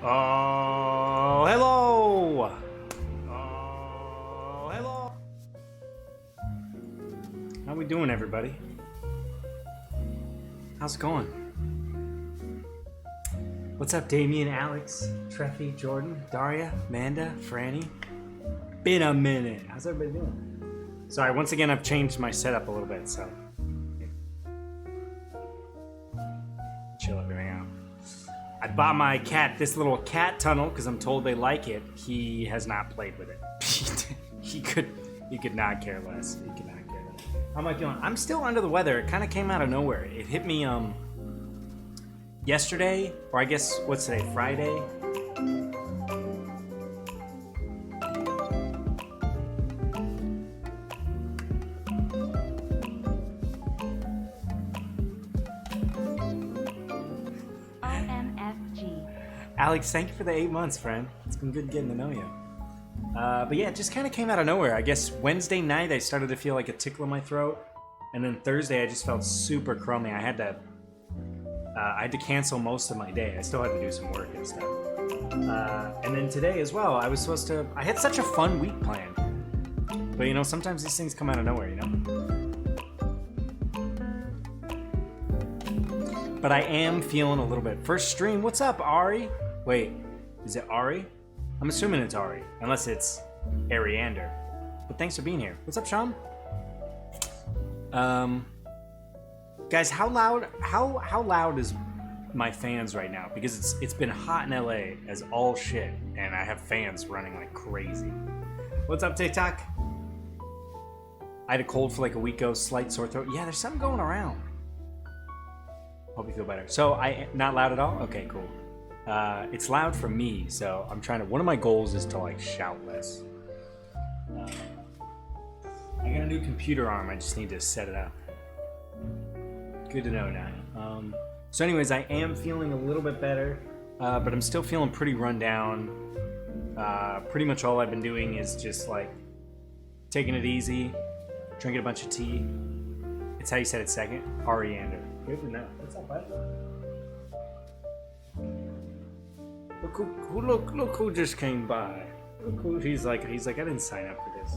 Oh, hello! Oh, hello! How we doing, everybody? How's it going? What's up, Damien, Alex, Treffy, Jordan, Daria, Amanda, Franny? Been a minute. How's everybody doing? Sorry, once again, I've changed my setup a little bit, so... chill everything out. I bought my cat this little cat tunnel because I'm told they like it. He has not played with it. he could not care less. He could not care less. How am I feeling? I'm still under the weather. It kind of came out of nowhere. It hit me yesterday, or I guess what's today? Friday. Alex, thank you for the 8 months, friend. It's been good getting to know you. But yeah, it just kind of came out of nowhere. I guess Wednesday night I started to feel like a tickle in my throat, and then Thursday I just felt super crummy. I had to cancel most of my day. I still had to do some work and stuff. And then today as well, I had such a fun week planned. But you know, sometimes these things come out of nowhere, you know? But I am feeling a little bit. First stream, what's up, Ari? Wait, is it Ari? I'm assuming it's Ari, unless it's Ariander. But thanks for being here. What's up, Sean? Guys, how loud is my fans right now? Because it's been hot in LA as all shit, and I have fans running like crazy. What's up, TikTok? I had a cold for like a week ago, slight sore throat. Yeah, there's something going around. Hope you feel better. So not loud at all? Okay, cool. It's loud for me, so I'm trying to, one of my goals is to like shout less. I got a new computer arm, I just need to set it up. Good to know now. So anyways, I am feeling a little bit better, but I'm still feeling pretty run down. Pretty much all I've been doing is just like taking it easy, drinking a bunch of tea. It's how you said it second, Ariander. Good to know. What's up, bud? Look who just came by. Look who he's like I didn't sign up for this.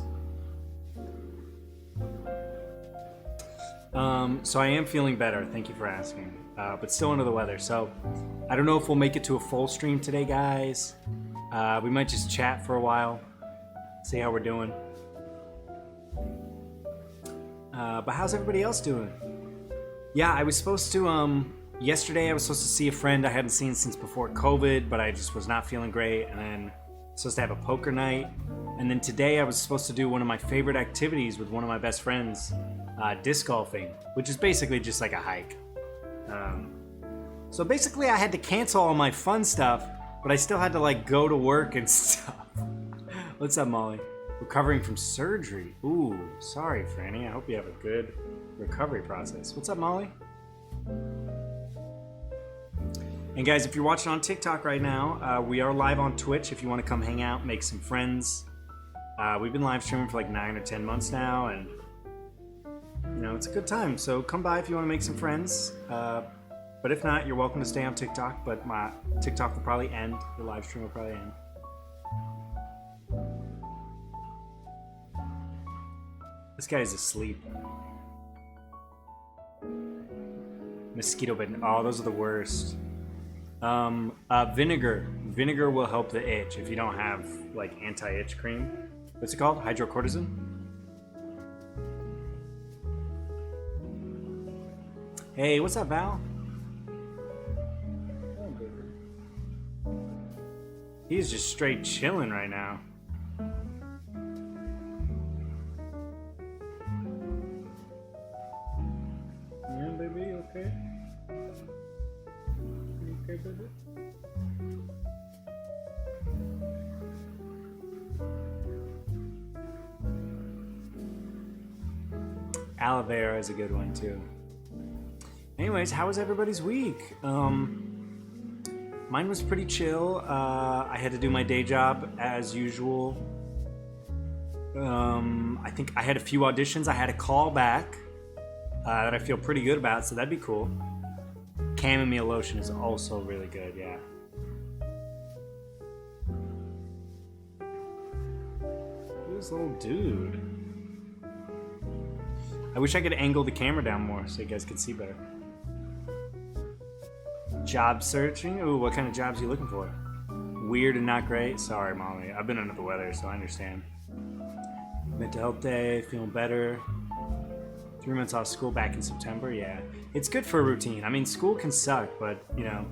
So I am feeling better. Thank you for asking. But still under the weather. So I don't know if we'll make it to a full stream today, guys. We might just chat for a while, see how we're doing. But how's everybody else doing? Yeah, I was supposed to, yesterday I was supposed to see a friend I hadn't seen since before COVID, but I just was not feeling great, and then supposed to have a poker night, and then today I was supposed to do one of my favorite activities with one of my best friends, disc golfing, which is basically just like a hike. So basically I had to cancel all my fun stuff, but I still had to like go to work and stuff. What's up, Molly? Recovering from surgery. Ooh, sorry, Franny. I hope you have a good recovery process. What's up, Molly? And guys, if you're watching on TikTok right now, we are live on Twitch if you want to come hang out, make some friends. We've been live streaming for like 9 or 10 months now, and you know, it's a good time. So come by if you want to make some friends. But if not, you're welcome to stay on TikTok, but my TikTok will probably end. The live stream will probably end. This guy's asleep. Mosquito bitten. Oh, those are the worst. Vinegar. Vinegar will help the itch if you don't have like anti-itch cream. What's it called? Hydrocortisone? Hey, what's up, Val? He's just straight chilling right now. Yeah, baby, okay? You okay, baby? Aloe vera is a good one too. Anyways, how was everybody's week? Mine was pretty chill. I had to do my day job as usual. I think I had a few auditions. I had a call back that I feel pretty good about, so that'd be cool. Chamomile lotion is also really good, yeah. this little dude. I wish I could angle the camera down more so you guys could see better. Job searching? Ooh, what kind of jobs are you looking for? Weird and not great? Sorry, Molly. I've been under the weather, so I understand. Mental health day, feeling better. 3 months off school back in September, yeah. It's good for a routine. I mean, school can suck, but, you know,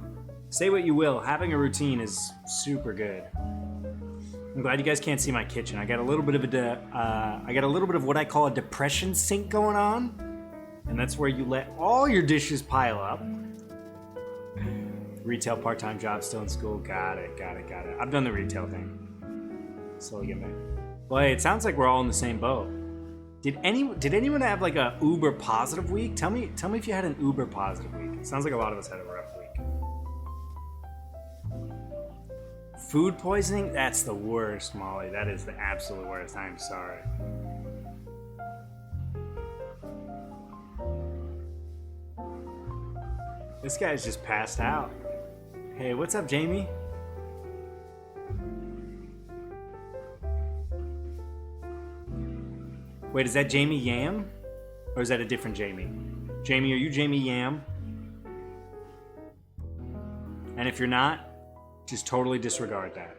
say what you will, having a routine is super good. I'm glad you guys can't see my kitchen. I got a little bit of what I call a depression sink going on, and that's where you let all your dishes pile up. Retail part-time job, still in school. Got it. I've done the retail thing. Slowly getting back. Well, hey, it sounds like we're all in the same boat. Did anyone have like a uber positive week? Tell me if you had an uber positive week. It sounds like a lot of us had a rough week. Food poisoning? That's the worst, Molly. That is the absolute worst. I'm sorry. This guy's just passed out. Hey, what's up, Jamie? Wait, is that Jamie Yam? Or is that a different Jamie? Jamie, are you Jamie Yam? And if you're not, just totally disregard that.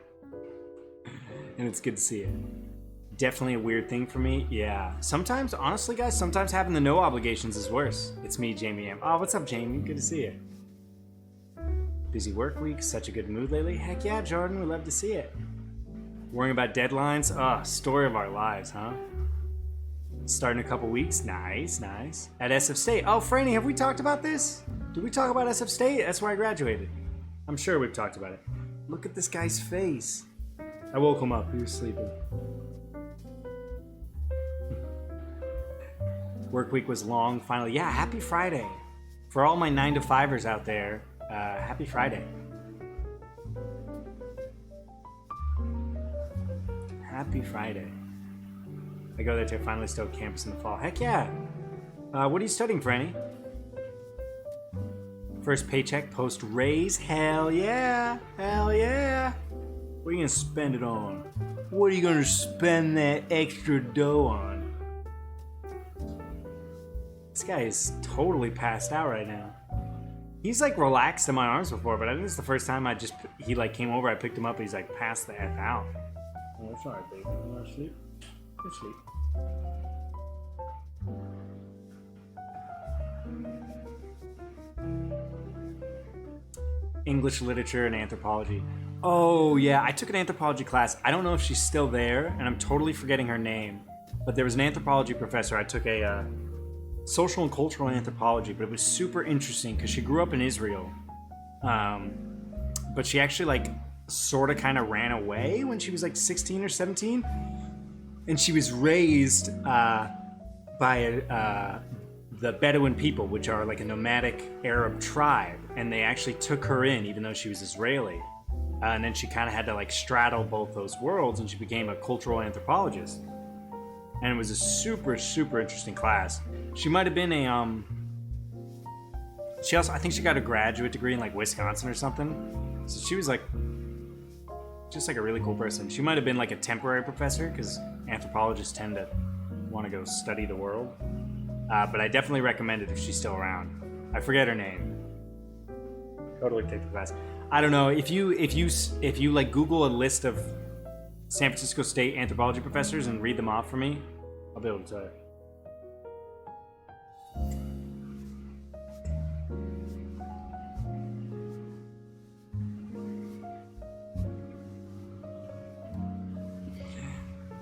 And it's good to see it. Definitely a weird thing for me. Yeah. Sometimes, honestly, guys, sometimes having the no obligations is worse. It's me, Jamie Yam. Oh, what's up, Jamie? Good to see you. Busy work week. Such a good mood lately. Heck yeah, Jordan. We love to see it. Worrying about deadlines. Oh, story of our lives, huh? Starting a couple weeks. Nice. At SF State. Oh, Franny, have we talked about this? Did we talk about SF State? That's where I graduated. I'm sure we've talked about it. Look at this guy's face. I woke him up. He was sleeping. Work week was long. Finally. Yeah, happy Friday. For all my 9-to-5ers out there, happy Friday. Happy Friday. I go there to a finally stoked campus in the fall. Heck yeah. What are you studying, Franny? First paycheck post raise. Hell yeah. What are you gonna spend it on? What are you gonna spend that extra dough on? This guy is totally passed out right now. He's like relaxed in my arms before, but I think it's the first time he like came over, I picked him up, and he's like passed the F out. Oh, that's alright, baby. You wanna sleep? Good sleep. English literature and anthropology. Oh yeah, I took an anthropology class. I don't know if she's still there, and I'm totally forgetting her name. But there was an anthropology professor. I took a social and cultural anthropology, but it was super interesting because she grew up in Israel. But she actually like sort of kind of ran away when she was like 16 or 17. And she was raised by the Bedouin people, which are like a nomadic Arab tribe. And they actually took her in, even though she was Israeli. And then she kind of had to like straddle both those worlds, and she became a cultural anthropologist. And it was a super, super interesting class. She might have been a, I think she got a graduate degree in like Wisconsin or something. So she was like, just like a really cool person. She might have been like a temporary professor, because anthropologists tend to want to go study the world. But I definitely recommend it if she's still around. I forget her name. Totally take the class. I don't know, if you like Google a list of San Francisco State anthropology professors and read them off for me, I'll be able to tell you.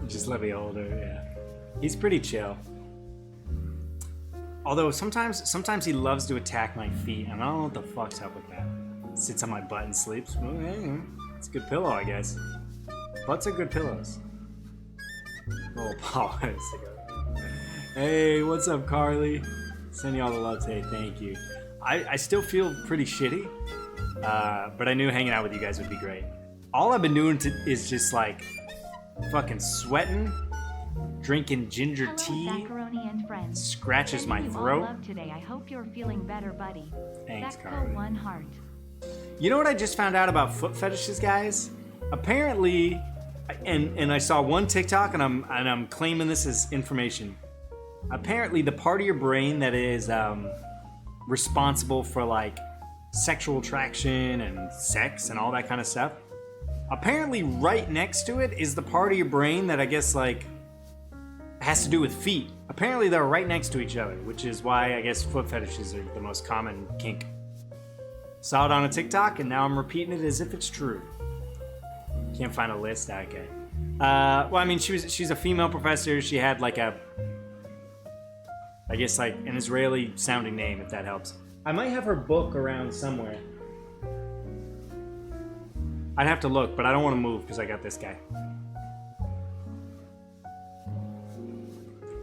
Just let me hold her, yeah. He's pretty chill. Although sometimes he loves to attack my feet, and I don't know what the fuck's up with that. Sits on my butt and sleeps. Well, yeah, it's a good pillow, I guess. Butts are good pillows. Oh, Paul. Hey, what's up, Carly? Send you all the love today. Thank you. I still feel pretty shitty, but I knew hanging out with you guys would be great. All I've been doing is just like fucking sweating, drinking ginger tea. Macaroni and friends. Scratches my throat. Love today. I hope you're feeling better, buddy. Thanks, Becko Carly. One heart. You know what I just found out about foot fetishes, guys? Apparently, and I saw one TikTok, and I'm claiming this as information. Apparently, the part of your brain that is responsible for like sexual attraction and sex and all that kind of stuff. Apparently, right next to it is the part of your brain that I guess like has to do with feet. Apparently, they're right next to each other, which is why I guess foot fetishes are the most common kink. Saw it on a TikTok, and now I'm repeating it as if it's true. Can't find a list. Okay. Well, I mean, she's a female professor. She had like I guess like an Israeli sounding name, if that helps. I might have her book around somewhere. I'd have to look, but I don't want to move because I got this guy.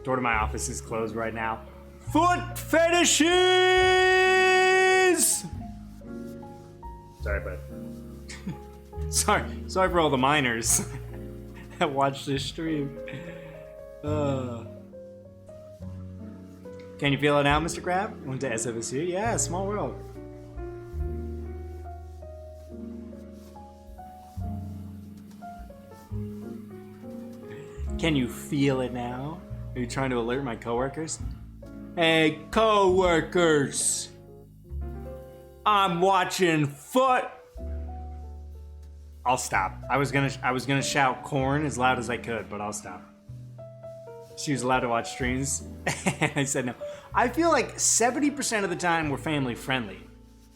Door to my office is closed right now. Foot fetishes! Sorry, bud. sorry for all the minors that watch this stream. Can you feel it now, Mr. Crab? Went to SFSU? Yeah, small world. Can you feel it now? Are you trying to alert my coworkers? Hey, coworkers! I'm watching foot. I'll stop. I was gonna shout corn as loud as I could, but I'll stop. She was allowed to watch streams, and I said no. I feel like 70% of the time we're family friendly,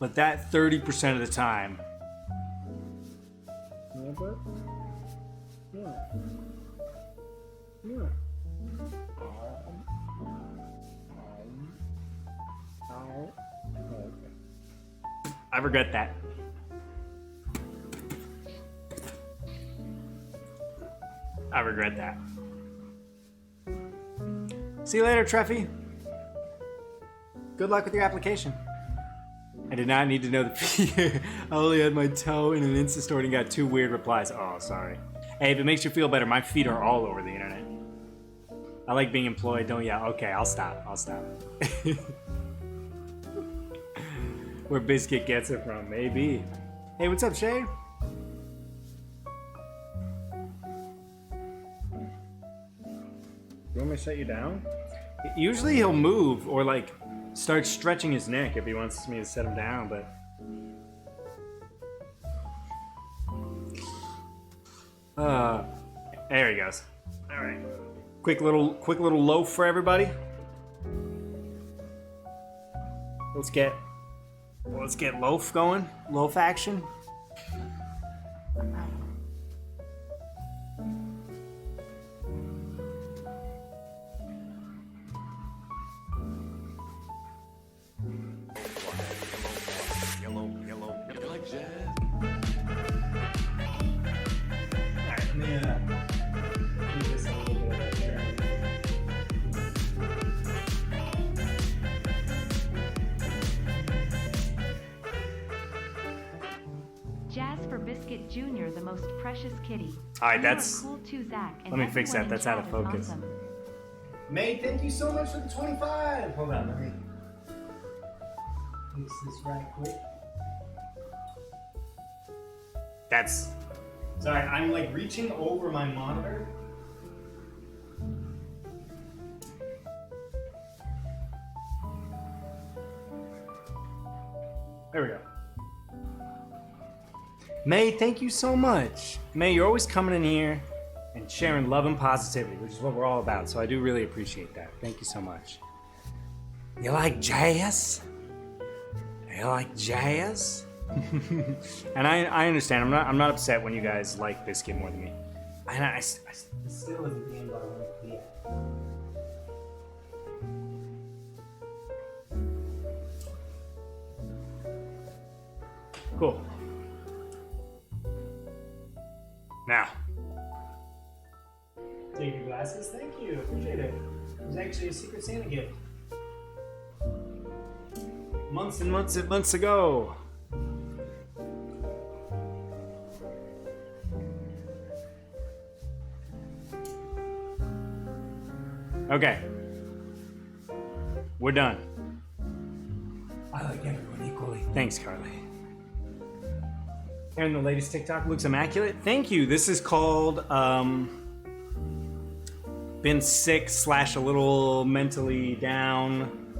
but that 30% of the time. Yeah, but yeah. Yeah. I regret that. I regret that. See you later, Treffy. Good luck with your application. I did not need to know the fee. I only had my toe in an Insta story and got 2 weird replies. Oh, sorry. Hey, if it makes you feel better, my feet are all over the internet. I like being employed, don't yell. Okay, I'll stop. Where Biscuit gets it from, maybe. Hey, what's up, Shay? You want me to shut you down? Usually he'll move or like start stretching his neck if he wants me to set him down, but there he goes. All right, quick little loaf for everybody. Let's get loaf going. Loaf action. Biscuit Jr., the most precious kitty. Alright, that's... Cool too, Zach, let me fix that. That's out of focus. Awesome. May, thank you so much for the 25. Hold on, let me fix this right quick. That's... Sorry, I'm like reaching over my monitor. There we go. May, thank you so much. May, you're always coming in here and sharing love and positivity, which is what we're all about. So I do really appreciate that. Thank you so much. You like jazz? You like jazz? And I understand. I'm not upset when you guys like Biscuit more than me. And I still isn't the end I want to be at. Cool. Now. Take your glasses. Thank you. Appreciate it. It was actually a Secret Santa gift. Months and months and months ago. Okay. We're done. I like everyone equally. Thanks, Carly. And the latest TikTok looks immaculate. Thank you. This is called been sick / a little mentally down.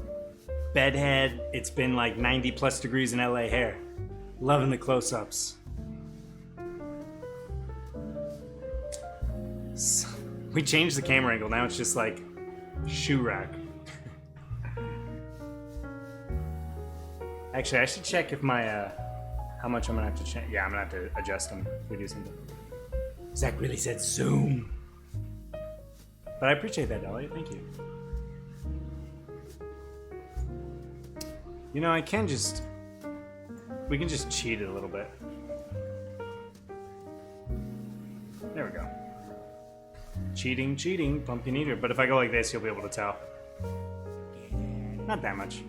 Bedhead. It's been like 90 plus degrees in LA hair. Loving the close-ups. We changed the camera angle. Now it's just like shoe rack. Actually, I should check if my how much I'm gonna have to change. Yeah, I'm gonna have to adjust them if we do something. Zach really said zoom. But I appreciate that, Dolly. Thank you. You know, we can just cheat it a little bit. There we go. Cheating, pumpkin eater. But if I go like this, you'll be able to tell. Not that much.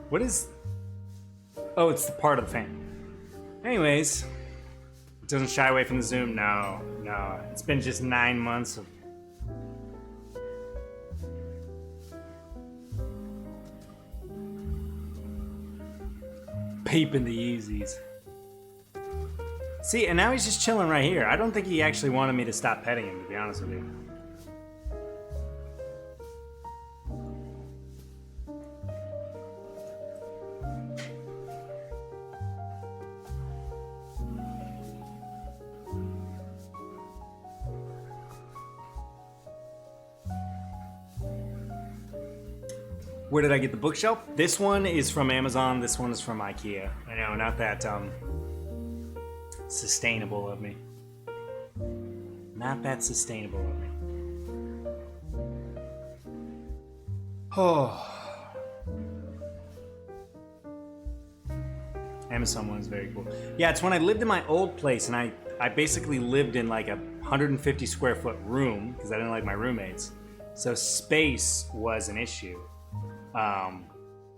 What is... Oh, it's the part of the fan. Anyways, it doesn't shy away from the zoom. No. It's been just 9 months of... peeping the Yeezys. See, and now he's just chilling right here. I don't think he actually wanted me to stop petting him, to be honest with you. Where did I get the bookshelf? This one is from Amazon. This one is from IKEA. I know, not that sustainable of me. Not that sustainable of me. Oh. Amazon one is very cool. Yeah, it's when I lived in my old place, and I basically lived in like a 150 square foot room because I didn't like my roommates. So space was an issue.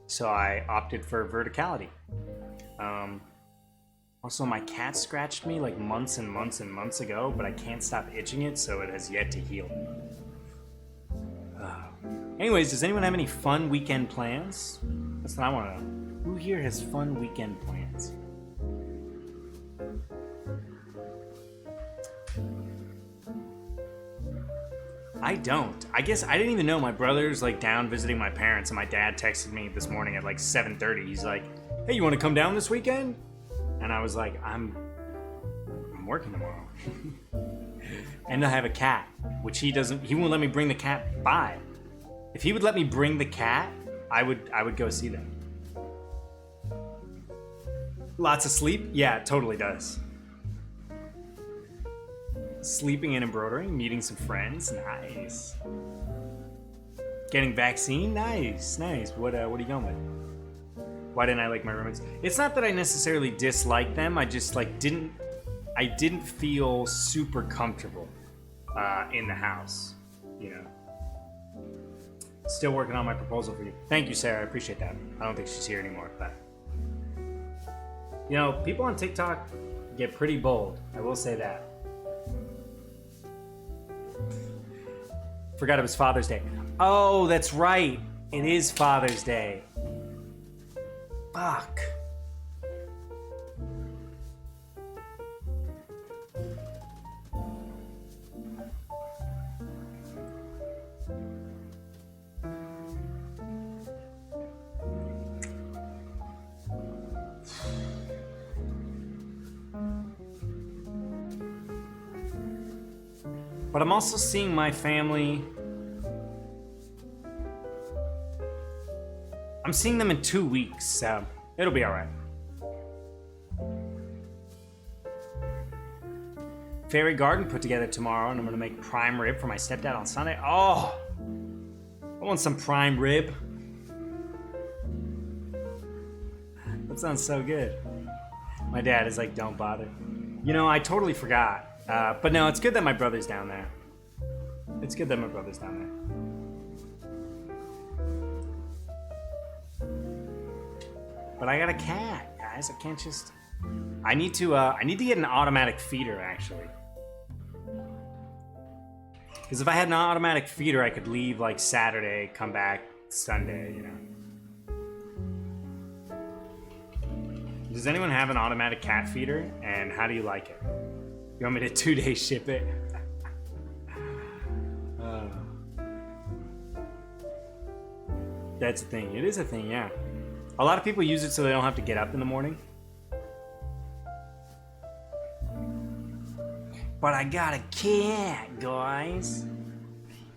So I opted for verticality. Also, my cat scratched me like months and months and months ago, but I can't stop itching it, so it has yet to heal. Anyways, does anyone have any fun weekend plans? That's what I want to know. Who here has fun weekend plans? I don't. I guess I didn't even know my brother's like down visiting my parents, and my dad texted me this morning at like 7:30. He's like, "Hey, you want to come down this weekend?" And I was like, I'm working tomorrow. And I have a cat, which he won't let me bring the cat by. If he would let me bring the cat, I would go see them. Lots of sleep? Yeah, it totally does. Sleeping and embroidering, meeting some friends, nice. Getting vaccine, nice. What are you going with? Why didn't I like my roommates? It's not that I necessarily dislike them. I just like didn't feel super comfortable in the house, you know. Still working on my proposal for you. Thank you, Sarah. I appreciate that. I don't think she's here anymore, but you know, people on TikTok get pretty bold. I will say that. Forgot it was Father's Day. Oh, that's right. It is Father's Day. Fuck. But I'm also seeing my family. I'm seeing them in 2 weeks, so it'll be all right. Fairy Garden put together tomorrow, and I'm gonna make prime rib for my stepdad on Sunday. Oh, I want some prime rib. That sounds so good. My dad is like, don't bother. You know, I totally forgot. But no, it's good that my brother's down there. It's good that my brother's down there. But I got a cat, guys. I I need to get an automatic feeder actually. Because if I had an automatic feeder, I could leave like Saturday, come back Sunday, you know. Does anyone have an automatic cat feeder? And how do you like it? You want me to 2-day ship it? That's a thing. It is a thing, yeah. A lot of people use it so they don't have to get up in the morning. But I got a cat, guys.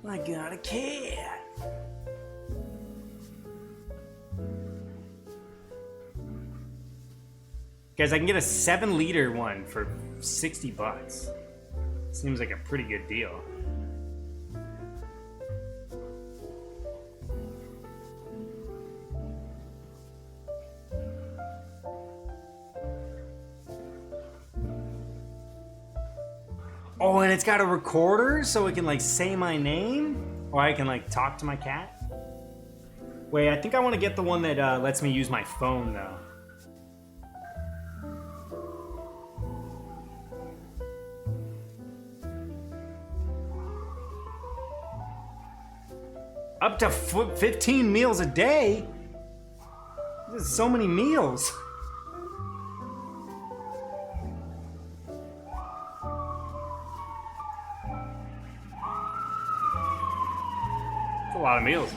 I got a cat. Guys, I can get a 7-liter one for $60. Seems like a pretty good deal. Oh, and it's got a recorder so it can like say my name, or I can like talk to my cat. Wait, I think I want to get the one that lets me use my phone though. Up to 15 meals a day? There's so many meals. That's a lot of meals.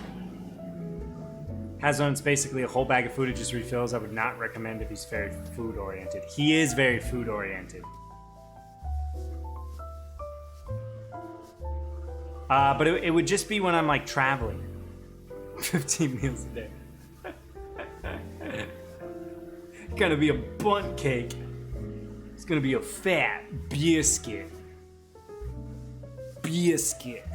Has basically a whole bag of food it just refills. I would not recommend if he's very food oriented. He is very food oriented. But it would just be when I'm like traveling. 15 meals a day. It's gonna be a bundt cake. It's gonna be a fat biscuit. Biscuit.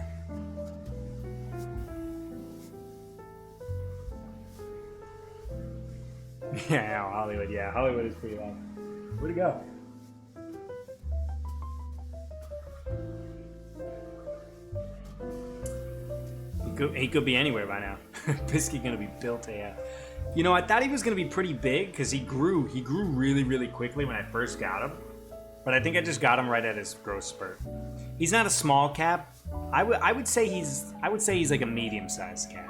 Yeah, Hollywood. Yeah, Hollywood is pretty long. Where'd it go? He could be anywhere by now. Biscuit gonna be built AF. You know, I thought he was gonna be pretty big because he grew really, really quickly when I first got him. But I think I just got him right at his growth spurt. He's not a small cat. I would say he's like a medium-sized cat.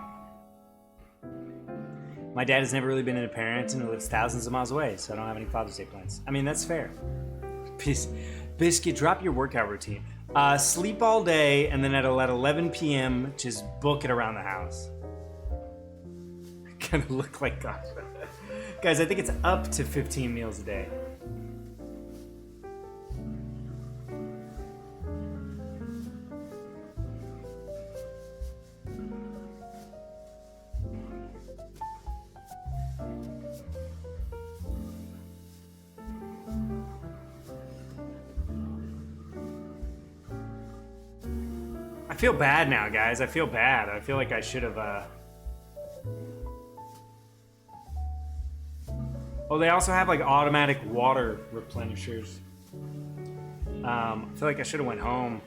My dad has never really been a parent and lives thousands of miles away, so I don't have any Father's Day plans. I mean, that's fair. Biscuit, drop your workout routine. Sleep all day, and then at 11 p.m., just book it around the house. Gonna look like God. Guys, I think it's up to 15 meals a day. I feel bad now, guys. I feel bad. I feel like I should have, Oh, they also have, like, automatic water replenishers. I feel like I should have went home.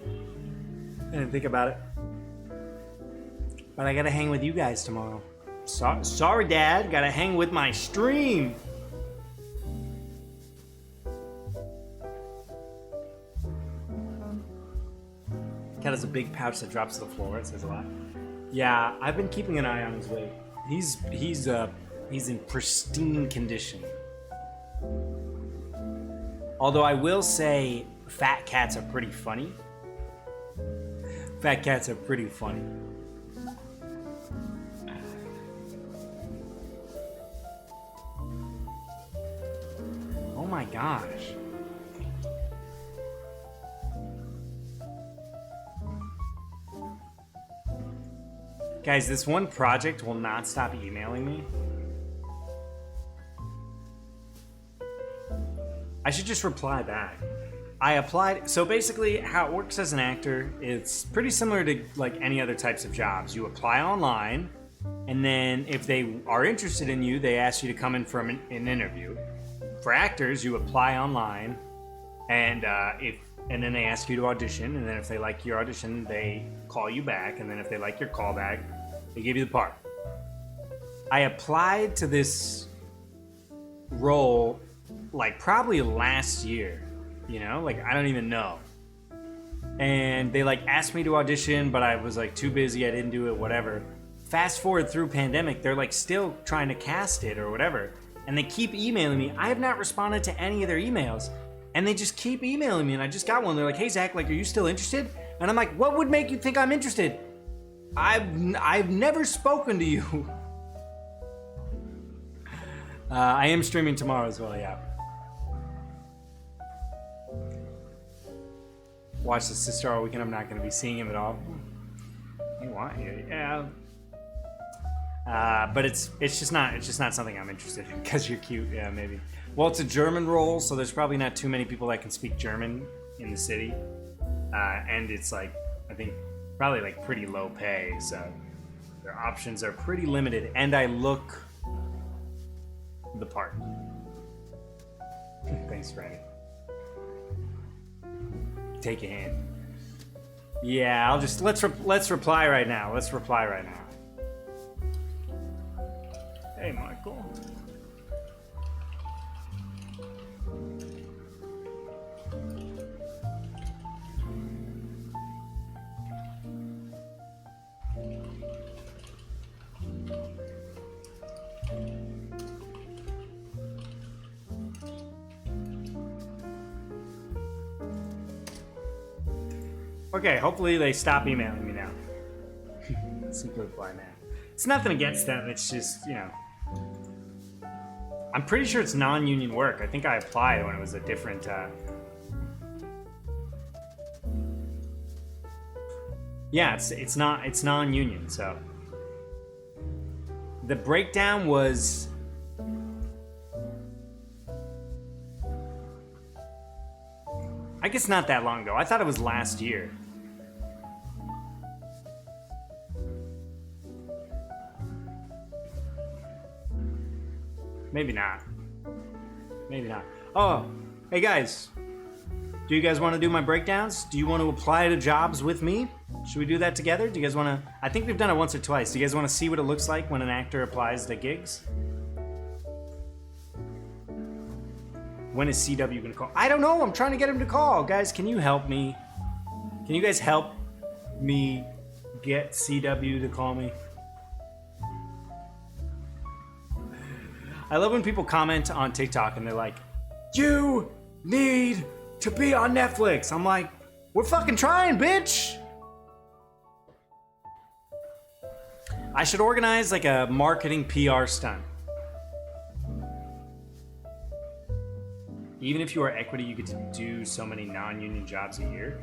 I didn't think about it. But I gotta hang with you guys tomorrow. Sorry, Dad. Gotta hang with my stream. Cat has a big pouch that drops to the floor. It says a lot. Yeah, I've been keeping an eye on his weight. He's in pristine condition. Although I will say, fat cats are pretty funny. Fat cats are pretty funny. Oh my gosh. Guys, this one project will not stop emailing me. I should just reply back. I applied. So basically, how it works as an actor, it's pretty similar to like any other types of jobs. You apply online, and then if they are interested in you, they ask you to come in for an interview. For actors, you apply online, and then they ask you to audition, and then if they like your audition, they call you back, and then if they like your callback, they give you the part. I applied to this role like probably last year, you know, like I don't even know. And they like asked me to audition, but I was like too busy, I didn't do it, whatever. Fast forward through pandemic, they're like still trying to cast it or whatever, and they keep emailing me. I have not responded to any of their emails, and they just keep emailing me. And I just got one. They're like, "Hey Zach, like, are you still interested?" And I'm like, "What would make you think I'm interested? I've never spoken to you." I am streaming tomorrow as well, yeah. Watch the sister all weekend. I'm not going to be seeing him at all. You want? Yeah. But it's just not something I'm interested in because you're cute. Yeah, maybe. Well, it's a German role, so there's probably not too many people that can speak German in the city, and it's like I think probably like pretty low pay, so their options are pretty limited. And I look the part. Thanks, Freddie. Take a hand. Yeah, I'll just let's reply right now. Let's reply right now. Hey, Michael. Okay, hopefully they stop emailing me now. Super reply now. It's nothing against them, it's just, you know. I'm pretty sure it's non-union work. I think I applied when it was a different, yeah, it's non-union, so. The breakdown was I guess not that long ago. I thought it was last year. Maybe not. Maybe not. Oh, hey guys. Do you guys want to do my breakdowns? Do you want to apply to jobs with me? Should we do that together? Do you guys want to? I think we've done it once or twice. Do you guys want to see what it looks like when an actor applies to gigs? When is CW going to call? I don't know. I'm trying to get him to call. Guys, can you help me? Can you guys help me get CW to call me? I love when people comment on TikTok and they're like, "You need to be on Netflix." I'm like, we're fucking trying, bitch. I should organize like a marketing PR stunt. Even if you are equity, you get to do so many non-union jobs a year.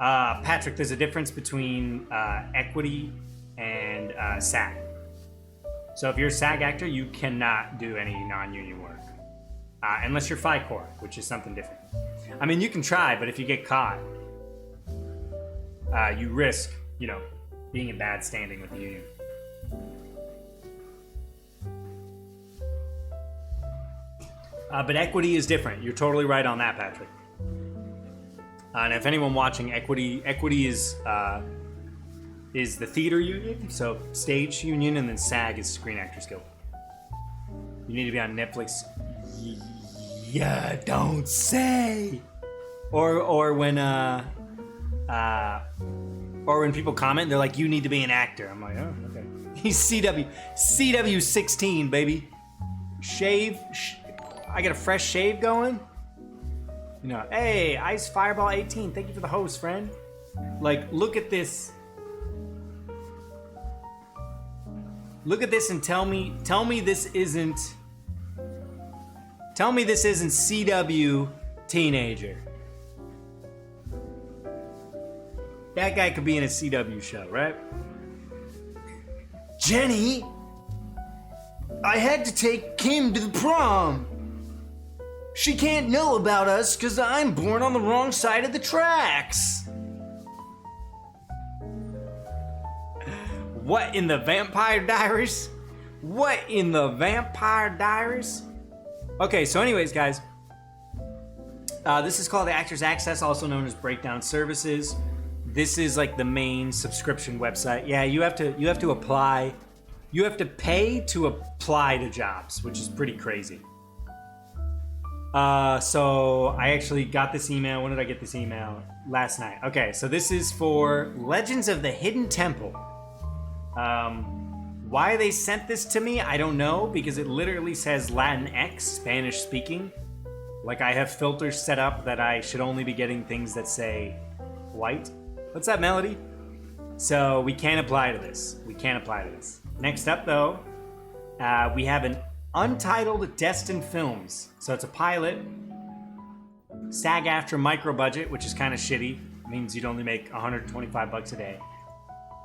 Patrick, there's a difference between equity and SAG. So if you're a SAG actor, you cannot do any non-union work. Unless you're FICOR, which is something different. I mean, you can try, but if you get caught, you risk, you know, being in bad standing with the union. But equity is different. You're totally right on that, Patrick. And if anyone watching, equity is the theater union, so stage union, and then SAG is Screen Actors Guild. You need to be on Netflix. Yeah, don't say. Or when people comment, they're like, "You need to be an actor." I'm like, "Oh, okay." He's CW 16, baby. Shave. I got a fresh shave going. You know, hey, Ice Fireball 18, thank you for the host, friend. Like, look at this. Look at this and tell me this isn't CW teenager. That guy could be in a CW show, right? Jenny, I had to take Kim to the prom. She can't know about us because I'm born on the wrong side of the tracks. What in the Vampire Diaries? What in the Vampire Diaries? Okay, so anyways, guys. This is called the Actors Access, also known as Breakdown Services. This is like the main subscription website. Yeah, you have to apply. You have to pay to apply to jobs, which is pretty crazy. So I actually got this email. When did I get this email? Last night. Okay, so this is for Legends of the Hidden Temple. Why they sent this to me, I don't know, because it literally says Latinx, Spanish speaking. Like I have filters set up that I should only be getting things that say white. What's that, Melody? So we can't apply to this. We can't apply to this. Next up, though, we have an Untitled Destined Films. So it's a pilot. SAG-AFTRA micro budget, which is kind of shitty. It means you'd only make $125 a day.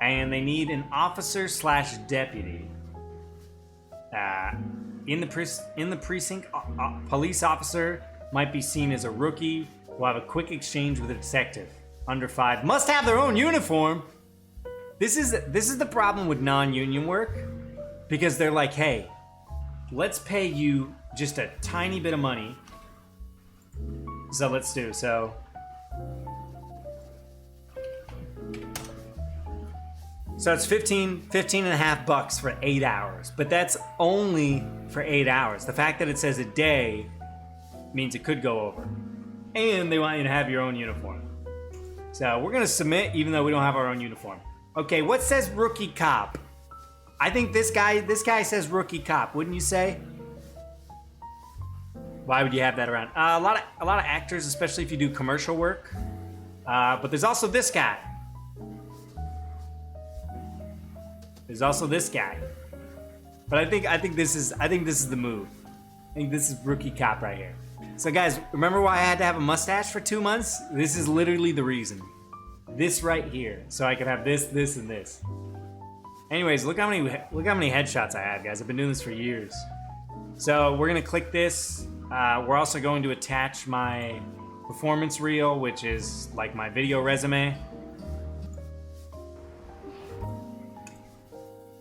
And they need an officer/deputy. In the precinct, police officer might be seen as a rookie. Will have a quick exchange with a detective. Under 5 must have their own uniform. This is the problem with non-union work, because they're like, hey, let's pay you just a tiny bit of money. So let's do so. So it's 15 and a half bucks for 8 hours, but that's only for 8 hours. The fact that it says a day means it could go over. And they want you to have your own uniform. So we're gonna submit even though we don't have our own uniform. Okay, what says rookie cop? I think this guy says rookie cop, wouldn't you say? Why would you have that around? A lot of actors, especially if you do commercial work. But there's also this guy. There's also this guy. But I think this is the move. I think this is rookie cop right here. So guys, remember why I had to have a mustache for 2 months? This is literally the reason. This right here. So I could have this, and this. Anyways, look how many headshots I have, guys. I've been doing this for years. So we're gonna click this. We're also going to attach my performance reel, which is like my video resume.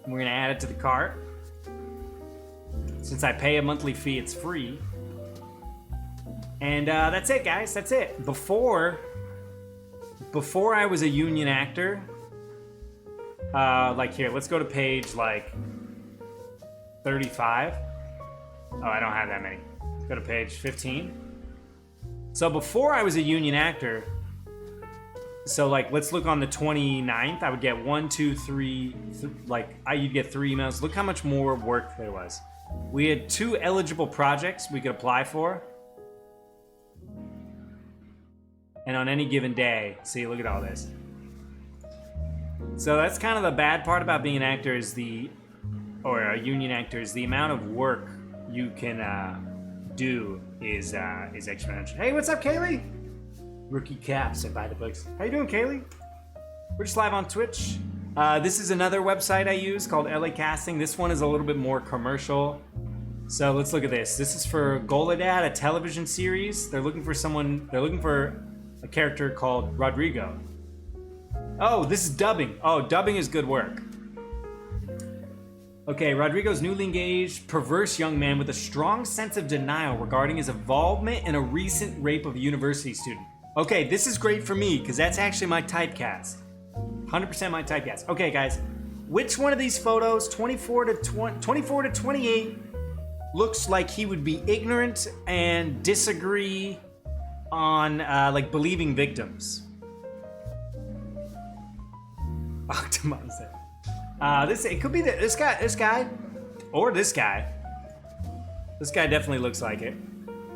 We're gonna add it to the cart. Since I pay a monthly fee, it's free. And that's it, guys. That's it. Before I was a union actor, like here, let's go to page like 35. Oh, I don't have that many. Let's go to page 15. So before I was a union actor, so like let's look on the 29th, I would get 1, 2, 3, you'd get 3 emails. Look how much more work there was. We had 2 eligible projects we could apply for. And on any given day, see, look at all this. So that's kind of the bad part about being an actor or a union actor is the amount of work you can do is exponential. Hey, what's up, Kaylee? Rookie Cap said buy the books. How you doing, Kaylee? We're just live on Twitch. This is another website I use called LA Casting. This one is a little bit more commercial. So let's look at this. This is for Goladad, a television series. They're looking for a character called Rodrigo. Oh, this is dubbing. Oh, dubbing is good work. Okay, Rodrigo's newly engaged, perverse young man with a strong sense of denial regarding his involvement in a recent rape of a university student. Okay, this is great for me, because that's actually my typecast. 100% my typecast. Okay, guys, which one of these photos, 24 to 28, looks like he would be ignorant and disagree on like believing victims? Octomom said. It could be this guy, or this guy. This guy definitely looks like it.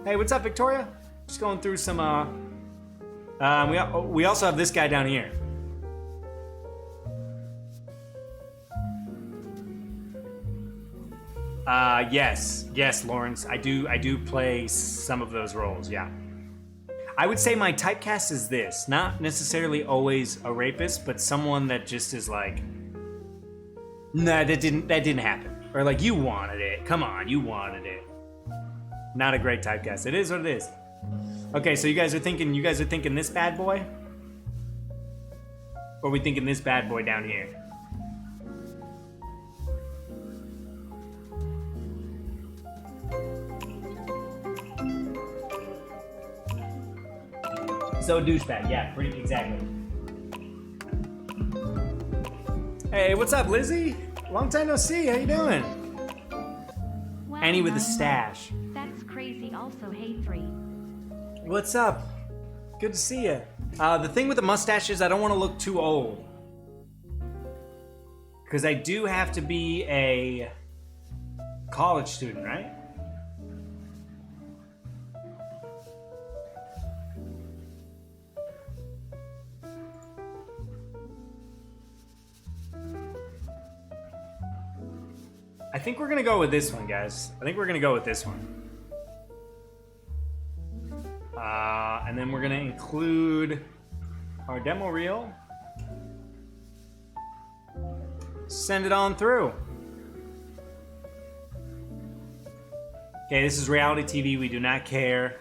Hey, what's up, Victoria? Just going through some. We also have this guy down here. Yes, Lawrence. I do play some of those roles. Yeah. I would say my typecast is this, not necessarily always a rapist, but someone that just is like, nah, that didn't happen, or like you wanted it. Come on, you wanted it. Not a great typecast. It is what it is. Okay, so you guys are thinking this bad boy, or are we thinking this bad boy down here? So douchebag, yeah, pretty exactly. Hey, what's up, Lizzie? Long time no see. How you doing? Wow, Annie with a nice. stash. That's crazy. Also, hey 3. What's up? Good to see you. The thing with the mustache is I don't want to look too old. Because I do have to be a college student, right? I think we're gonna go with this one, guys. I think we're gonna go with this one. And then we're gonna include our demo reel. Send it on through. Okay, this is reality TV. We do not care.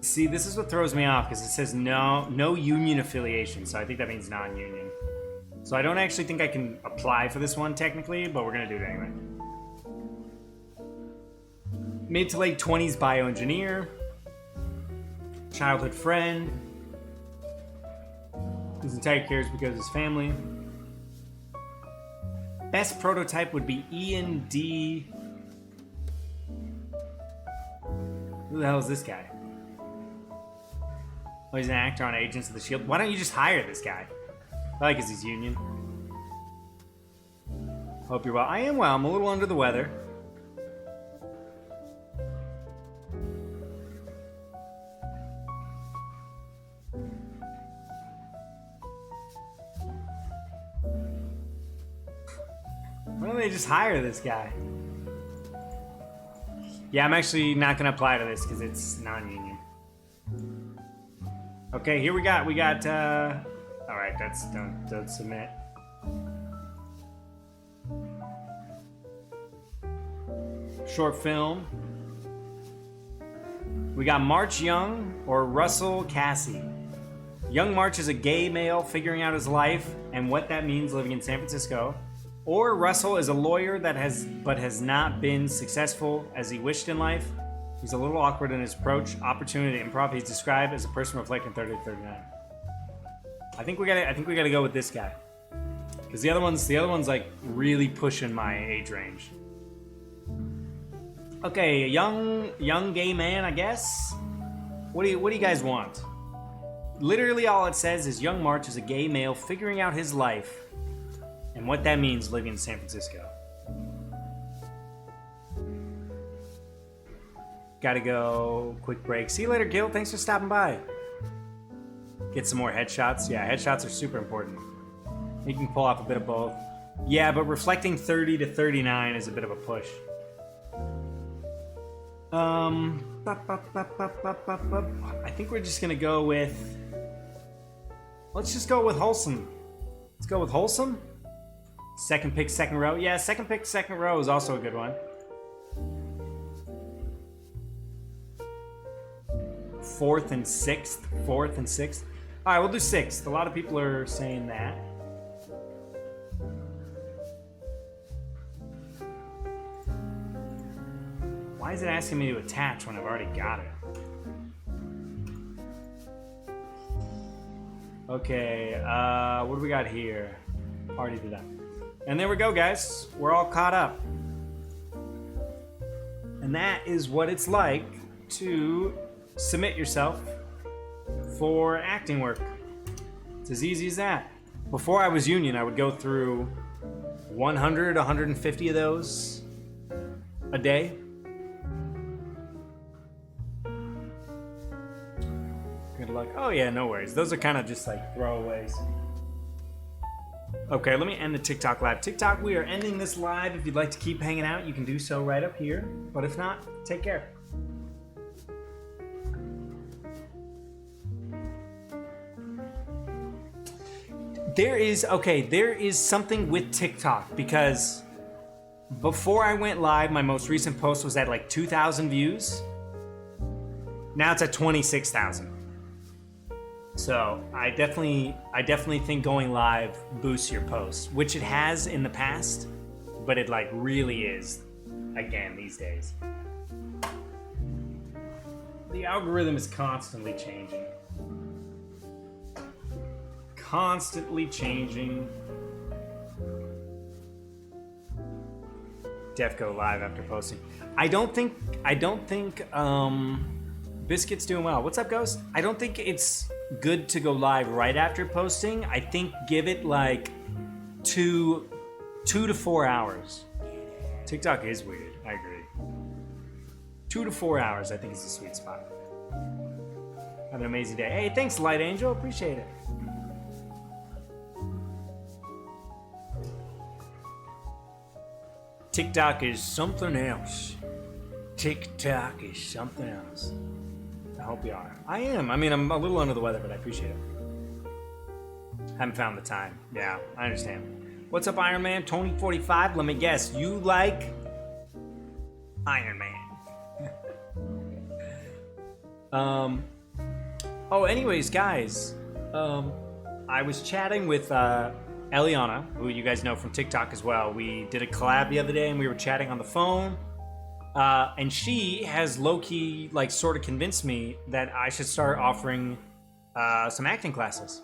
See, this is what throws me off because it says no union affiliation. So I think that means non-union. So I don't actually think I can apply for this one technically, but we're gonna do it anyway. Mid to late 20s bioengineer. Childhood friend. His entire cares because of his family. Best prototype would be Ian D. Who the hell is this guy? Oh, he's an actor on Agents of the Shield. Why don't you just hire this guy? Probably because he's union. Hope you're well. I am well. I'm a little under the weather. Why don't they just hire this guy? Yeah, I'm actually not gonna apply to this because it's non-union. Okay, here we got, all right, don't submit. Short film. We got March Young or Russell Cassie. Young March is a gay male figuring out his life and what that means living in San Francisco. Or Russell is a lawyer that has not been successful as he wished in life. He's a little awkward in his approach. Opportunity to improv. He's described as a person reflecting 30 to 39. I think we gotta go with this guy. Because the other one's like really pushing my age range. Okay, a young gay man, I guess. What do you guys want? Literally all it says is Young March is a gay male figuring out his life and what that means living in San Francisco. Gotta go. Quick break. See you later, Gil. Thanks for stopping by. Get some more headshots. Yeah, headshots are super important. You can pull off a bit of both. Yeah, but reflecting 30 to 39 is a bit of a push. I think we're just gonna go with... Let's just go with wholesome. Let's go with wholesome. Second pick, second row. Yeah, second pick, second row is also a good one. Fourth and sixth. All right, we'll do sixth. A lot of people are saying that. Why is it asking me to attach when I've already got it? Okay, what do we got here? Already did that. And there we go, guys. We're all caught up. And that is what it's like to submit yourself for acting work. It's as easy as that. Before I was union, I would go through 100, 150 of those a day. Good luck. Oh yeah, no worries. Those are kind of just like throwaways. Okay, let me end the TikTok live. TikTok, we are ending this live. If you'd like to keep hanging out, you can do so right up here. But if not, take care. There is something with TikTok because before I went live, my most recent post was at like 2,000 views. Now it's at 26,000. So I definitely think going live boosts your posts, which it has in the past, but it like really is again these days. The algorithm is constantly changing. Def go live after posting. I don't think Biscuit's doing well. What's up, Ghost? I don't think it's good to go live right after posting. I think give it like 2 to 4 hours. TikTok is weird. I agree. 2 to 4 hours, I think, is the sweet spot. Have an amazing day. Hey, thanks, Light Angel. Appreciate it. TikTok is something else. TikTok is something else. I hope you are. I am. I mean, I'm a little under the weather, but I appreciate it. Haven't found the time. Yeah, I understand. What's up, Iron Man? Tony45. Let me guess. You like Iron Man. Oh, anyways, guys. I was chatting with Eliana, who you guys know from TikTok as well. We did a collab the other day, and we were chatting on the phone. And she has low-key, like, sort of convinced me that I should start offering some acting classes.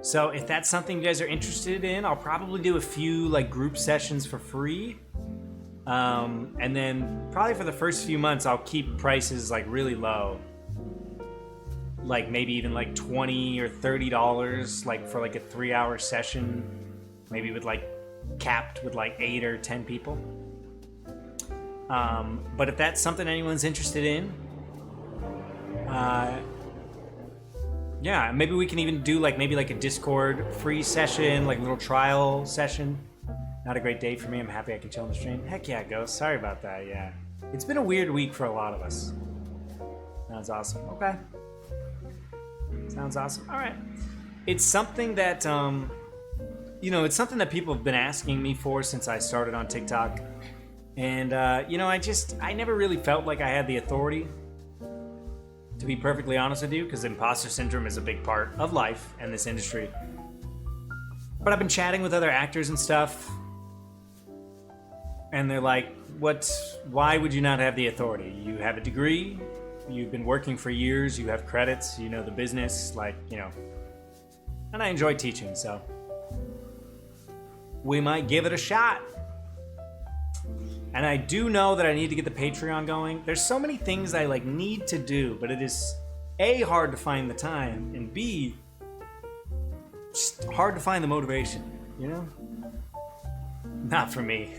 So if that's something you guys are interested in, I'll probably do a few, like, group sessions for free. And then probably for the first few months, I'll keep prices, like, really low. Like, maybe even, like, $20 or $30, like, for, like, a 3-hour session. Maybe with, like, capped with, like, 8 or 10 people. But if that's something anyone's interested in, yeah, maybe we can even do like maybe like a Discord free session, like a little trial session. Not a great day for me. I'm happy I can chill on the stream. Heck yeah, Ghost. Sorry about that. Yeah, it's been a weird week for a lot of us. Sounds awesome. Okay. Sounds awesome. All right. It's something that you know, it's something that people have been asking me for since I started on TikTok. And, you know, I never really felt like I had the authority, to be perfectly honest with you, because imposter syndrome is a big part of life and this industry. But I've been chatting with other actors and stuff, and they're like, why would you not have the authority? You have a degree, you've been working for years, you have credits, you know the business, like, you know. And I enjoy teaching, so we might give it a shot. And I do know that I need to get the Patreon going. There's so many things I like need to do, but it is A, hard to find the time, and B, just hard to find the motivation, you know? Not for me.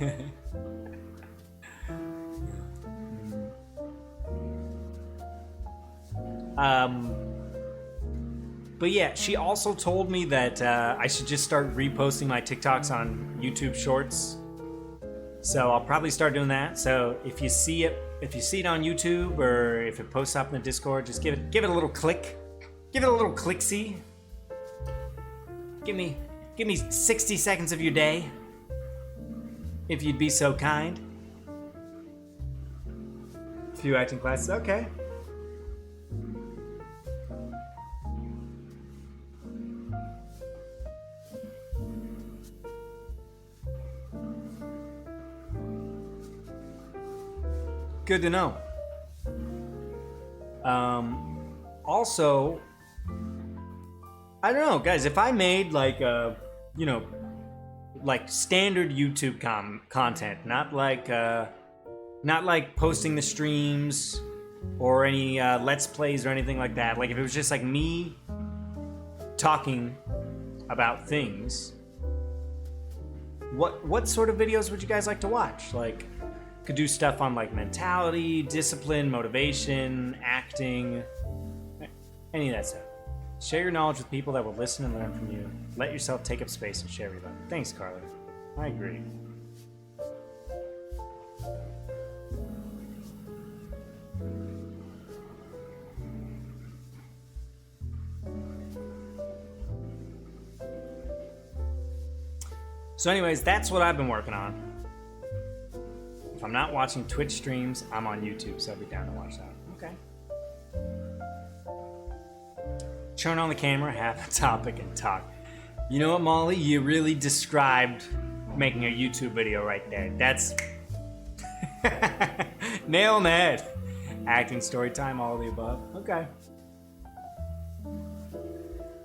But yeah, she also told me that I should just start reposting my TikToks on YouTube Shorts. So I'll probably start doing that. So if you see it on YouTube or if it posts up in the Discord, just give it a little click. Give it a little click-see. Give me 60 seconds of your day, if you'd be so kind. A few acting classes, okay. Good to know. Also, I don't know, guys, if I made like you know, like standard YouTube content, not like posting the streams or any Let's Plays or anything like that. Like if it was just like me talking about things, what sort of videos would you guys like to watch? Like, could do stuff on like mentality, discipline, motivation, acting, any of that stuff. Share your knowledge with people that will listen and learn from you. Let yourself take up space and share your love. Thanks, Carla. I agree. So anyways, that's what I've been working on. If I'm not watching Twitch streams, I'm on YouTube, so I'll be down to watch that. Okay. Turn on the camera, have a topic, and talk. You know what, Molly? You really described making a YouTube video right there. That's nail on the head. Acting, story time, all of the above. Okay.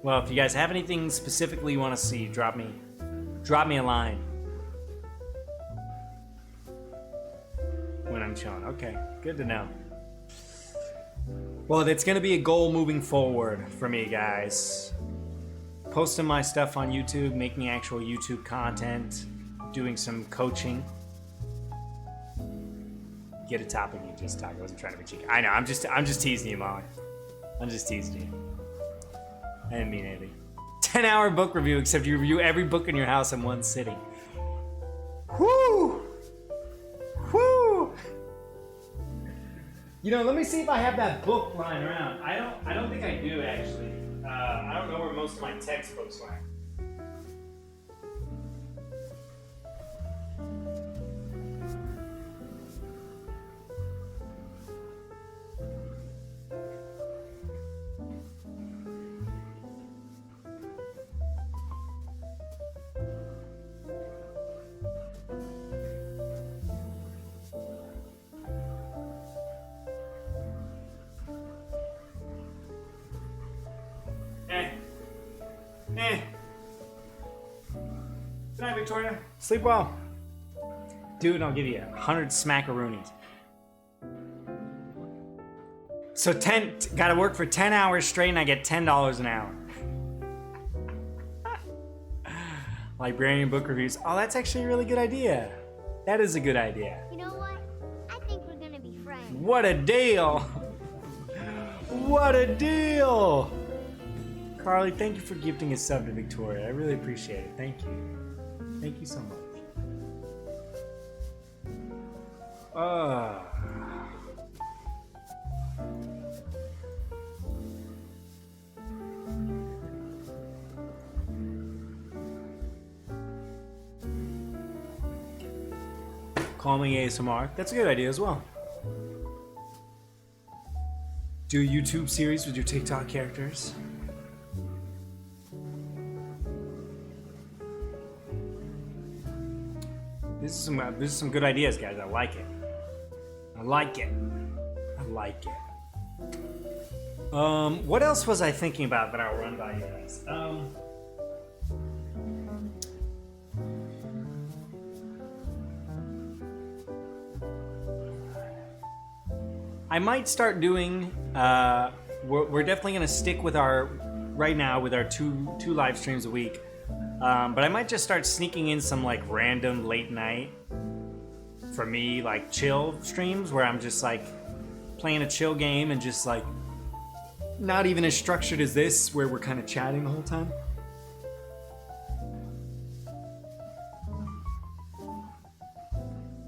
Well, if you guys have anything specifically you want to see, drop me a line. I'm chilling. Okay, good to know. Well, it's gonna be a goal moving forward for me, guys. Posting my stuff on YouTube, making actual YouTube content, doing some coaching. Get a topic you just talk. I wasn't trying to be cheeky. I know. I'm just teasing you, Molly. I'm just teasing you. I didn't mean anything. 10-hour book review, except you review every book in your house in one sitting. Whoo! Whoo! You know, let me see if I have that book lying around. I don't think I do actually. I don't know where most of my textbooks went. Good night, Victoria. Sleep well. Dude, I'll give you 100 smackaroonies. So gotta work for 10 hours straight and I get $10 an hour. Librarian book reviews. Oh, that's actually a really good idea. That is a good idea. You know what? I think we're gonna be friends. What a deal! What a deal! Carly, thank you for gifting a sub to Victoria. I really appreciate it. Thank you. Thank you so much. Calming ASMR. That's a good idea as well. Do a YouTube series with your TikTok characters. This is some good ideas, guys. I like it. I like it. I like it. What else was I thinking about that I'll run by you guys? I might start doing. We're definitely gonna stick with our right now with our two live streams a week. But I might just start sneaking in some like random late night, for me, like chill streams where I'm just like playing a chill game and just like not even as structured as this, where we're kind of chatting the whole time.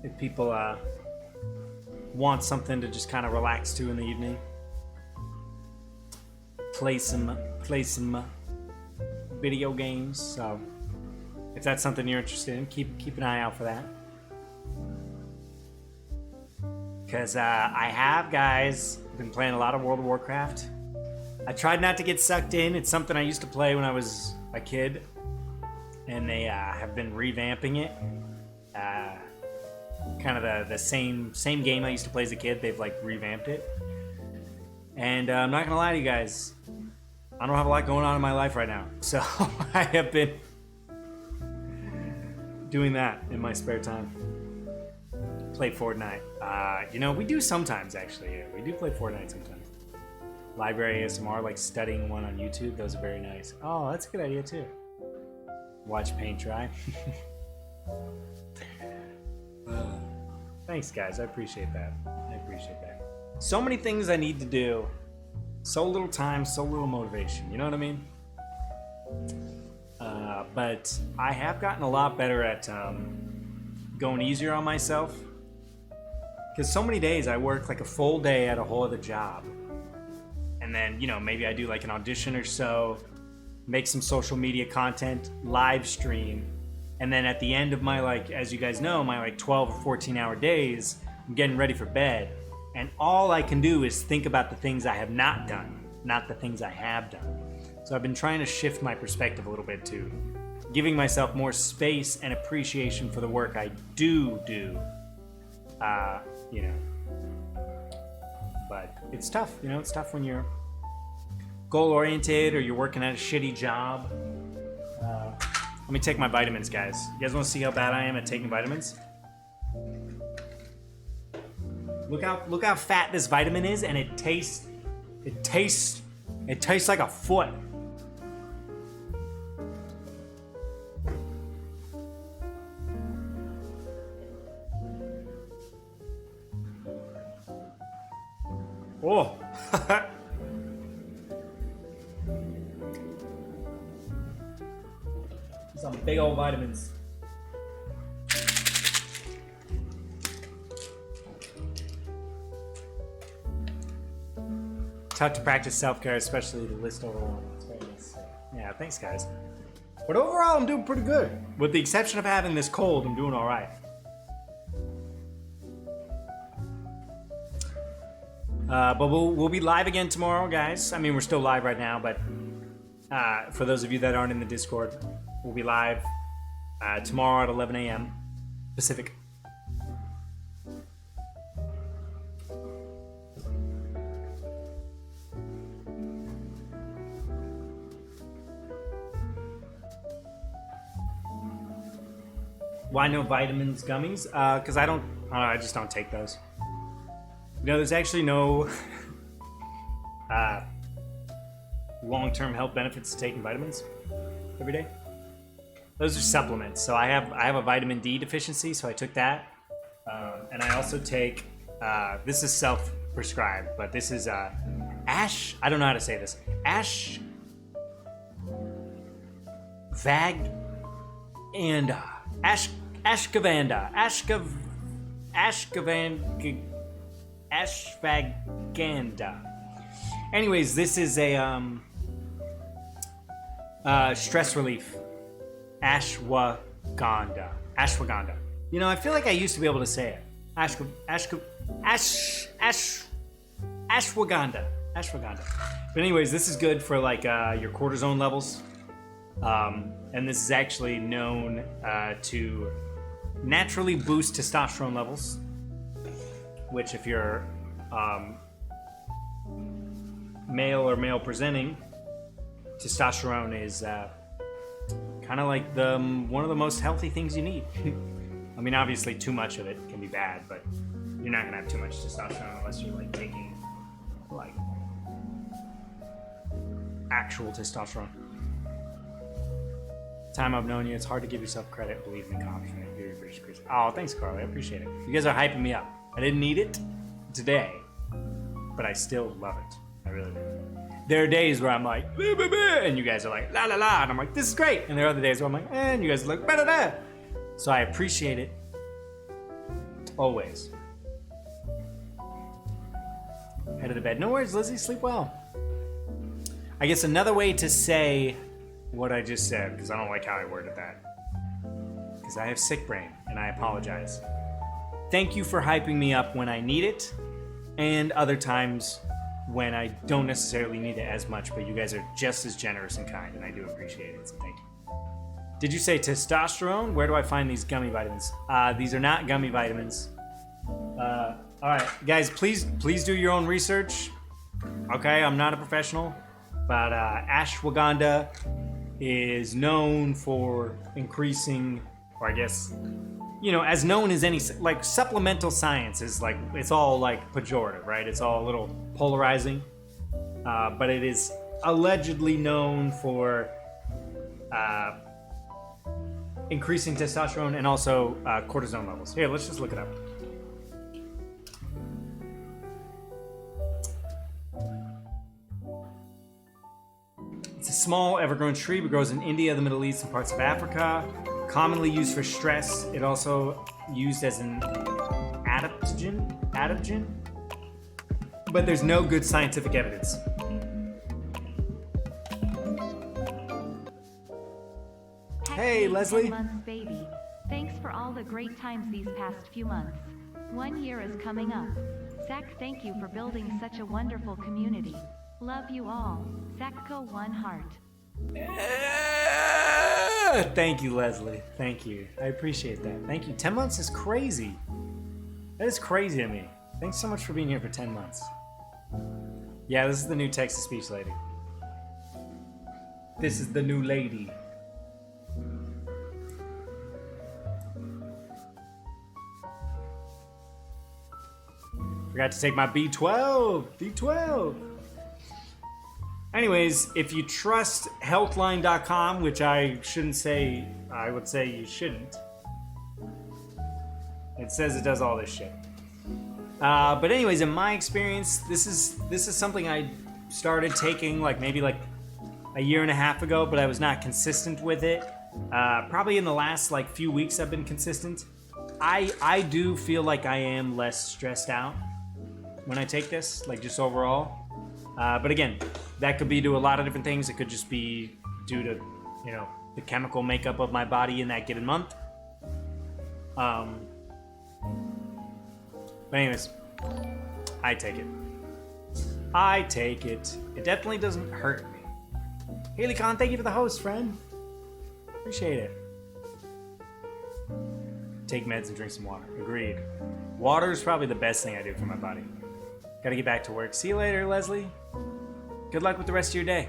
If people want something to just kind of relax to in the evening, play some video games. So if that's something you're interested in, keep an eye out for that. Because I have, guys, been playing a lot of World of Warcraft. I tried not to get sucked in. It's something I used to play when I was a kid, and they have been revamping it. Kind of the same game I used to play as a kid. They've like revamped it, and I'm not gonna lie to you guys, I don't have a lot going on in my life right now, so I have been doing that in my spare time. Play Fortnite. You know, we do sometimes actually. Yeah, we do play Fortnite sometimes. Library ASMR, like studying one on YouTube. Those are very nice. Oh, that's a good idea too. Watch paint dry. Thanks, guys. I appreciate that. I appreciate that. So many things I need to do. So little time, so little motivation. You know what I mean? But I have gotten a lot better at going easier on myself. Because so many days I work like a full day at a whole other job. And then, you know, maybe I do like an audition or so, make some social media content, live stream. And then at the end of my, like, as you guys know, my like 12 or 14 hour days, I'm getting ready for bed. And all I can do is think about the things I have not done, not the things I have done. So I've been trying to shift my perspective a little bit to giving myself more space and appreciation for the work I do. You know, but it's tough. You know, it's tough when you're goal-oriented or you're working at a shitty job. Let me take my vitamins, guys. You guys want to see how bad I am at taking vitamins? Look how fat this vitamin is, and it tastes like a foot. Oh. Some big old vitamins. Tough to practice self-care, especially to list over one. It's very nice. Yeah, thanks guys. But overall, I'm doing pretty good. With the exception of having this cold, I'm doing all right. But we'll be live again tomorrow, guys. I mean, we're still live right now, but for those of you that aren't in the Discord, we'll be live tomorrow at 11 a.m. Pacific. Why no vitamins gummies? Because I just don't take those. You know, there's actually no long-term health benefits to taking vitamins every day. Those are supplements. So I have a vitamin D deficiency, so I took that, and I also take this is self-prescribed, but this is ash. I don't know how to say this. Ashwagandha. Anyways, this is a stress relief. Ashwagandha. You know, I feel like I used to be able to say it. Ashwagandha. But anyways, this is good for like your cortisone levels. And this is actually known to naturally boost testosterone levels, which if you're male or male presenting, testosterone is kind of like one of the most healthy things you need. I mean, obviously too much of it can be bad, but you're not gonna have too much testosterone unless you're like taking like actual testosterone. Time I've known you, it's hard to give yourself credit, believe in accomplishment. You're British Christian. Oh, thanks, Carly. I appreciate it. You guys are hyping me up. I didn't need it today, but I still love it. I really do. There are days where I'm like, bah, bah, bah, and you guys are like, la la la, and I'm like, this is great. And there are other days where I'm like, and you guys are like, ba da da. So I appreciate it always. Head of the bed. No worries, Lizzie. Sleep well. I guess another way to say what I just said, because I don't like how I worded that, because I have sick brain, and I apologize. Thank you for hyping me up when I need it, and other times when I don't necessarily need it as much, but you guys are just as generous and kind, and I do appreciate it, so thank you. Did you say testosterone? Where do I find these gummy vitamins? These are not gummy vitamins. All right, guys, please do your own research. Okay, I'm not a professional, but ashwagandha is known for increasing, or I guess, you know, as known as any, like supplemental science is like, it's all like pejorative, right? It's all a little polarizing, but it is allegedly known for increasing testosterone and also cortisone levels. Here, let's just look it up. It's a small evergreen tree, but grows in India, the Middle East, and parts of Africa. Commonly used for stress. It also used as an adaptogen, but there's no good scientific evidence. Hey, Leslie. 10 months, baby. Thanks for all the great times these past few months. 1 year is coming up. Zach, thank you for building such a wonderful community. Love you all. Zachco 1 heart. Thank you, Leslie. Thank you. I appreciate that. Thank you. 10 months is crazy. That is crazy to me. Thanks so much for being here for 10 months. Yeah, this is the new text-to-speech lady. This is the new lady. Forgot to take my B12. B12. Anyways, if you trust healthline.com, which I shouldn't say, I would say you shouldn't. It says it does all this shit. But anyways, in my experience, this is something I started taking maybe a year and a half ago, but I was not consistent with it. Probably in the last few weeks I've been consistent. I do feel like I am less stressed out when I take this, just overall. But again, that could be due to a lot of different things. It could just be due to, the chemical makeup of my body in that given month. But anyways, I take it. I take it. It definitely doesn't hurt me. Haley Khan, thank you for the host, friend. Appreciate it. Take meds and drink some water. Agreed. Water is probably the best thing I do for my body. Gotta get back to work. See you later, Leslie. Good luck with the rest of your day.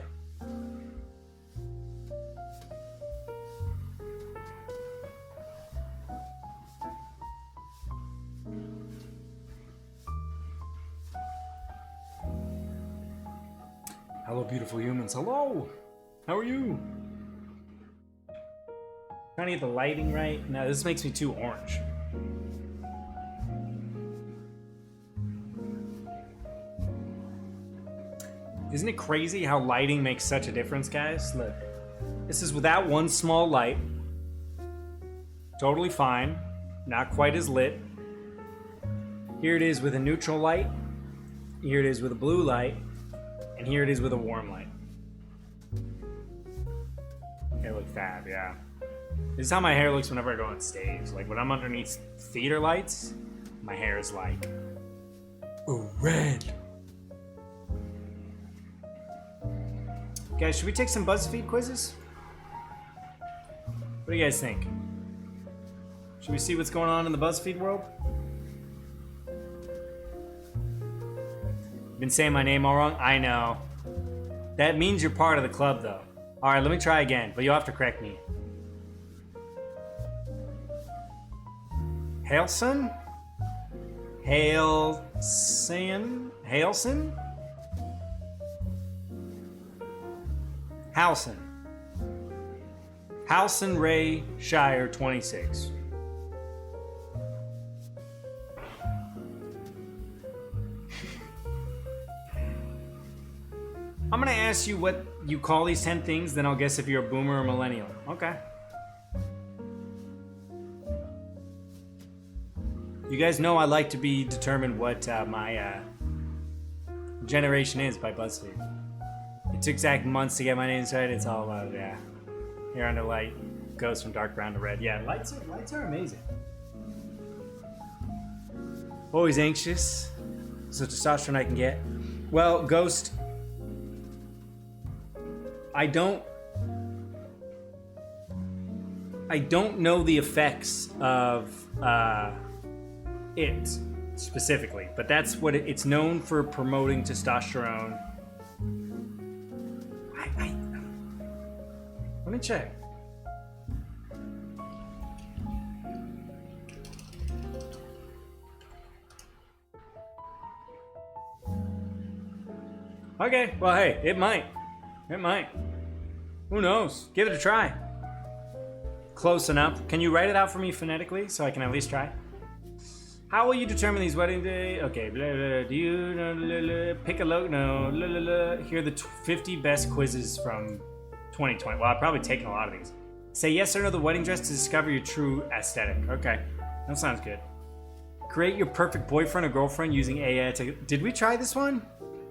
Hello, beautiful humans. Hello. How are you? Trying to get the lighting right. No, this makes me too orange. Isn't it crazy how lighting makes such a difference, guys? Look, this is without one small light. Totally fine. Not quite as lit. Here it is with a neutral light. Here it is with a blue light. And here it is with a warm light. It looks fab, yeah. This is how my hair looks whenever I go on stage. When I'm underneath theater lights, my hair is red. Guys, should we take some BuzzFeed quizzes? What do you guys think? Should we see what's going on in the BuzzFeed world? Been saying my name all wrong? I know. That means you're part of the club, though. Alright, let me try again, but you'll have to correct me. Hailson? Hailson? Hailson? Howson. Howson Ray Shire 26. I'm gonna ask you what you call these 10 things, then I'll guess if you're a boomer or millennial. Okay. You guys know I like to be determined what my generation is by BuzzFeed. It took Zach months to get my names right. It's all about, yeah. Hair under light goes from dark brown to red. Yeah, lights are amazing. Always anxious. So testosterone I can get. Well, Ghost, I don't know the effects of it specifically, but that's what it's known for, promoting testosterone. Let me check. Okay, well, hey, it might. It might. Who knows? Give it a try. Close enough. Can you write it out for me phonetically so I can at least try? How will you determine these wedding day? Okay, blah, blah, do you blah, blah, blah, pick a logo? No. Blah, blah, blah. Here are the 50 best quizzes from 2020. Well, I've probably taken a lot of these. Say yes or no to the wedding dress to discover your true aesthetic. Okay, that sounds good. Create your perfect boyfriend or girlfriend using AI. Did we try this one?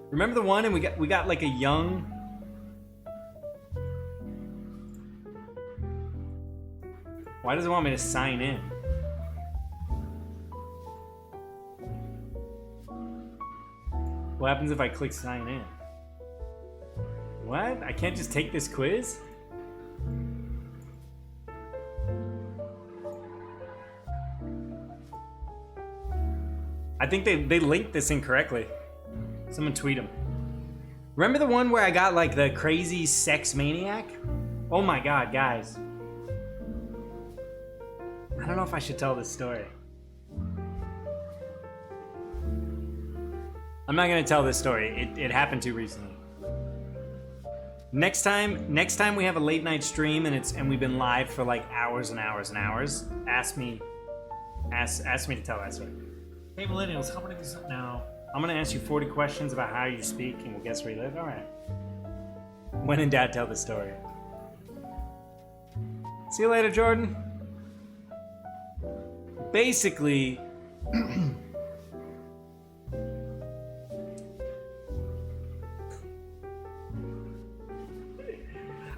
Remember the one and we got like a young. Why does it want me to sign in? What happens if I click sign in? What? I can't just take this quiz? I think they linked this incorrectly. Someone tweet them. Remember the one where I got like the crazy sex maniac? Oh my god, guys. I don't know if I should tell this story. I'm not gonna tell this story. It happened too recently. Next time we have a late night stream and we've been live for like hours and hours and hours. Ask me to tell that story. Hey millennials, how many of these now? I'm gonna ask you 40 questions about how you speak, and we'll guess where you live. All right. When in doubt, tell the story. See you later, Jordan. Basically,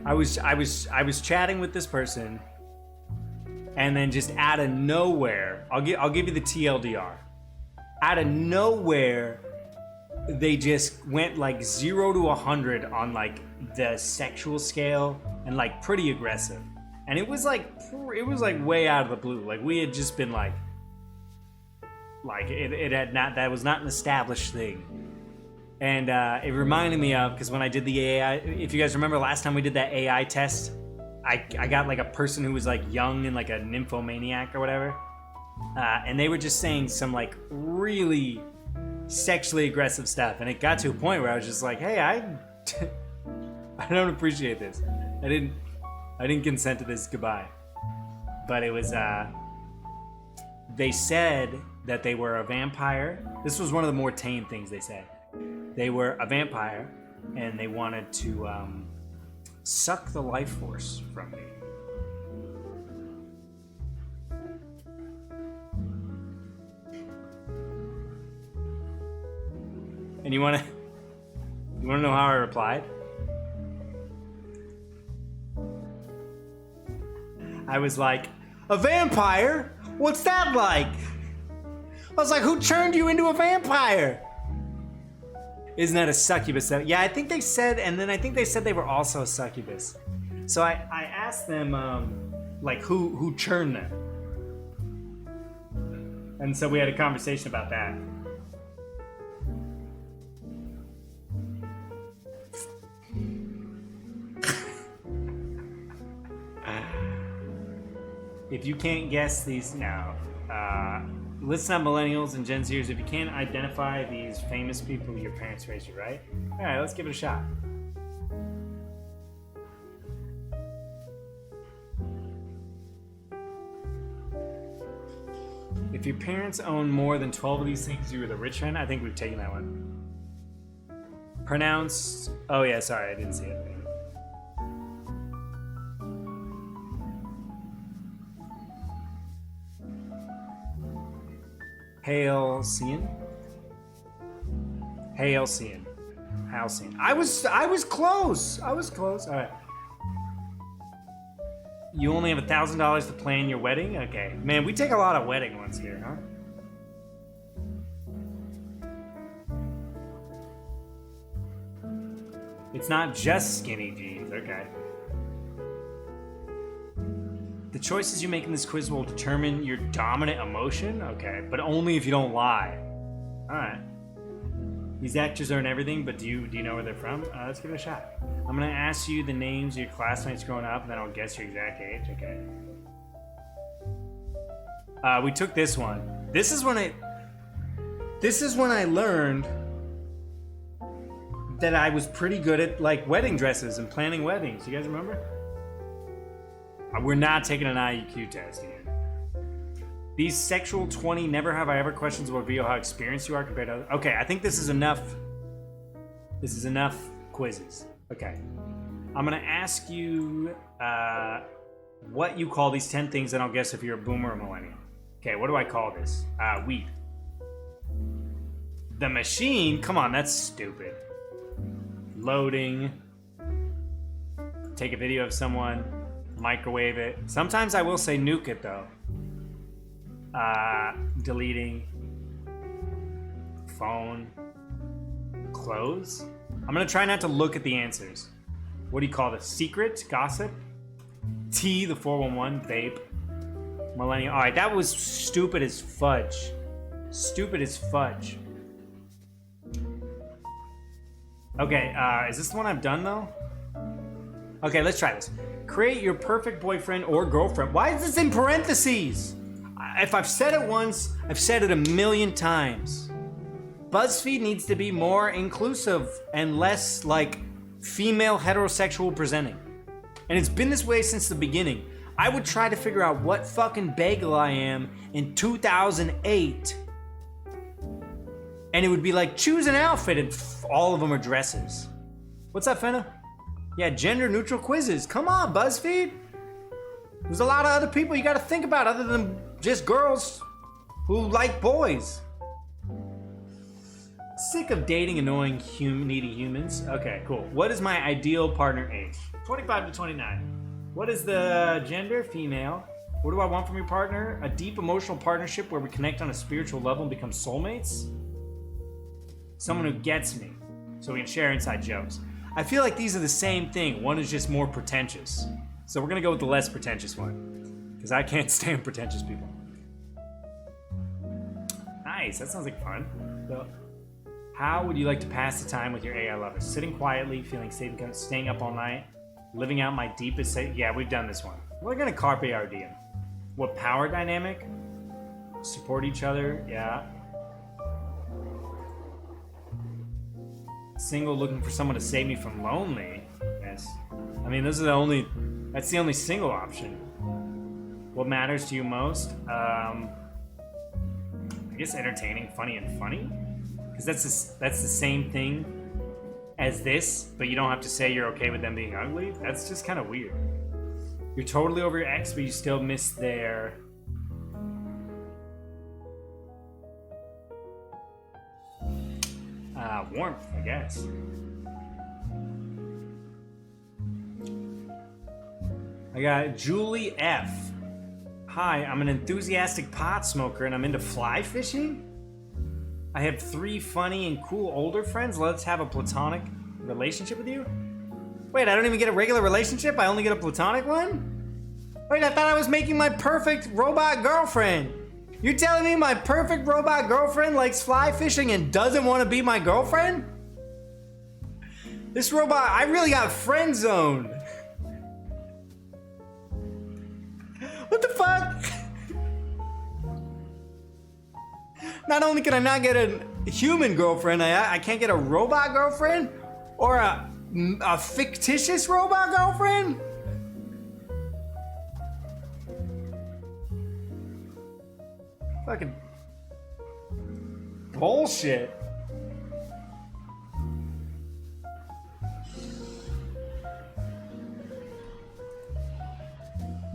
I was chatting with this person, and then just out of nowhere, I'll give you the TLDR. Out of nowhere, they just went like 0 to 100 on like the sexual scale, and like pretty aggressive. And it was like way out of the blue. Like we had just been like it had not, that was not an established thing. And it reminded me of, because when I did the AI, if you guys remember last time we did that AI test, I got like a person who was like young and like a nymphomaniac or whatever. And they were just saying some like really sexually aggressive stuff. And it got to a point where I was just like, hey, I don't appreciate this. I didn't consent to this, goodbye. But it was, they said that they were a vampire. This was one of the more tame things they said. They were a vampire, and they wanted to suck the life force from me. And you wanna know how I replied? I was like, a vampire? What's that like? I was like, who turned you into a vampire? Isn't that a succubus? Yeah, I think they said, and then I think they said they were also a succubus. So I asked them, like, who churned them? And so we had a conversation about that. If you can't guess these now, listen up, millennials and Gen Zers. If you can't identify these famous people your parents raised you, right? All right, let's give it a shot. If your parents own more than 12 of these things, you were the rich man. I think we've taken that one. Pronounced. Oh yeah, sorry, I didn't see it. Halcyon. I was close. All right. You only have $1,000 to plan your wedding? Okay. Man, we take a lot of wedding ones here, huh? It's not just skinny jeans, okay. The choices you make in this quiz will determine your dominant emotion? Okay, but only if you don't lie. Alright. These actors aren't everything, but do you know where they're from? Let's give it a shot. I'm gonna ask you the names of your classmates growing up, and then I'll guess your exact age, okay? We took this one. This is when I learned that I was pretty good at like wedding dresses and planning weddings. You guys remember? We're not taking an IEQ test here. These sexual 20 never have I ever questions will reveal how experienced you are compared to others. Okay, I think this is enough. This is enough quizzes. Okay. I'm gonna ask you what you call these 10 things, and I'll guess if you're a boomer or millennial. Okay, what do I call this? Weed. The machine? Come on, that's stupid. Loading. Take a video of someone. Microwave it. Sometimes I will say nuke it though. Deleting. Phone. Clothes. I'm gonna try not to look at the answers. What do you call this? Secret? Gossip? T, the 411, vape. Millennial. Alright, that was stupid as fudge. Stupid as fudge. Okay, is this the one I've done though? Okay, let's try this. Create your perfect boyfriend or girlfriend. Why is this in parentheses? If I've said it once, I've said it a million times. BuzzFeed needs to be more inclusive and less like female heterosexual presenting. And it's been this way since the beginning. I would try to figure out what fucking bagel I am in 2008. And it would be like, choose an outfit, and all of them are dresses. What's up, Fenna? Yeah, gender neutral quizzes. Come on, BuzzFeed. There's a lot of other people you gotta think about other than just girls who like boys. Sick of dating annoying needy humans. Okay, cool. What is my ideal partner age? 25 to 29. What is the gender? Female. What do I want from your partner? A deep emotional partnership where we connect on a spiritual level and become soulmates? Someone who gets me, so we can share inside jokes. I feel like these are the same thing. One is just more pretentious. So we're gonna go with the less pretentious one, because I can't stand pretentious people. Nice, that sounds like fun. So, how would you like to pass the time with your AI lover? Sitting quietly, feeling safe, staying up all night, living out my deepest... Yeah, we've done this one. We're gonna carpe our diem. What power dynamic? Support each other, yeah. Single, looking for someone to save me from lonely. Yes. I mean, those are the only... That's the only single option. What matters to you most? I guess entertaining, funny, and funny. Because that's the same thing as this, but you don't have to say you're okay with them being ugly. That's just kind of weird. You're totally over your ex, but you still miss their... warmth, I guess. I got Julie F. Hi, I'm an enthusiastic pot smoker and I'm into fly fishing. I have 3 funny and cool older friends. Let's have a platonic relationship with you. Wait, I don't even get a regular relationship? I only get a platonic one? Wait, I thought I was making my perfect robot girlfriend. You're telling me my perfect robot girlfriend likes fly fishing and doesn't want to be my girlfriend? This robot, I really got friend zoned. What the fuck? Not only can I not get a human girlfriend, I can't get a robot girlfriend? Or a fictitious robot girlfriend? Fucking bullshit.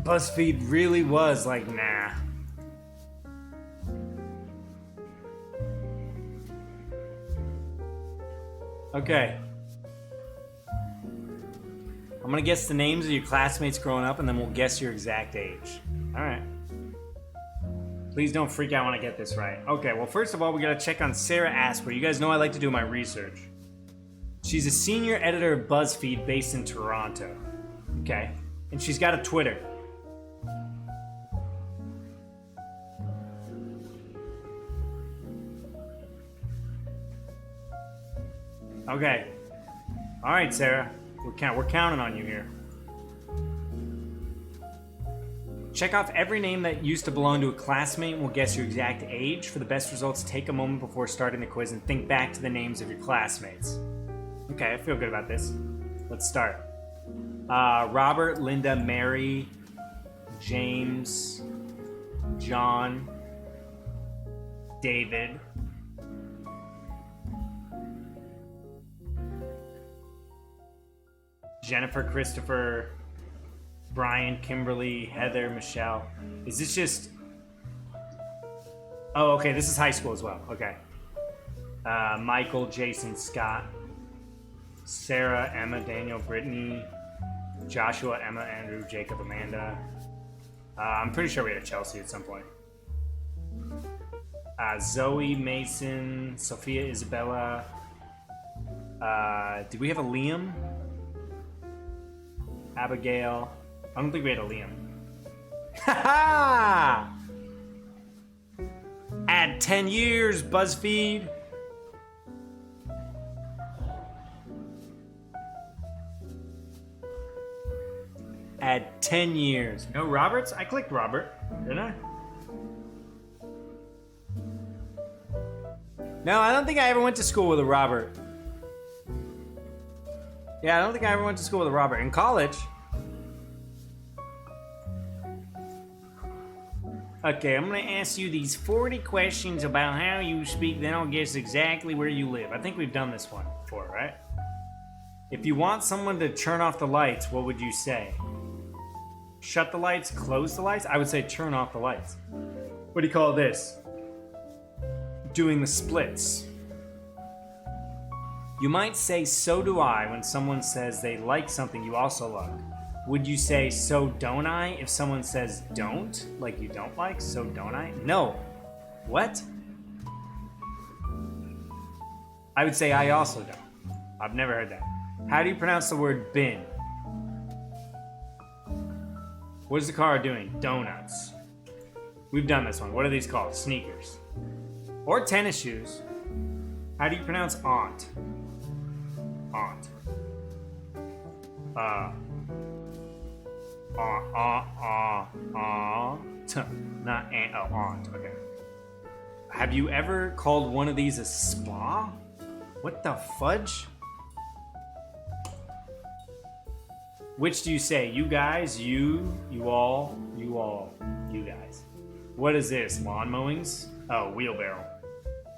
BuzzFeed really was like, nah. Okay. I'm gonna guess the names of your classmates growing up and then we'll guess your exact age. Alright. Please don't freak out when I get this right. Okay, well, first of all, we gotta check on Sarah Asper. You guys know I like to do my research. She's a senior editor of BuzzFeed based in Toronto. Okay. And she's got a Twitter. Okay. All right, Sarah. We're counting on you here. Check off every name that used to belong to a classmate and we'll guess your exact age. For the best results, take a moment before starting the quiz and think back to the names of your classmates. Okay, I feel good about this. Let's start. Robert, Linda, Mary, James, John, David, Jennifer, Christopher, Brian, Kimberly, Heather, Michelle. Is this just... Oh, okay, this is high school as well. Okay. Michael, Jason, Scott, Sarah, Emma, Daniel, Brittany, Joshua, Emma, Andrew, Jacob, Amanda. I'm pretty sure we had a Chelsea at some point. Zoe, Mason, Sophia, Isabella. Did we have a Liam? Abigail. I don't think we had a Liam. Ha ha! Add 10 years, BuzzFeed. Add 10 years. No Roberts? I clicked Robert, didn't I? No, I don't think I ever went to school with a Robert. Yeah, I don't think I ever went to school with a Robert. In college. Okay, I'm gonna ask you these 40 questions about how you speak, then I'll guess exactly where you live. I think we've done this one before, right? If you want someone to turn off the lights, what would you say? Shut the lights, close the lights? I would say turn off the lights. What do you call this? Doing the splits. You might say so do I when someone says they like something you also like. Would you say so don't I if someone says don't? Like you don't like, so don't I? No. What? I would say I also don't. I've never heard that. How do you pronounce the word bin? What is the car doing? Donuts. We've done this one. What are these called? Sneakers. Or tennis shoes. How do you pronounce aunt? Aunt. Not aunt, oh, aunt. Okay. Have you ever called one of these a spa? What the fudge? Which do you say? You guys, you all, you guys. What is this? Lawn mowings? Oh, wheelbarrow.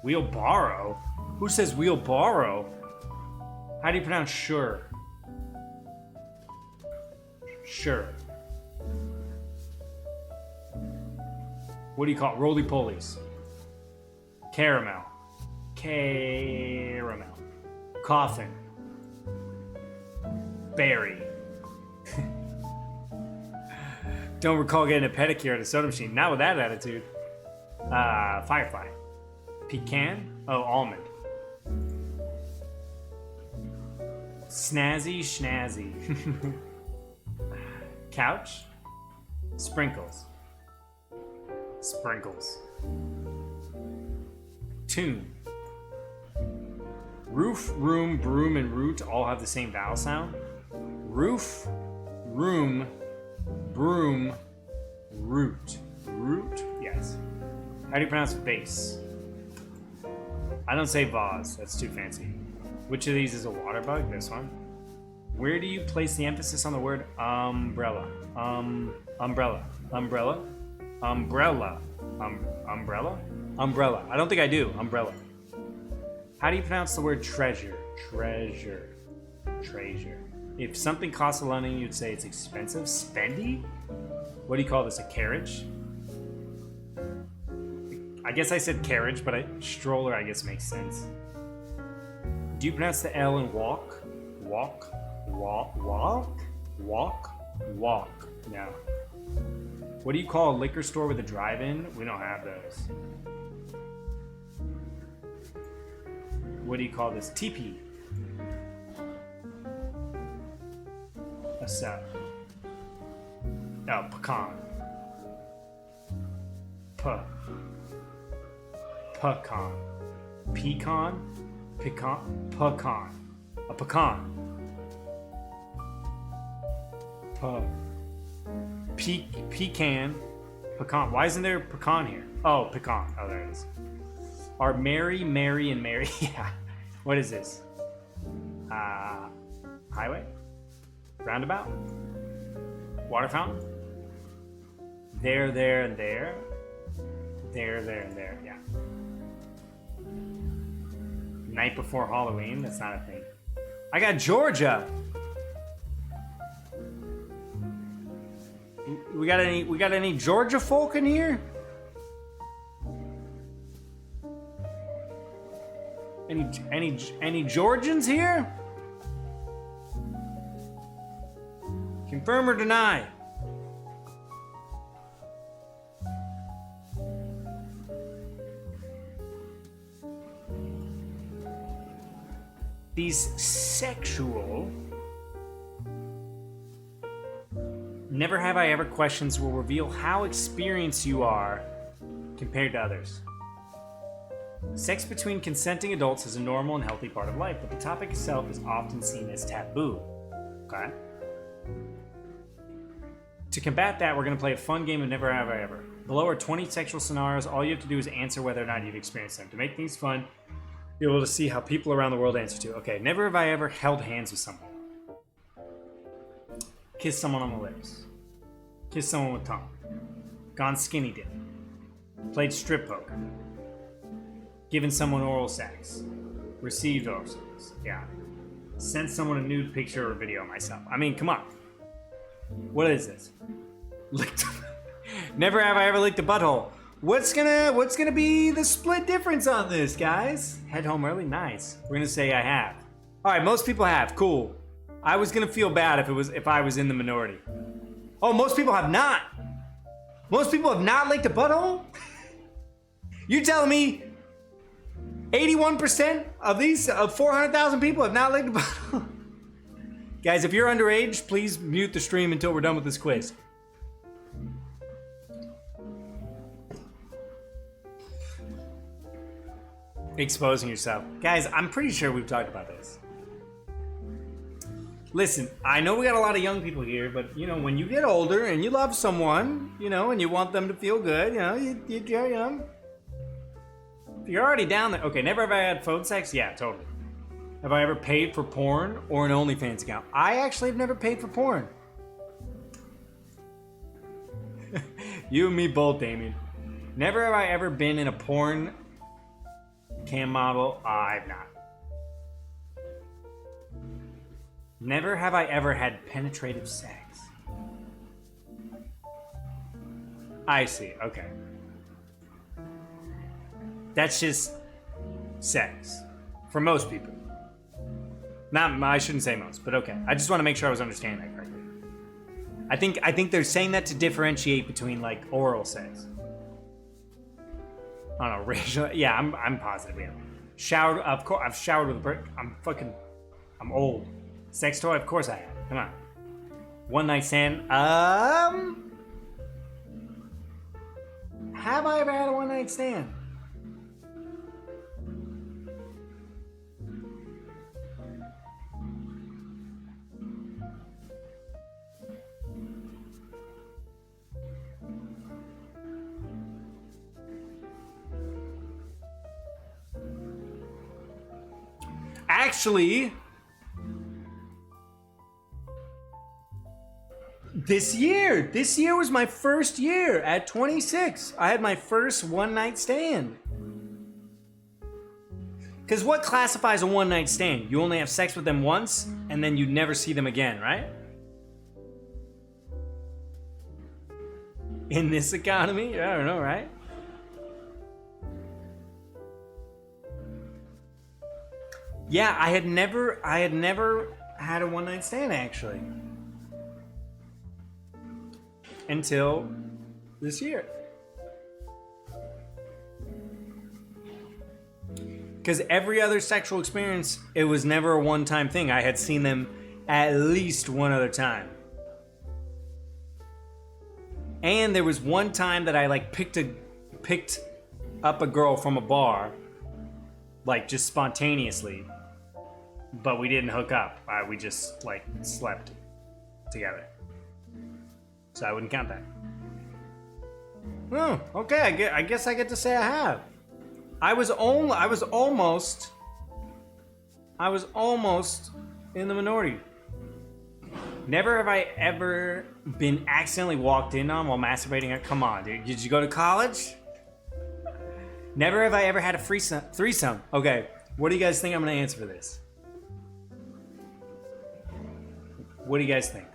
Wheelbarrow? Who says wheelbarrow? How do you pronounce sure? Sure. What do you call it? Roly-polies. Caramel. Caramel. Coffin. Berry. Don't recall getting a pedicure at a soda machine. Not with that attitude. Firefly. Pecan? Oh, almond. Snazzy schnazzy. Couch? Sprinkles. Sprinkles. Tune. Roof, room, broom, and root all have the same vowel sound. Roof, room, broom, root. Root? Yes. How do you pronounce vase? I don't say vase. That's too fancy. Which of these is a water bug? This one. Where do you place the emphasis on the word umbrella? Umbrella. Umbrella. Umbrella. Umbrella? Umbrella. I don't think I do. Umbrella. How do you pronounce the word treasure? Treasure. Treasure. If something costs a lot of money, you'd say it's expensive. Spendy? What do you call this? A carriage? I guess I said carriage, but stroller I guess makes sense. Do you pronounce the L in walk? Walk? Walk? Walk? Walk? Walk. No. What do you call a liquor store with a drive-in? We don't have those. What do you call this? Teepee. What's that? Oh, pecan. Pecan. Pecan? Pecan? Pecan. A pecan. Pecan. Pecan. Why isn't there pecan here? Oh, pecan. Oh, there it is. Are Mary, and Mary? Yeah. What is this? Highway? Roundabout? Water fountain? There, and there. There, and there. Yeah. Night before Halloween? That's not a thing. I got Georgia. We got any Georgia folk in here? Any Georgians here? Confirm or deny? These sexual never have I ever questions will reveal how experienced you are compared to others. Sex between consenting adults is a normal and healthy part of life, but the topic itself is often seen as taboo. Okay? To combat that, we're going to play a fun game of Never Have I Ever. Below are 20 sexual scenarios. All you have to do is answer whether or not you've experienced them. To make things fun, be able to see how people around the world answer to. Okay, never have I ever held hands with someone. Kissed someone on the lips. Kissed someone with tongue. Gone skinny dip. Played strip poker. Given someone oral sex. Received oral sex. Yeah. Sent someone a nude picture or video of myself. I mean, come on. What is this? Licked. Never have I ever licked a butthole. What's gonna be the split difference on this, guys? Head home early? Nice. We're gonna say I have. Alright, most people have. Cool. I was gonna feel bad if I was in the minority. Oh, most people have not. Most people have not licked a butthole? You're telling me 81% of these 400,000 people have not licked a butthole? Guys, if you're underage, please mute the stream until we're done with this quiz. Exposing yourself. Guys, I'm pretty sure we've talked about this. Listen, I know we got a lot of young people here, but you know, when you get older and you love someone, you know, and you want them to feel good, you know, you know, if you're already down there. Okay, never have I had phone sex? Yeah, totally. Have I ever paid for porn or an OnlyFans account? I actually have never paid for porn. You and me both, Damien. Never have I ever been in a porn cam model. I've not. Never have I ever had penetrative sex. I see, okay. That's just sex. For most people. Not, I shouldn't say most, but okay. I just want to make sure I was understanding that correctly. I think they're saying that to differentiate between like oral sex. I don't know, racial. Yeah, I'm positive. Yeah. Showered, of course. I've showered with a brick. I'm old. Sex toy, of course I have. Come on. One night stand. Have I ever had a one night stand? Actually, this year was my first year at 26. I had my first one night stand. Because what classifies a one night stand? You only have sex with them once and then you never see them again, right? In this economy? I don't know, right? Yeah, I had never had a one night stand actually. Until this year. Because every other sexual experience, it was never a one-time thing. I had seen them at least one other time. And there was one time that I like picked up a girl from a bar, like just spontaneously, but we didn't hook up. We just like slept together. So I wouldn't count that. Oh, okay. I guess I get to say I have. I was almost in the minority. Never have I ever been accidentally walked in on while masturbating. Come on, dude. Did you go to college? Never have I ever had a threesome. Okay, what do you guys think I'm gonna answer for this? What do you guys think?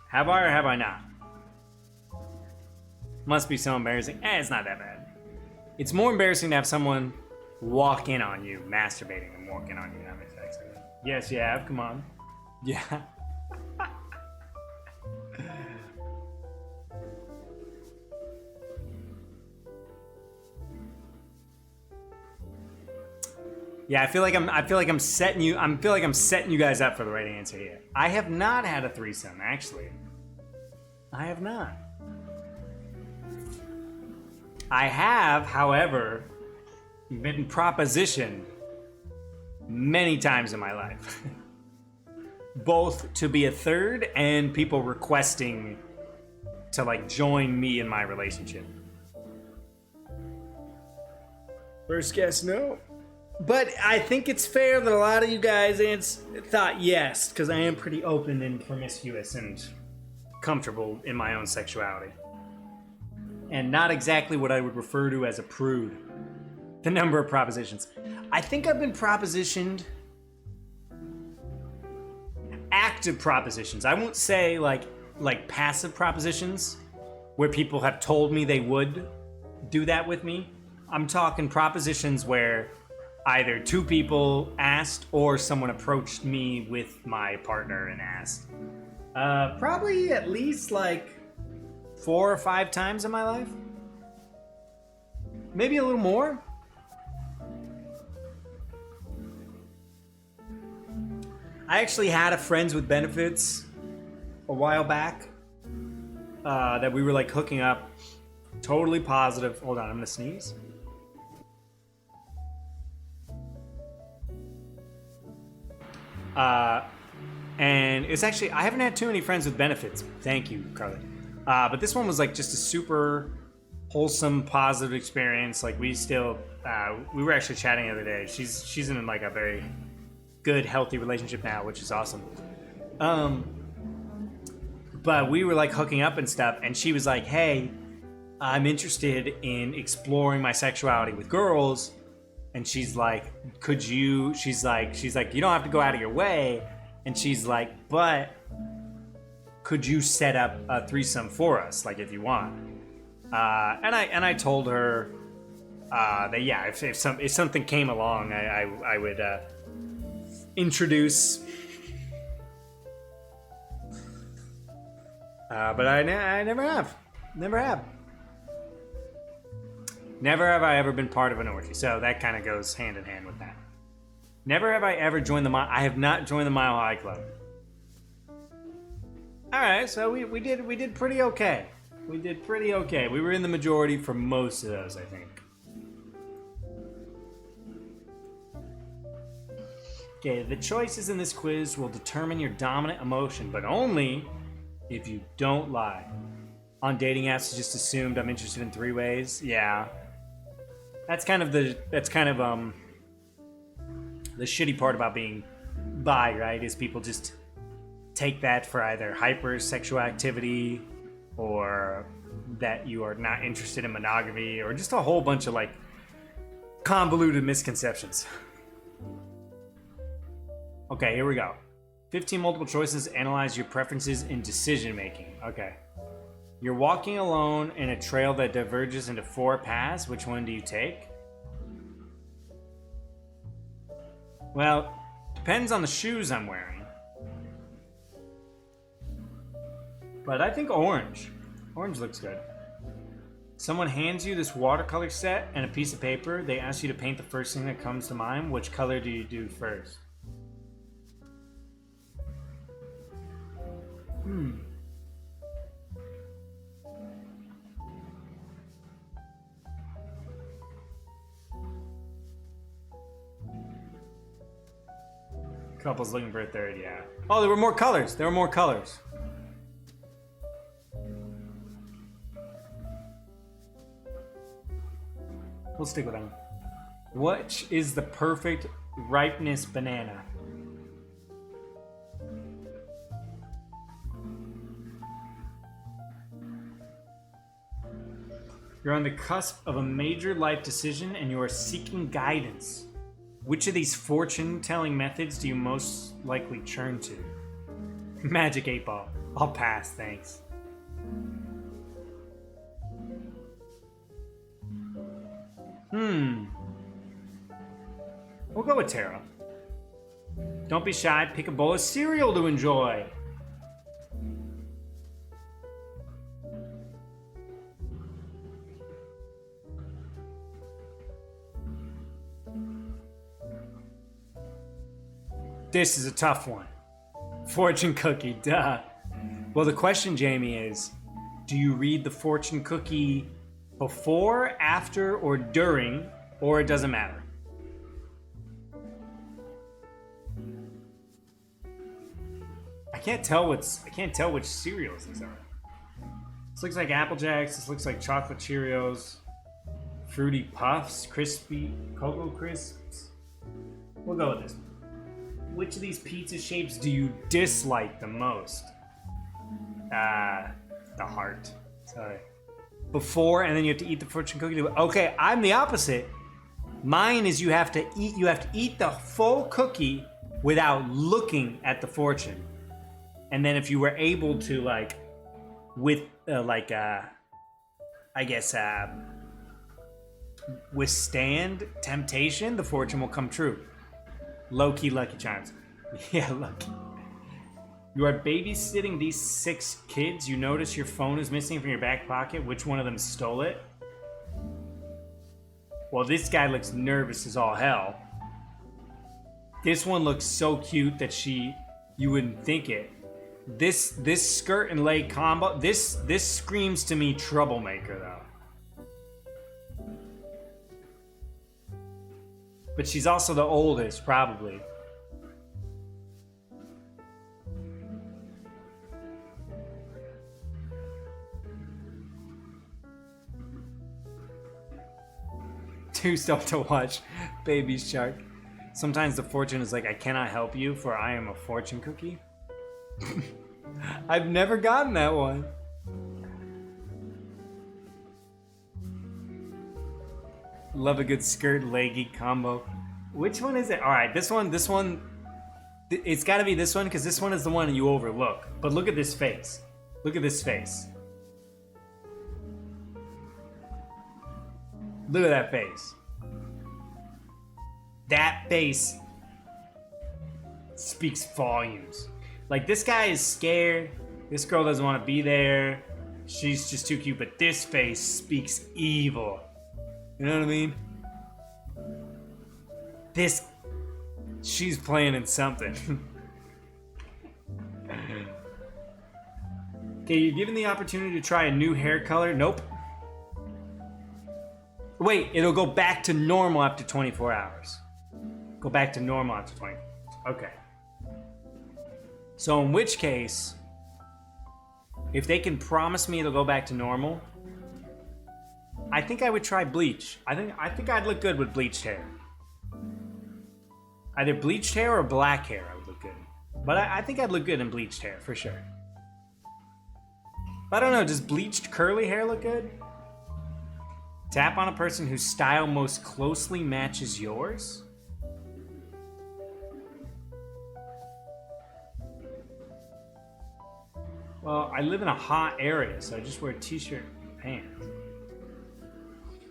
Have I or have I not? Must be so embarrassing. It's not that bad. It's more embarrassing to have someone walk in on you masturbating than walk in on you having sex. Yes, you have. Come on. Yeah. Yeah, I feel like I'm setting you guys up for the right answer here. I have not had a threesome, actually. I have not. I have, however, been propositioned many times in my life. Both to be a third and people requesting to like join me in my relationship. First guess, no. But I think it's fair that a lot of you guys thought yes, because I am pretty open and promiscuous and comfortable in my own sexuality. And not exactly what I would refer to as a prude. The number of propositions. I think I've been propositioned. Active propositions. I won't say like passive propositions where people have told me they would do that with me. I'm talking propositions where either two people asked or someone approached me with my partner and asked. Probably at least like 4 or 5 times in my life. Maybe a little more. I actually had a friends with benefits a while back that we were like hooking up. Totally positive. Hold on, I'm gonna sneeze. And it's actually, I haven't had too many friends with benefits. Thank you, Carly. But this one was like just a super wholesome, positive experience. Like we still, we were actually chatting the other day. She's in like a very good, healthy relationship now, which is awesome. But we were like hooking up and stuff, and she was like, "Hey, I'm interested in exploring my sexuality with girls." And she's like, "Could you?" She's like, "You don't have to go out of your way." And she's like, "But could you set up a threesome for us, like if you want?" And I told her that yeah, if something came along, I would introduce. But I never have. Never have. Never have I ever been part of an orgy. So that kind of goes hand in hand with that. Never have I ever joined I have not joined the Mile High Club. Alright, so we did pretty okay. We did pretty okay. We were in the majority for most of those, I think. Okay, the choices in this quiz will determine your dominant emotion, but only if you don't lie. On dating apps, I just assumed I'm interested in 3 ways. Yeah. That's kind of the shitty part about being bi, right? Is people just take that for either hypersexual activity or that you are not interested in monogamy or just a whole bunch of like convoluted misconceptions. Okay, here we go. 15 multiple choices, analyze your preferences in decision making. Okay. You're walking alone in a trail that diverges into 4 paths. Which one do you take? Well, depends on the shoes I'm wearing. But I think orange. Orange looks good. Someone hands you this watercolor set and a piece of paper. They ask you to paint the first thing that comes to mind. Which color do you do first? Couple's looking for a third, yeah. Oh, there were more colors. There were more colors. We'll stick with them. Which is the perfect ripeness banana? You're on the cusp of a major life decision and you are seeking guidance. Which of these fortune-telling methods do you most likely turn to? Magic 8 Ball. I'll pass, thanks. We'll go with tarot. Don't be shy, pick a bowl of cereal to enjoy. This is a tough one. Fortune cookie, duh. Well, the question, Jamie, is, do you read the fortune cookie before, after, or during, or it doesn't matter? I can't tell which cereals these are. This looks like Apple Jacks. This looks like chocolate Cheerios. Fruity Puffs, crispy Cocoa Crisps. We'll go with this. Which of these pizza shapes do you dislike the most? The heart. Sorry. Before, and then you have to eat the fortune cookie. Okay, I'm the opposite. Mine is you have to eat the full cookie without looking at the fortune. And then if you were able to withstand temptation, the fortune will come true. Low-key Lucky Charms. Yeah, lucky. You are babysitting these 6 kids. You notice your phone is missing from your back pocket. Which one of them stole it? Well, this guy looks nervous as all hell. This one looks so cute that you wouldn't think it. This skirt and leg combo, this screams to me troublemaker though. But she's also the oldest, probably. Too stuff to watch. Baby Shark. Sometimes the fortune is like, I cannot help you, for I am a fortune cookie. I've never gotten that one. Love a good skirt leggy combo. Which one is it? All right, this one. It's got to be this one because this one is the one you overlook. But look at this face. Look at this face. Look at that face. That face speaks volumes. Like, this guy is scared. This girl doesn't want to be there. She's just too cute. But this face speaks evil. You know what I mean? She's playing in something. Okay, you're given the opportunity to try a new hair color. Nope. Wait, it'll go back to normal after 24 hours. Go back to normal after 24 hours. Okay. So in which case, if they can promise me it'll go back to normal, I think I would try bleach. I think I'd look good with bleached hair. Either bleached hair or black hair I would look good. But I think I'd look good in bleached hair, for sure. I don't know, does bleached curly hair look good? Tap on a person whose style most closely matches yours? Well, I live in a hot area, so I just wear a t-shirt and pants.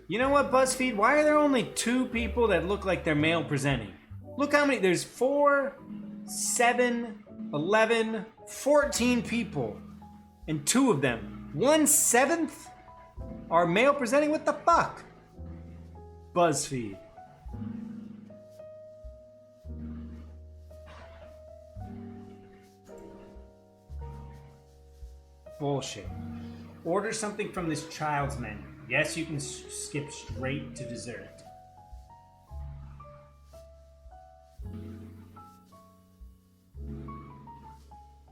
You know what, BuzzFeed? Why are there only 2 people that look like they're male presenting? Look how many, there's 4, 7, 11, 14 people. And 2 of them, 1/7 are male presenting? What the fuck? BuzzFeed. Bullshit. Order something from this child's menu. Yes, you can skip straight to dessert.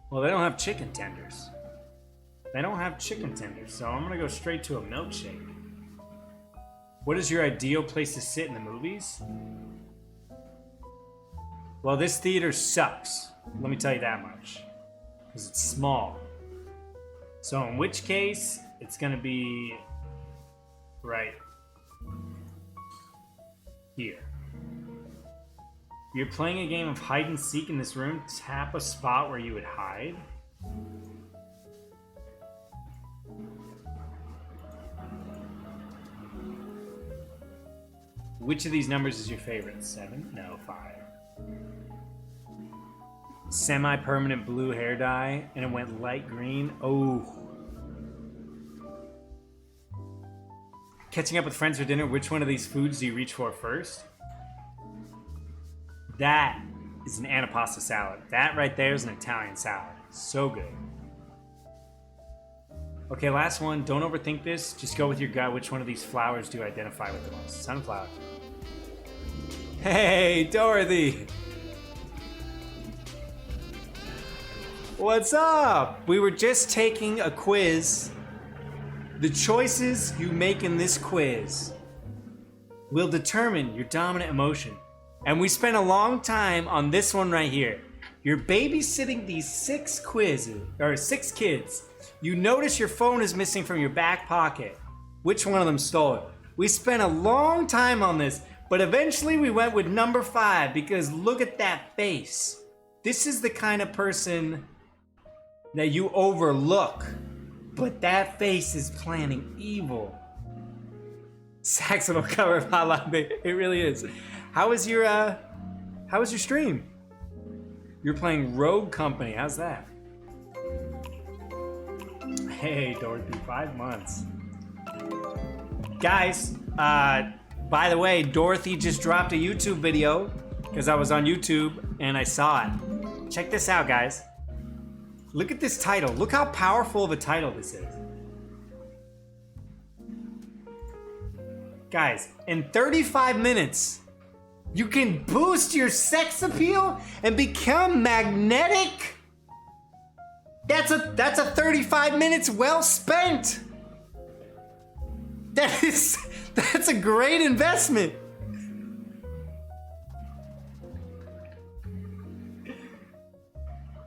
Well, they don't have chicken tenders. They don't have chicken tenders, so I'm gonna go straight to a milkshake. What is your ideal place to sit in the movies? Well, this theater sucks. Let me tell you that much. Because it's small. So in which case, it's gonna be right here. You're playing a game of hide and seek in this room. Tap a spot where you would hide. Which of these numbers is your favorite? 7? No, 5. Semi-permanent blue hair dye, and it went light green. Oh. Catching up with friends for dinner. Which one of these foods do you reach for first? That is an antipasto salad. That right there is an Italian salad. So good. Okay, last one. Don't overthink this. Just go with your gut. Which one of these flowers do you identify with the most? Sunflower. Hey, Dorothy! What's up? We were just taking a quiz. The choices you make in this quiz will determine your dominant emotion. And we spent a long time on this one right here. You're babysitting these 6 kids. You notice your phone is missing from your back pocket. Which one of them stole it? We spent a long time on this, but eventually we went with number 5 because look at that face. This is the kind of person that you overlook, but that face is planning evil. Saxophone cover of Hotline Baby. It really is. How was your stream? You're playing Rogue Company. How's that? Hey, Dorothy, 5 months. Guys, by the way, Dorothy just dropped a YouTube video because I was on YouTube and I saw it. Check this out, guys. Look at this title. Look how powerful of a title this is. Guys, in 35 minutes, you can boost your sex appeal and become magnetic. That's a 35 minutes well spent. That's a great investment.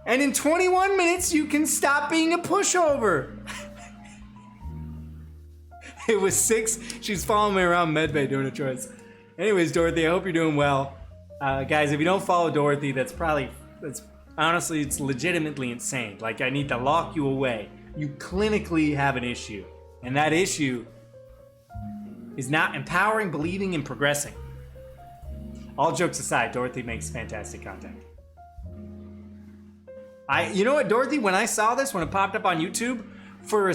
And in 21 minutes, you can stop being a pushover. It was 6. She's following me around medbay doing a choice. Anyways, Dorothy, I hope you're doing well. Guys, if you don't follow Dorothy, that's honestly, it's legitimately insane. Like, I need to lock you away. You clinically have an issue. And that issue is not empowering, believing, and progressing. All jokes aside, Dorothy makes fantastic content. You know what, Dorothy, when I saw this, when it popped up on YouTube, for a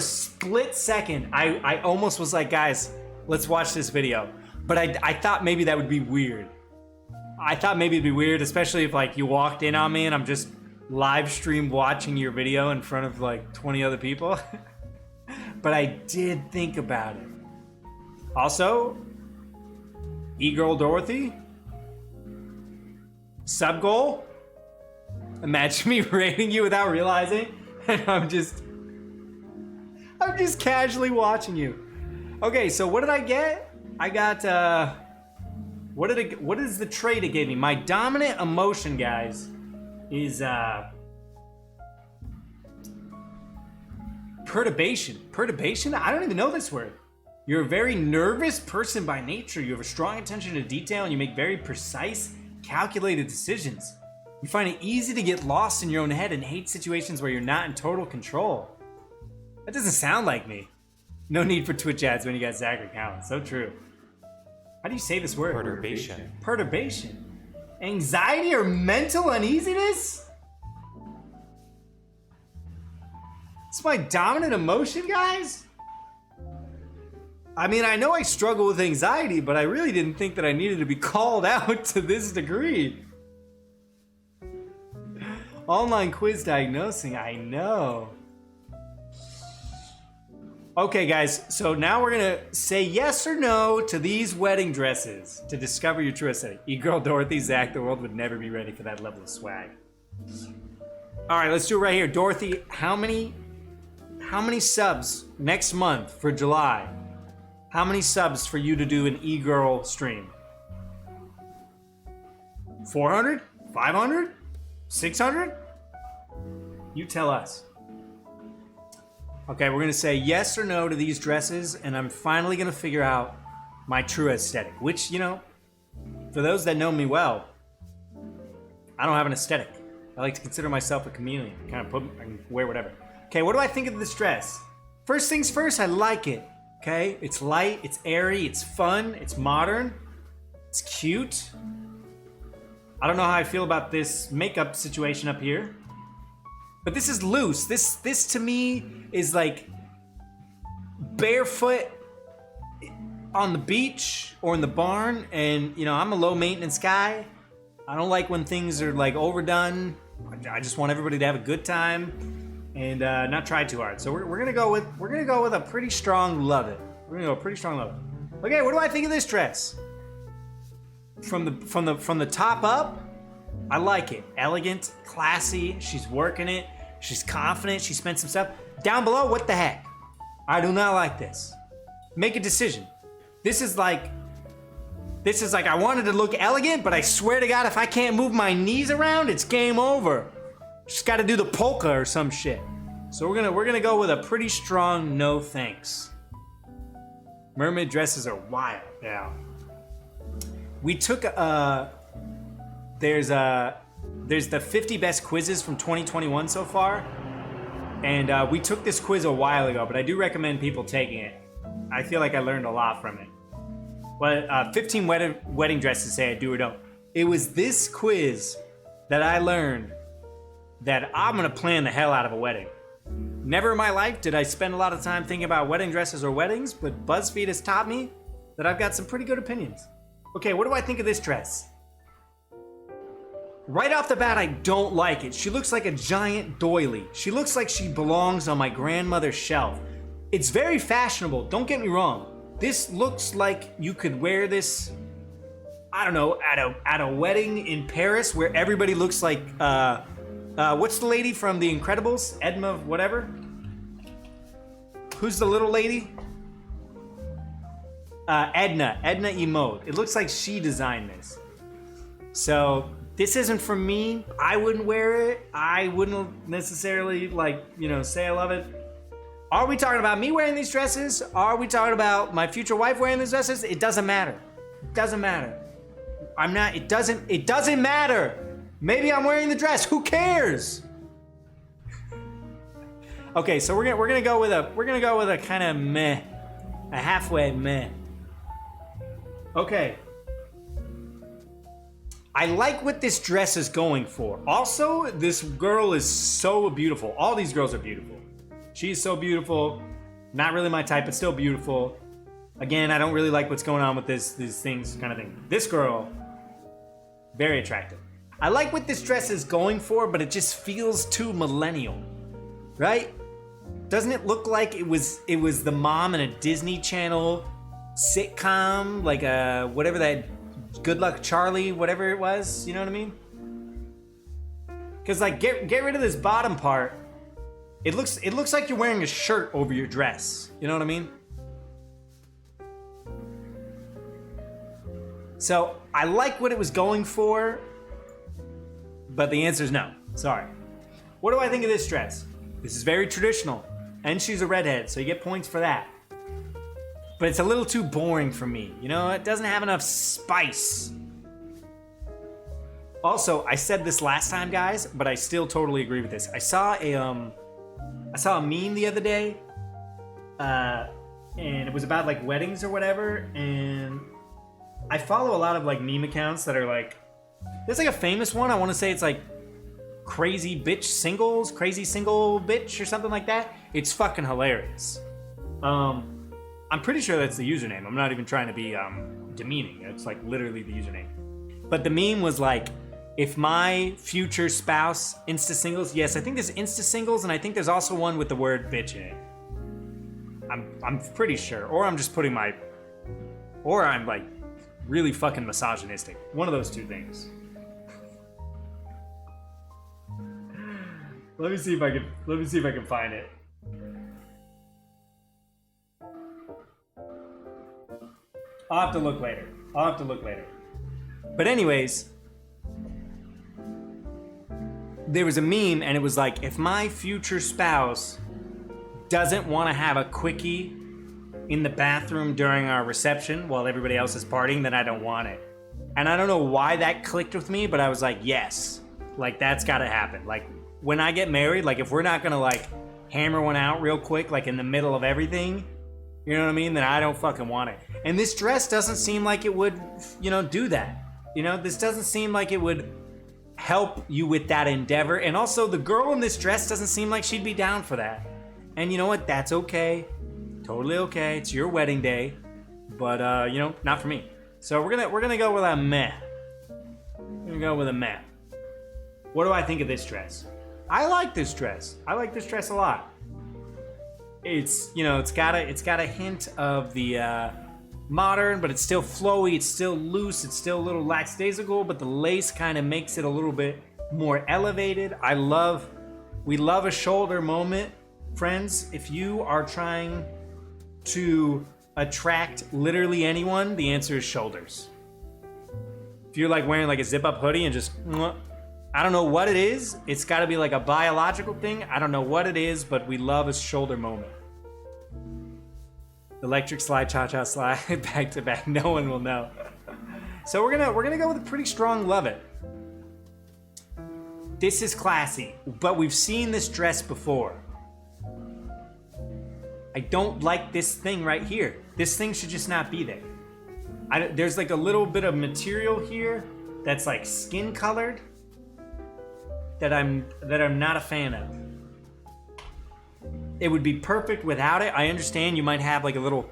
split second, I almost was like, guys, let's watch this video. But I thought maybe that would be weird. I thought maybe it'd be weird, especially if like you walked in on me and I'm just live stream watching your video in front of like 20 other people. But I did think about it. Also, E-Girl Dorothy, sub goal. Imagine me rating you without realizing, and I'm just casually watching you. Okay, so what did I get? I got what is the trait it gave me? My dominant emotion, guys, is perturbation. Perturbation? I don't even know this word. You're a very nervous person by nature. You have a strong attention to detail and you make very precise, calculated decisions. You find it easy to get lost in your own head and hate situations where you're not in total control. That doesn't sound like me. No need for Twitch ads when you got Zachary Cowan. So true. How do you say this word? Perturbation. Perturbation. Anxiety or mental uneasiness? It's my dominant emotion, guys? I mean, I know I struggle with anxiety, but I really didn't think that I needed to be called out to this degree. Online quiz diagnosing, I know. Okay, guys, so now we're gonna say yes or no to these wedding dresses to discover your true aesthetic. E-Girl Dorothy, Zach, the world would never be ready for that level of swag. All right, let's do it right here. Dorothy, how many subs next month for July? How many subs for you to do an E-Girl stream? 400? 500? 600? You tell us. Okay, we're gonna say yes or no to these dresses, and I'm finally gonna figure out my true aesthetic, which, you know, for those that know me well, I don't have an aesthetic. I like to consider myself a chameleon. I can wear whatever. Okay, what do I think of this dress? First things first, I like it. Okay, it's light, it's airy, it's fun, it's modern, it's cute. I don't know how I feel about this makeup situation up here, but this is loose. This to me is like barefoot on the beach or in the barn, and you know, I'm a low maintenance guy. I don't like when things are like overdone. I just want everybody to have a good time and not try too hard. So we're gonna go with a pretty strong love it. We're gonna go pretty strong love it. Okay, what do I think of this dress? From the top up, I like it. Elegant, classy. She's working it. She's confident. She spent some stuff. Down below, what the heck? I do not like this. Make a decision. This is like This is like, I wanted to look elegant, but I swear to God, if I can't move my knees around, it's game over. Just gotta do the polka or some shit. So we're gonna go with a pretty strong no thanks. Mermaid dresses are wild. Yeah. We took there's the 50 best quizzes from 2021 so far, and we took this quiz a while ago, but I do recommend people taking it. I feel like I learned a lot from it. But 15 wedding dresses say I do or don't. It was this quiz that I learned that I'm gonna plan the hell out of a wedding. Never in my life did I spend a lot of time thinking about wedding dresses or weddings, but BuzzFeed has taught me that I've got some pretty good opinions. Okay, what do I think of this dress? Right off the bat, I don't like it. She looks like a giant doily. She looks like she belongs on my grandmother's shelf. It's very fashionable, don't get me wrong. This looks like you could wear this, I don't know, at a wedding in Paris where everybody looks like, what's the lady from The Incredibles? Edma whatever? Who's the little lady? Edna Emote. It looks like she designed this. So this isn't for me. I wouldn't wear it. I wouldn't necessarily say I love it. Are we talking about me wearing these dresses? Are we talking about my future wife wearing these dresses? It doesn't matter. It doesn't matter. It doesn't matter. Maybe I'm wearing the dress. Who cares? Okay, so we're gonna go with a kind of meh, a halfway meh. Okay. I like what this dress is going for. Also, this girl is so beautiful. All these girls are beautiful. She's so beautiful. Not really my type, but still beautiful. Again, I don't really like what's going on with these things kind of thing. This girl, very attractive. I like what this dress is going for, but it just feels too millennial, right? Doesn't it look like it was the mom in a Disney Channel sitcom, like whatever that Good Luck Charlie, whatever it was, you know what I mean? Cause like get rid of this bottom part. It looks like you're wearing a shirt over your dress. You know what I mean? So I like what it was going for, but the answer is no. Sorry. What do I think of this dress? This is very traditional, and she's a redhead, so you get points for that. But it's a little too boring for me. You know, it doesn't have enough spice. Also, I said this last time, guys, but I still totally agree with this. I saw a meme the other day, and it was about like weddings or whatever, and I follow a lot of like meme accounts that are like, there's like a famous one, I want to say it's like crazy single bitch or something like that. It's fucking hilarious. I'm pretty sure that's the username. I'm not even trying to be demeaning. It's like literally the username. But the meme was like, if my future spouse Insta singles, yes, I think there's Insta singles, and I think there's also one with the word bitch in it. I'm pretty sure, or I'm just putting or I'm like really fucking misogynistic. One of those two things. Let me see if I can find it. I'll have to look later. But anyways, there was a meme and it was like, if my future spouse doesn't want to have a quickie in the bathroom during our reception while everybody else is partying, then I don't want it. And I don't know why that clicked with me, but I was like, yes, like that's gotta happen. Like when I get married, like if we're not gonna like hammer one out real quick, like in the middle of everything, you know what I mean? Then I don't fucking want it. And this dress doesn't seem like it would, do that. This doesn't seem like it would help you with that endeavor. And also the girl in this dress doesn't seem like she'd be down for that. And you know what? That's okay. Totally okay. It's your wedding day. But not for me. So we're gonna go with a meh. What do I think of this dress? I like this dress. I like this dress a lot. It's got a hint of the modern, but it's still flowy, it's still loose, it's still a little lackadaisical, but the lace kind of makes it a little bit more elevated. We love a shoulder moment. Friends, if you are trying to attract literally anyone, the answer is shoulders. If you're like wearing like a zip-up hoodie and just, I don't know what it is. It's got to be like a biological thing. I don't know what it is, but we love a shoulder moment. Electric slide, cha-cha slide, back to back. No one will know. So we're gonna go with a pretty strong love it. This is classy, but we've seen this dress before. I don't like this thing right here. This thing should just not be there. There's like a little bit of material here that's like skin colored that I'm not a fan of. It would be perfect without it. I understand you might have like a little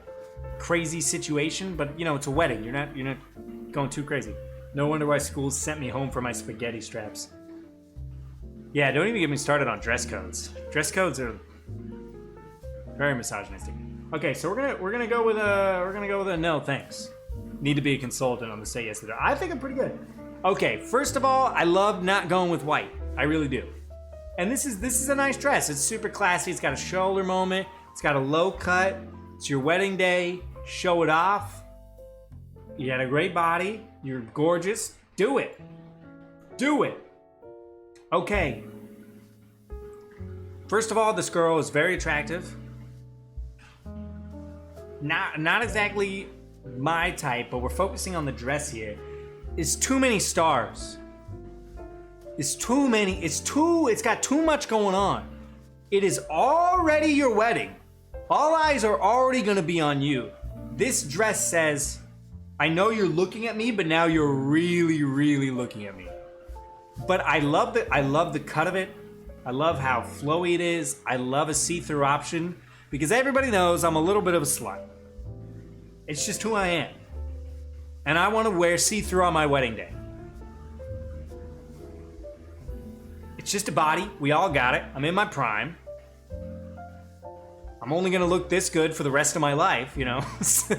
crazy situation, but you know, it's a wedding. You're not going too crazy. No wonder why schools sent me home for my spaghetti straps. Yeah, don't even get me started on dress codes. Dress codes are very misogynistic. Okay, so we're gonna go with a no thanks. Need to be a consultant on the say yes to that. I think I'm pretty good. Okay, first of all, I love not going with white. I really do. And this is a nice dress. It's super classy. It's got a shoulder moment. It's got a low cut. It's your wedding day. Show it off. You had a great body. You're gorgeous. Do it. Do it. Okay. First of all, this girl is very attractive. Not exactly my type, but we're focusing on the dress here. It's too many stars. It's too many. It's got too much going on. It is already your wedding. All eyes are already going to be on you. This dress says, I know you're looking at me, but now you're really, really looking at me. But I love the cut of it. I love how flowy it is. I love a see-through option because everybody knows I'm a little bit of a slut. It's just who I am. And I want to wear see-through on my wedding day. It's just a body. We all got it. I'm in my prime. I'm only gonna look this good for the rest of my life, you know? So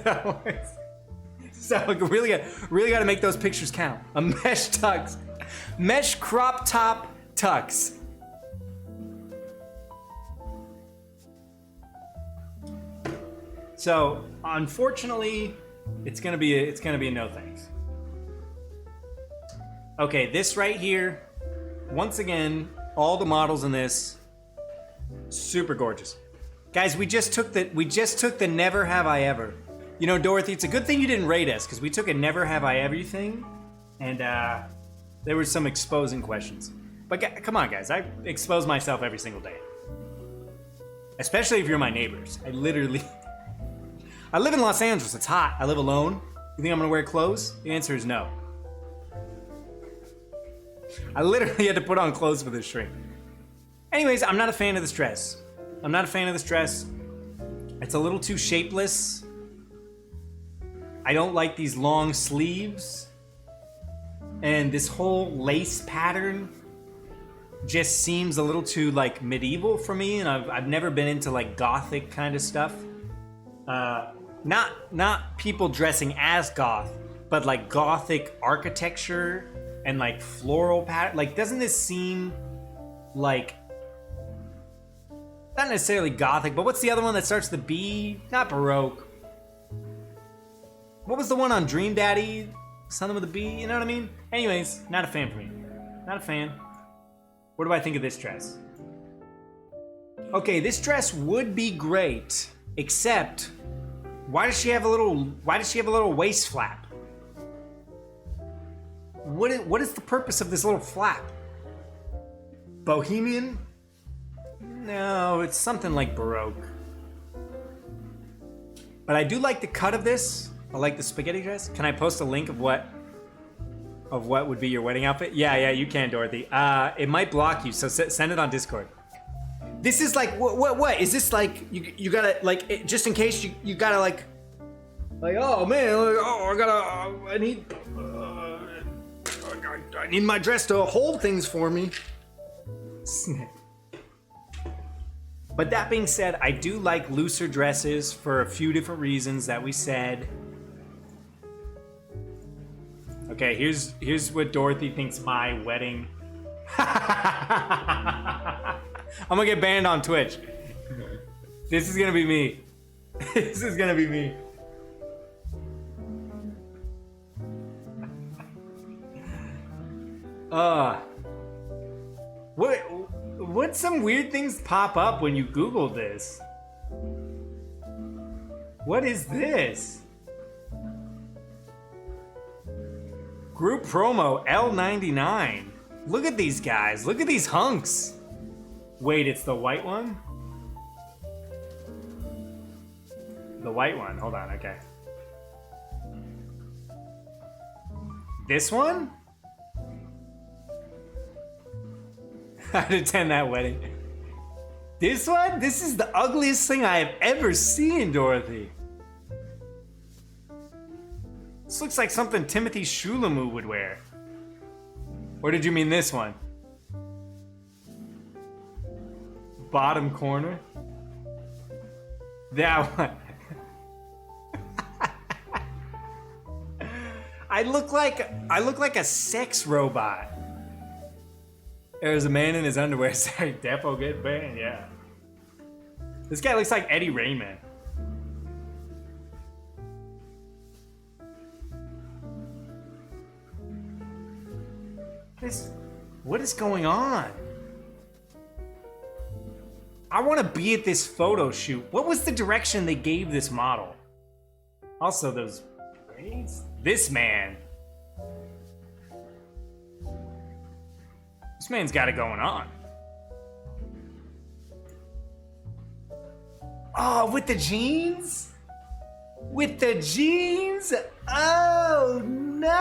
really got to make those pictures count. A mesh tux. Mesh crop top tux. So, unfortunately, it's gonna be a no thanks. Okay, this right here, once again, all the models in this, super gorgeous. Guys, we just took the Never Have I Ever. You know, Dorothy, it's a good thing you didn't rate us, because we took a Never Have I Ever thing, and there were some exposing questions. But come on, guys, I expose myself every single day. Especially if you're my neighbors. I live in Los Angeles, it's hot, I live alone. You think I'm gonna wear clothes? The answer is no. I literally had to put on clothes for this shrink. Anyways, I'm not a fan of this dress. It's a little too shapeless. I don't like these long sleeves. And this whole lace pattern just seems a little too like medieval for me, and I've never been into like gothic kind of stuff. Not people dressing as goth, but like gothic architecture and like floral pattern. Like, doesn't this seem like not necessarily gothic, but what's the other one that starts with the B? Not Baroque. What was the one on Dream Daddy? Something with a B, you know what I mean? Anyways, not a fan for me. Not a fan. What do I think of this dress? Okay, this dress would be great, except why does she have a little waist flap? What is the purpose of this little flap? Bohemian? No, it's something like Baroque. But I do like the cut of this. I like the spaghetti dress. Can I post a link of what would be your wedding outfit? Yeah, you can, Dorothy. It might block you, so send it on Discord. This is like, what? Is this like, you gotta, like, just in case you gotta like, oh man, I need my dress to hold things for me. But that being said, I do like looser dresses for a few different reasons that we said. Okay, here's what Dorothy thinks my wedding. I'm gonna get banned on Twitch. This is gonna be me. This is gonna be me. What some weird things pop up when you Google this? What is this? Group promo L99. Look at these guys. Look at these hunks. Wait, it's the white one? The white one. Hold on, okay. This one? I'd attend that wedding. This one? This is the ugliest thing I have ever seen, Dorothy. This looks like something Timothy Chalamet would wear. Or did you mean this one? Bottom corner? That one. I look like a sex robot. There's a man in his underwear saying, "Depo get banned." Yeah. This guy looks like Eddie Raymond. What is going on? I want to be at this photo shoot. What was the direction they gave this model? Also, those braids. This man. This man's got it going on. Oh, with the jeans? With the jeans? Oh, no!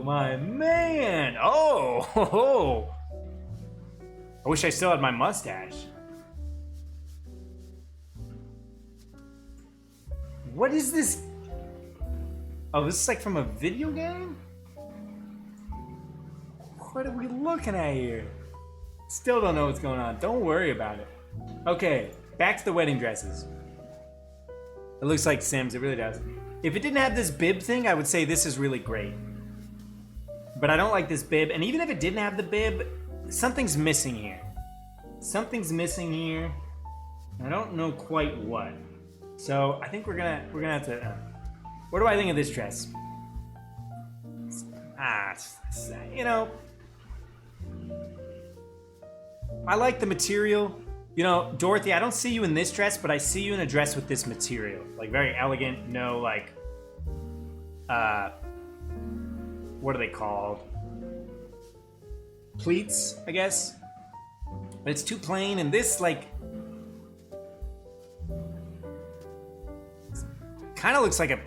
My man! Oh! I wish I still had my mustache. What is this? Oh, this is like from a video game? What are we looking at here? Still don't know what's going on. Don't worry about it. Okay, back to the wedding dresses. It looks like Sims, it really does. If it didn't have this bib thing, I would say this is really great. But I don't like this bib, and even if it didn't have the bib, something's missing here. Something's missing here. I don't know quite what. So I think we're gonna have to. What do I think of this dress? You know, I like the material. You know, Dorothy, I don't see you in this dress, but I see you in a dress with this material. Like, very elegant, no, like, what are they called? Pleats, I guess? But it's too plain, and this, like, kind of looks like a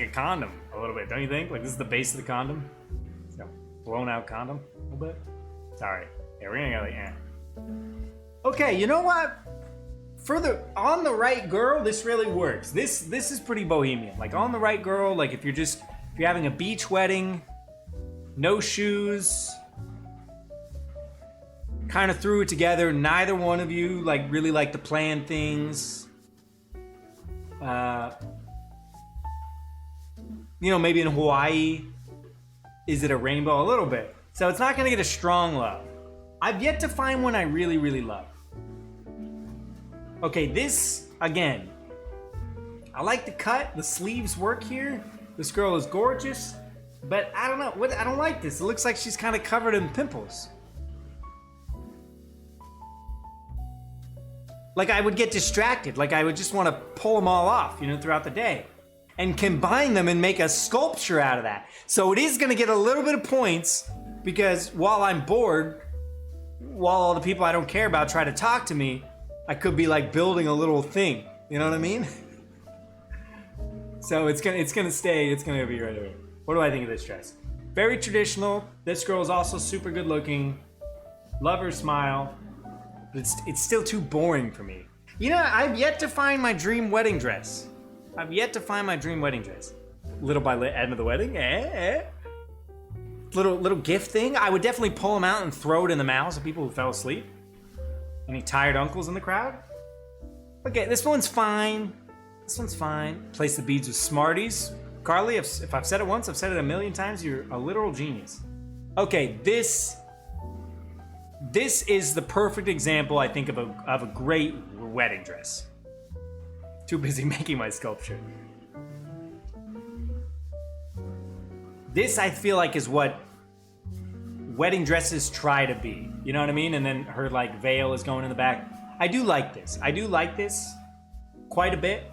condom a little bit, don't you think? Like, this is the base of the condom. It's got a blown out condom a little bit. Sorry. Yeah, we're gonna go like, Okay, you know what? Further on the right girl, this really works. This is pretty bohemian. Like, on the right girl, like if you're having a beach wedding, no shoes, kind of threw it together. Neither one of you like really like to plan things. You know, maybe in Hawaii, is it a rainbow? A little bit. So it's not gonna get a strong love. I've yet to find one I really, really love. Okay, this, again, I like the cut, the sleeves work here. This girl is gorgeous, but I don't know, I don't like this. It looks like she's kind of covered in pimples. Like I would get distracted, like I would just want to pull them all off, you know, throughout the day. And combine them and make a sculpture out of that. So it is gonna get a little bit of points, because while I'm bored, while all the people I don't care about try to talk to me, I could be like building a little thing. You know what I mean? So it's gonna be right away. What do I think of this dress? Very traditional. This girl is also super good looking. Love her smile. But it's still too boring for me. You know, I've yet to find my dream wedding dress. Little by little, end of the wedding. Little gift thing. I would definitely pull them out and throw it in the mouths of people who fell asleep. Any tired uncles in the crowd? Okay, this one's fine. Place the beads with Smarties. Carly, if I've said it once, I've said it a million times, you're a literal genius. Okay, this is the perfect example, I think, of a great wedding dress. Too busy making my sculpture. This, I feel like, is what wedding dresses try to be. You know what I mean? And then her like veil is going in the back. I do like this. I do like this quite a bit.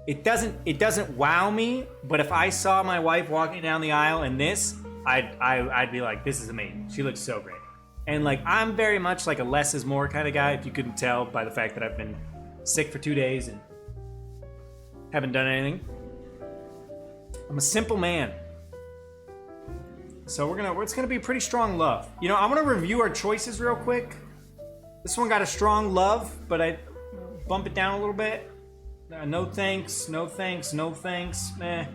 It doesn't wow me, but if I saw my wife walking down the aisle in this, I'd be like, this is amazing. She looks so great. And like, I'm very much like a less is more kind of guy, if you couldn't tell by the fact that I've been sick for 2 days and haven't done anything. I'm a simple man. So it's gonna be a pretty strong love. You know, I'm gonna review our choices real quick. This one got a strong love, but I bump it down a little bit. No thanks, no thanks, no thanks. Meh.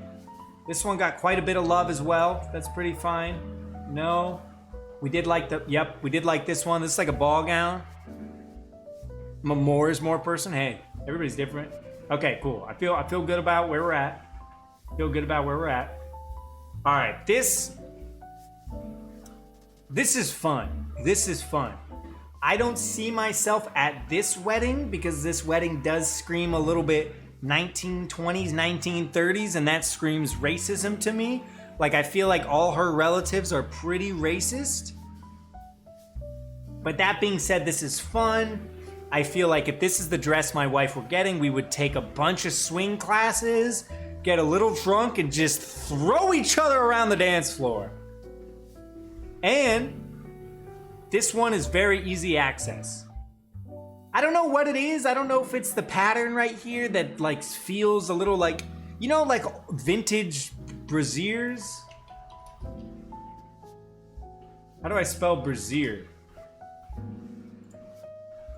This one got quite a bit of love as well. That's pretty fine. No. We did like we did like this one. This is like a ball gown. I'm a more is more person. Hey, everybody's different. Okay, cool. I feel good about where we're at. Feel good about where we're at. All right, this is fun. This is fun. I don't see myself at this wedding because this wedding does scream a little bit 1920s, 1930s, and that screams racism to me. Like, I feel like all her relatives are pretty racist. But that being said, this is fun. I feel like if this is the dress my wife were getting, we would take a bunch of swing classes, get a little drunk, and just throw each other around the dance floor. And this one is very easy access. I don't know what it is. I don't know if it's the pattern right here that like feels a little like, you know, like vintage brassieres. How do I spell brassiere?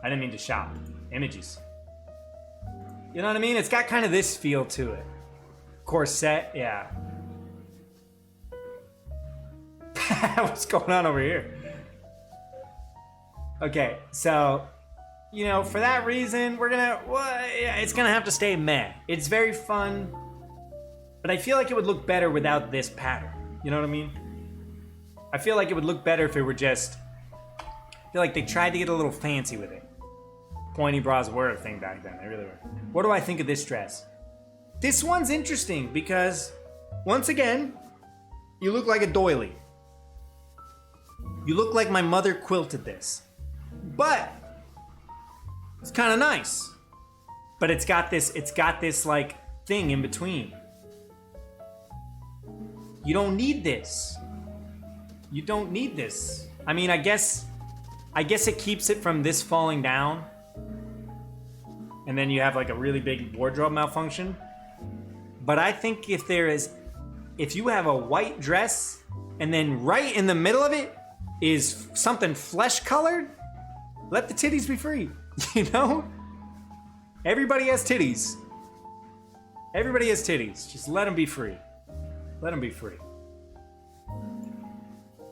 I didn't mean to shop. Images. You know what I mean? It's got kind of this feel to it. Corset, yeah. What's going on over here? Okay, so, you know, for that reason, it's gonna have to stay meh. It's very fun, but I feel like it would look better without this pattern. You know what I mean? I feel like it would look better if it were just, I feel like they tried to get a little fancy with it. Pointy bras were a thing back then, they really were. What do I think of this dress? This one's interesting because, once again, you look like a doily. You look like my mother quilted this. But it's kind of nice. But it's got this like thing in between. You don't need this. You don't need this. I mean, I guess it keeps it from this falling down. And then you have like a really big wardrobe malfunction. But I think if you have a white dress and then right in the middle of it is something flesh colored, let the titties be free, you know? Everybody has titties. Everybody has titties. Just let them be free. Let them be free.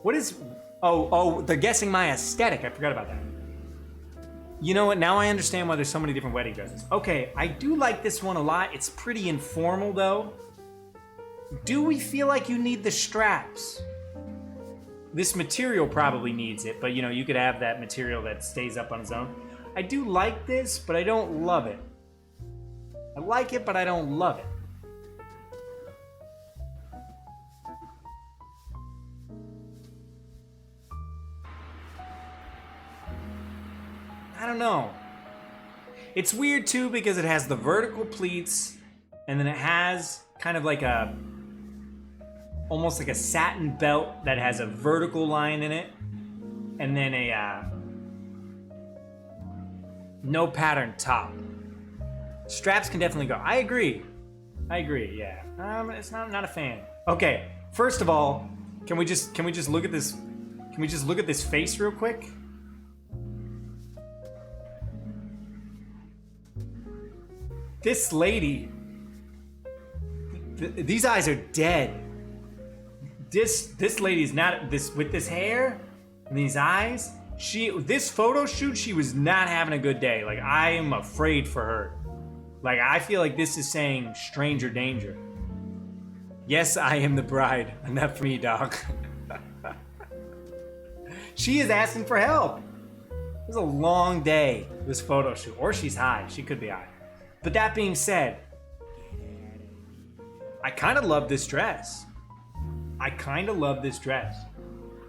What is... Oh, they're guessing my aesthetic. I forgot about that. You know what? Now I understand why there's so many different wedding dresses. Okay, I do like this one a lot. It's pretty informal, though. Do we feel like you need the straps? This material probably needs it, but you know, you could have that material that stays up on its own. I do like this, but I don't love it. I like it, but I don't love it. I don't know. It's weird too because it has the vertical pleats and then it has kind of like almost like a satin belt that has a vertical line in it, and then a no pattern top. Straps can definitely go. I agree, yeah. It's not a fan. Okay, first of all, can we just look at this? Can we just look at this face real quick? This lady, these eyes are dead. This lady's not with this hair and these eyes. This photo shoot, she was not having a good day. Like, I am afraid for her. Like, I feel like this is saying stranger danger. Yes, I am the bride. Enough for me, dog. She is asking for help. It was a long day, this photo shoot. Or she's high. She could be high. But that being said, I kind of love this dress.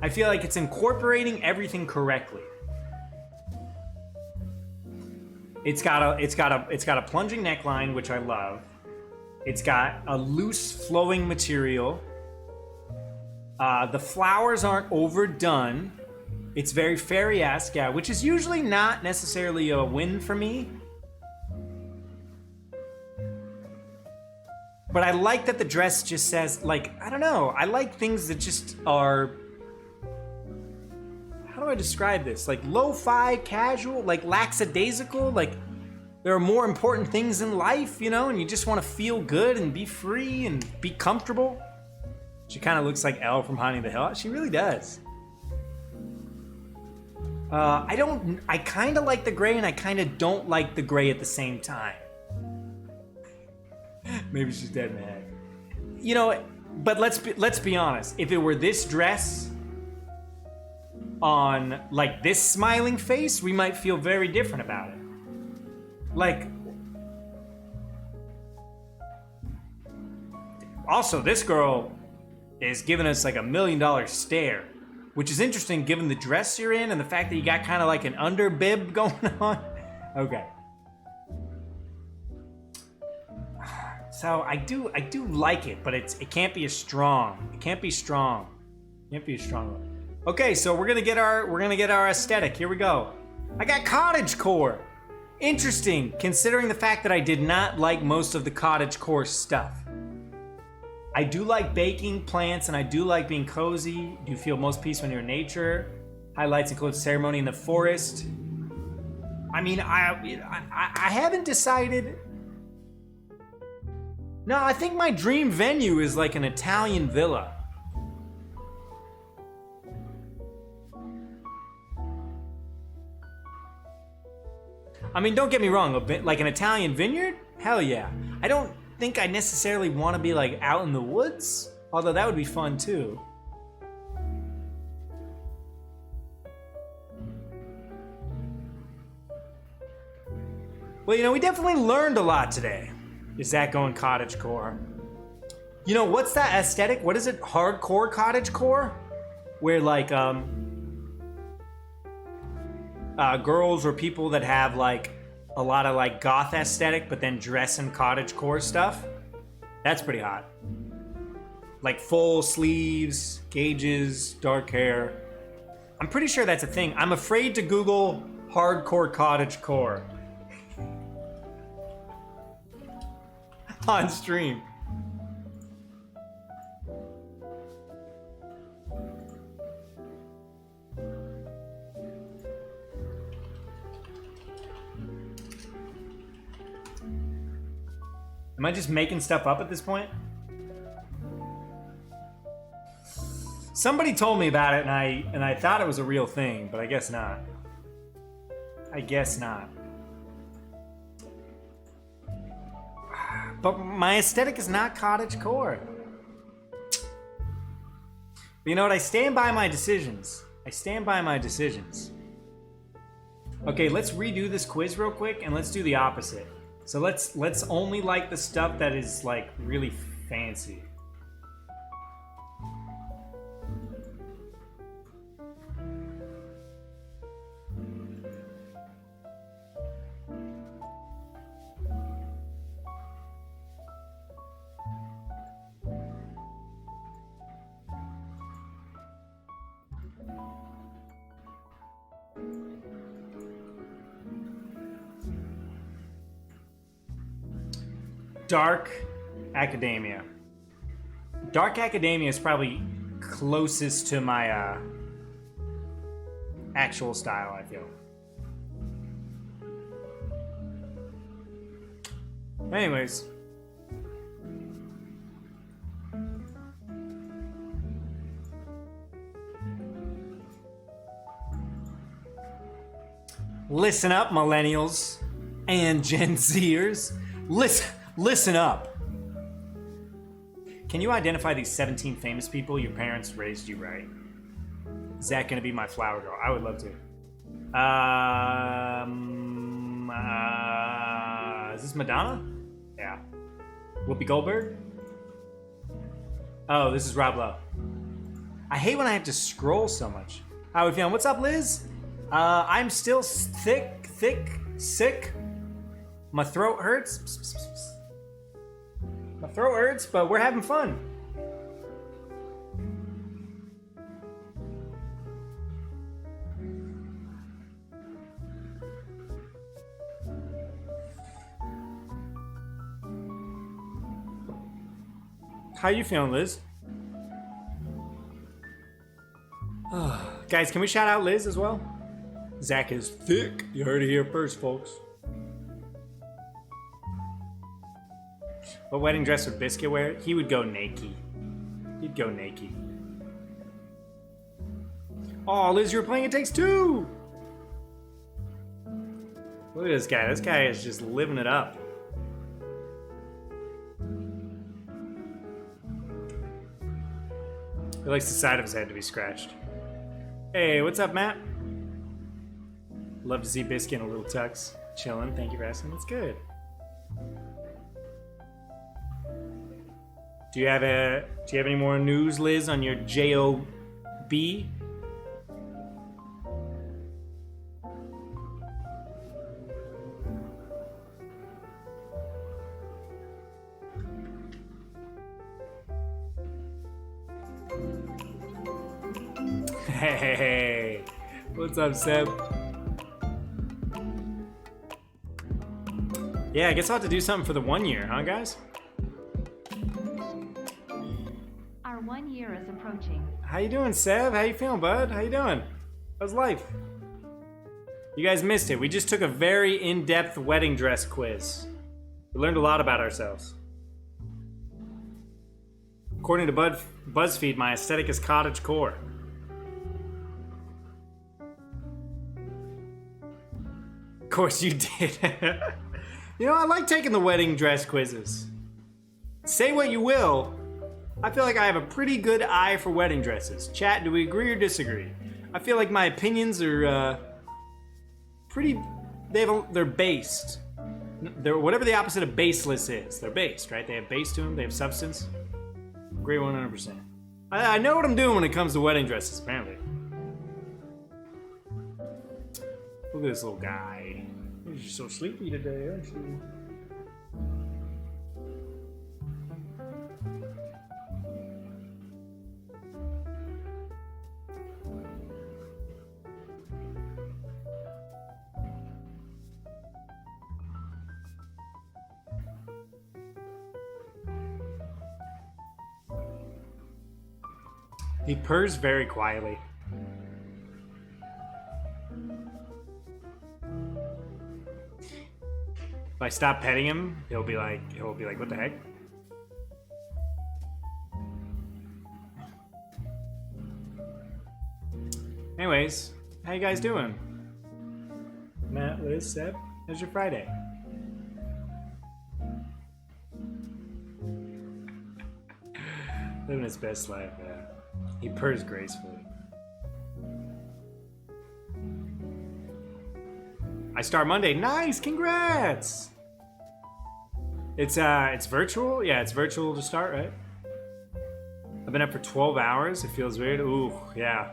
I feel like it's incorporating everything correctly. It's got a plunging neckline, which I love. It's got a loose flowing material. The flowers aren't overdone. It's very fairy-esque, yeah, which is usually not necessarily a win for me. But I like that the dress just says, like, I don't know. I like things that just are, how do I describe this? Like lo-fi, casual, like lackadaisical, like there are more important things in life, you know, and you just want to feel good and be free and be comfortable. She kind of looks like Elle from Hiding the Hill. She really does. I kind of like the gray and I kind of don't like the gray at the same time. Maybe she's dead mad. You know, but let's be honest. If it were this dress on like this smiling face, we might feel very different about it. Like, also this girl is giving us like $1 million stare, which is interesting given the dress you're in and the fact that you got kind of like an underbib going on. Okay. So I do like it, but it can't be as strong. It can't be strong. It can't be as strong. Okay, so we're gonna get our aesthetic. Here we go. I got cottagecore. Interesting, considering the fact that I did not like most of the cottagecore stuff. I do like baking plants, and I do like being cozy. Do feel most peace when you're in nature. Highlights include ceremony in the forest. I mean, I haven't decided. No, I think my dream venue is like an Italian villa. I mean, don't get me wrong, a bit like an Italian vineyard? Hell yeah. I don't think I necessarily want to be like out in the woods, although that would be fun too. Well, you know, we definitely learned a lot today. Is that going cottagecore? You know, what's that aesthetic? What is it? Hardcore cottagecore? Where like girls or people that have like a lot of like goth aesthetic but then dress in cottagecore stuff. That's pretty hot. Like full sleeves, gauges, dark hair. I'm pretty sure that's a thing. I'm afraid to Google hardcore cottagecore on stream. Am I just making stuff up at this point? Somebody told me about it and I thought it was a real thing, but I guess not. I guess not. But my aesthetic is not cottagecore. But you know what? I stand by my decisions. I stand by my decisions. Okay, let's redo this quiz real quick and let's do the opposite. So let's only like the stuff that is like really fancy. Dark academia. Dark academia is probably closest to my actual style, I feel. Anyways. Listen up, millennials and Gen Zers. Listen up. Can you identify these 17 famous people your parents raised you right? Is that gonna be my flower girl? I would love to. Is this Madonna? Yeah. Whoopi Goldberg? Oh, this is Rob Lowe. I hate when I have to scroll so much. How are we feeling? What's up, Liz? I'm still sick. My throat hurts. My throat hurts, but we're having fun. How you feeling, Liz? Guys, can we shout out Liz as well? Zach is thick. You heard it here first, folks. What wedding dress would Biscuit wear? He would go naked. He'd go naked. Oh, Liz, you're playing It Takes Two! Look at this guy. This guy is just living it up. He likes the side of his head to be scratched. Hey, what's up, Matt? Love to see Biscuit in a little tux. Chilling. Thank you for asking. That's good. Do you have any more news, Liz, on your JOB? Hey, what's up, Seb? Yeah, I guess I'll have to do something for the 1 year, huh, guys? Our 1 year is approaching. How you doing, Seb? How you feeling, bud? How you doing? How's life? You guys missed it. We just took a very in-depth wedding dress quiz. We learned a lot about ourselves. According to BuzzFeed, my aesthetic is cottagecore. Of course you did. You know, I like taking the wedding dress quizzes. Say what you will, I feel like I have a pretty good eye for wedding dresses. Chat, do we agree or disagree? I feel like my opinions are pretty. They're based. They're whatever the opposite of baseless is. They're based, right? They have base to them. They have substance. Agree 100%. I know what I'm doing when it comes to wedding dresses. Apparently. Look at this little guy. You're so sleepy today, aren't you? He purrs very quietly. If I stop petting him, he'll be like, what the heck? Anyways, how you guys doing? Matt, Liz, Seb, how's your Friday? Living his best life, yeah. He purrs gracefully. I start Monday. Nice, congrats! It's virtual? Yeah, it's virtual to start, right? I've been up for 12 hours. It feels weird. Ooh, yeah.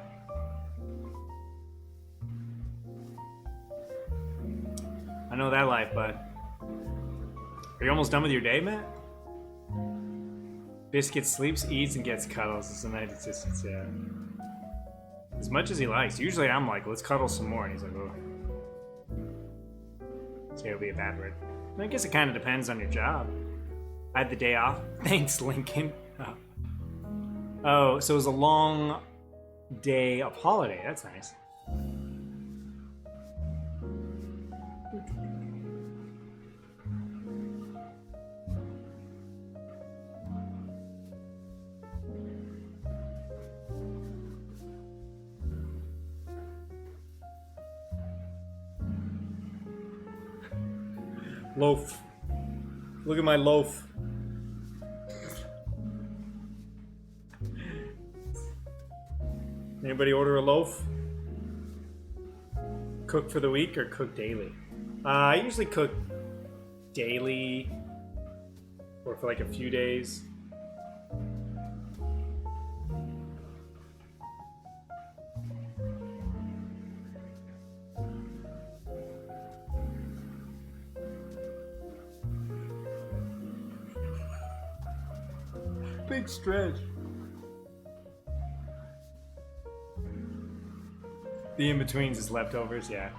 I know that life, bud. Are you almost done with your day, Matt? Biscuit sleeps, eats, and gets cuddles. It's a nice existence, yeah. As much as he likes. Usually I'm like, let's cuddle some more. And he's like, oh. So it'll be a bad word. I guess it kind of depends on your job. I had the day off. Thanks, Lincoln. Oh, so it was a long day of holiday. That's nice. Loaf. Look at my loaf. Anybody order a loaf? Cook for the week or cook daily? I usually cook daily or for like a few days. big stretch. The in-betweens is leftovers, yeah.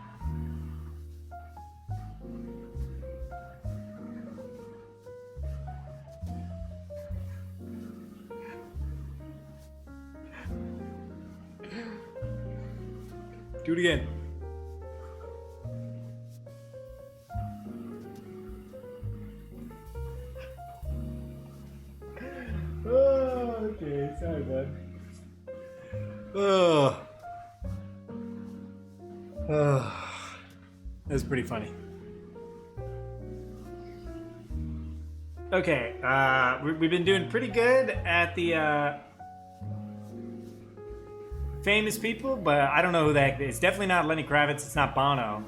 Do it again. Oh, okay, sorry, bud. Oh. Oh. That was pretty funny. Okay, we've been doing pretty good at the famous people, but I don't know who that is. It's definitely not Lenny Kravitz. It's not Bono.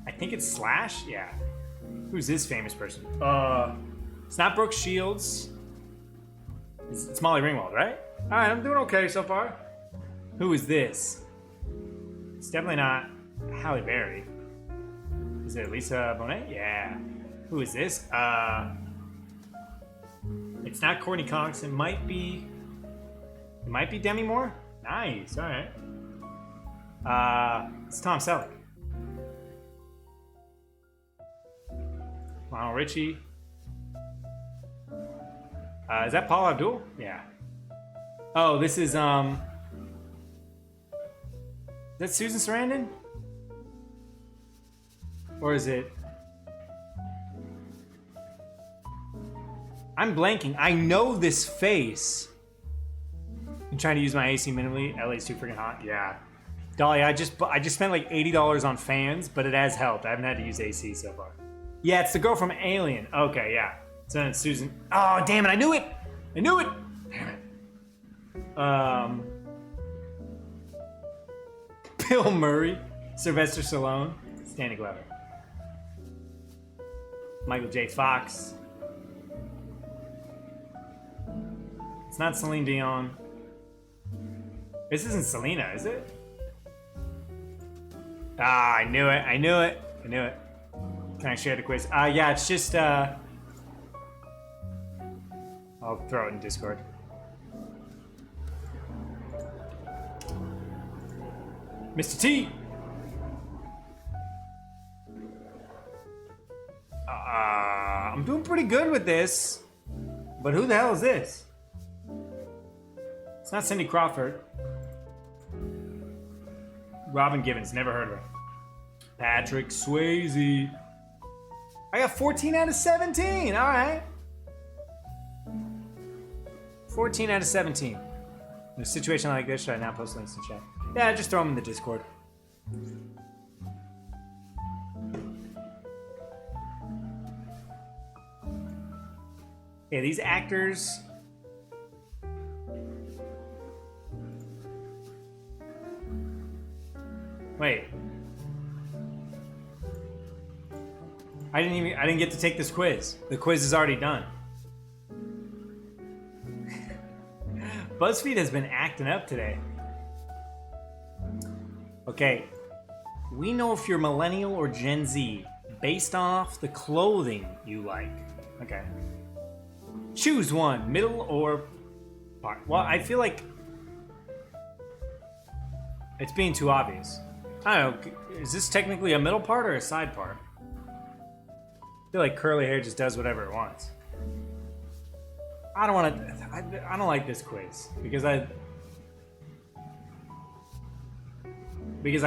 I think it's Slash. Yeah. Who's this famous person? It's not Brooke Shields. It's Molly Ringwald, right? All right, I'm doing okay so far. Who is this? It's definitely not Halle Berry. Is it Lisa Bonet? Yeah. Who is this? It's not Courtney Cox. It might be Demi Moore. Nice. All right. It's Tom Selleck. Lionel Richie. Is that Paula Abdul? Yeah. Oh, this is that Susan Sarandon? Or is it? I'm blanking. I know this face. I'm trying to use my AC minimally. LA's too freaking hot. Yeah. Dolly, I just spent like $80 on fans, but it has helped. I haven't had to use AC so far. Yeah, it's the girl from Alien. Okay, yeah. So then it's Susan. Oh, damn it. I knew it. Damn it. Bill Murray, Sylvester Stallone, Danny Glover, Michael J. Fox. It's not Celine Dion. This isn't Selena, is it? Ah, I knew it. Can I share the quiz? Yeah, it's just, I'll throw it in Discord. Mr. T! I'm doing pretty good with this. But who the hell is this? It's not Cindy Crawford. Robin Givens, never heard of her. Patrick Swayze. I got 14 out of 17, all right. 14 out of 17. In a situation like this, should I now post links in chat? Yeah, just throw them in the Discord. Yeah, these actors. Wait. I didn't get to take this quiz. The quiz is already done. BuzzFeed has been acting up today. Okay. We know if you're millennial or Gen Z based off the clothing you like. Okay. Choose one, middle or part. Well, I feel like it's being too obvious. I don't know. Is this technically a middle part or a side part? I feel like curly hair just does whatever it wants. I don't want to. I don't like this quiz because I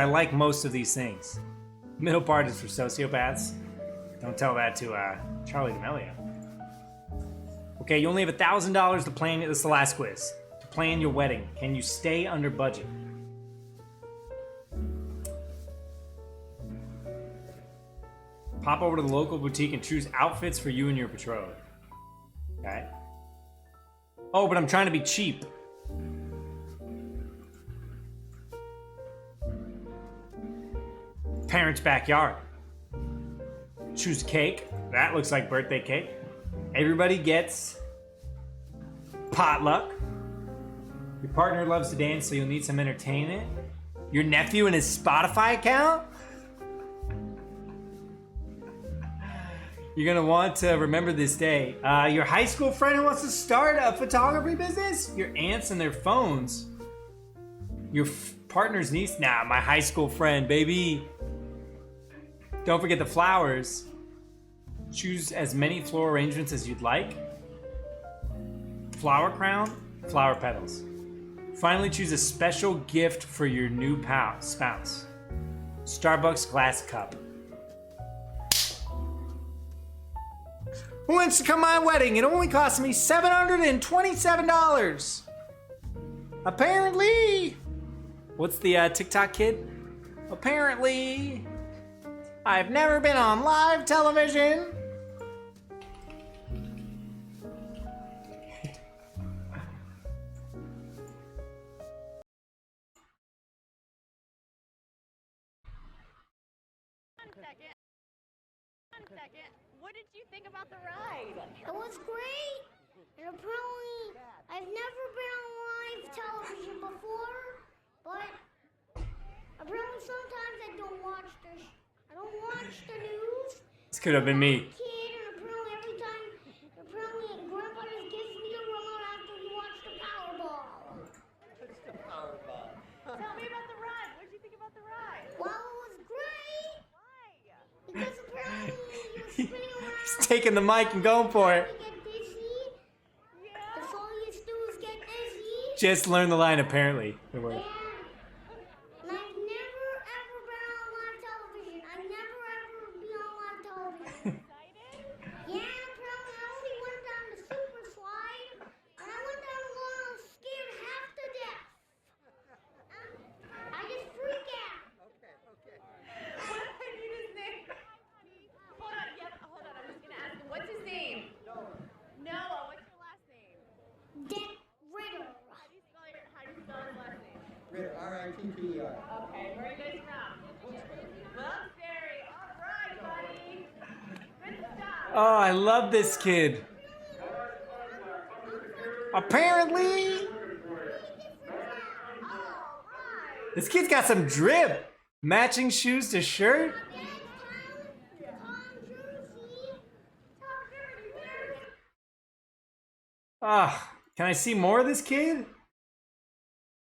like most of these things. Middle part is for sociopaths. Don't tell that to Charlie D'Amelio. Okay, you only have $1,000 to plan. This is the last quiz. To plan your wedding, can you stay under budget? Pop over to the local boutique and choose outfits for you and your betrothed. Okay. Oh, but I'm trying to be cheap. Parents' backyard. Choose cake. That looks like birthday cake. Everybody gets potluck. Your partner loves to dance, so you'll need some entertainment. Your nephew and his Spotify account. You're gonna want to remember this day. Your high school friend who wants to start a photography business? Your aunts and their phones? Your partner's niece? Nah, my high school friend, baby. Don't forget the flowers. Choose as many floral arrangements as you'd like. Flower crown, flower petals. Finally, choose a special gift for your new spouse. Starbucks glass cup. Who wants to come to my wedding? It only cost me $727. Apparently. What's the TikTok kid? Apparently. I've never been on live television. One second. What did you think about the ride? It was great. And apparently, I've never been on live television before, but apparently sometimes I don't watch the news. This could have been me. Kid, and apparently Grandpa just gives me the remote after he watched the Powerball. Tell me about the ride. What did you think about the ride? Well, it was great Why? because apparently you're spinning around. He's taking the mic and going for it. You get dizzy. Yeah. That's all you do is get dizzy. Just learned the line, apparently. The word. And I've never ever been on live television. I've never ever been on live television. Excited? Yeah, apparently I only went down the super slide, and I went down alone. I was scared half to death. I just freak out. What? I need his name. Hold on. Yep. Hold on. I'm just gonna ask him. What's his name? Noah. What's your last name? Dick Ritter. How do you spell his last name? Ritter, R-I-T-T-E-R. Okay. Where are you guys from? Wilkes-Barre. All right, buddy. Good stuff. Oh, I love this kid. Apparently. This kid's got some drip. Matching shoes to shirt. Ah, can I see more of this kid?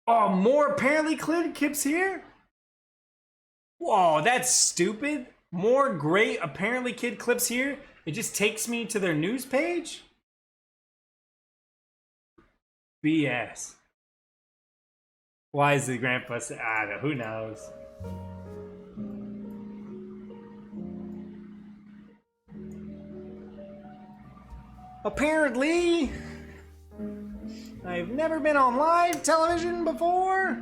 Oh, more apparently cleared kids here? Whoa, that's stupid. More great apparently kid clips here. It just takes me to their news page? BS. Why is the grandpa say, I don't know, who knows? Apparently, I've never been on live television before.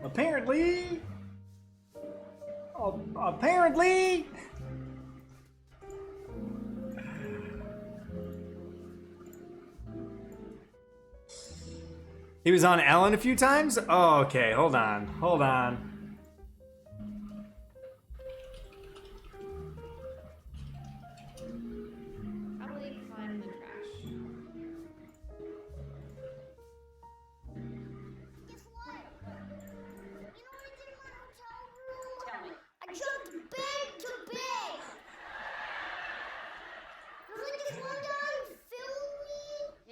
Apparently. Apparently. He was on Ellen a few times? Oh, okay, hold on. Hold on. Probably find in the trash. Guess what? You know what I did in my hotel room? Tell me. I jumped bed to bed. There was like this one guy who filmed me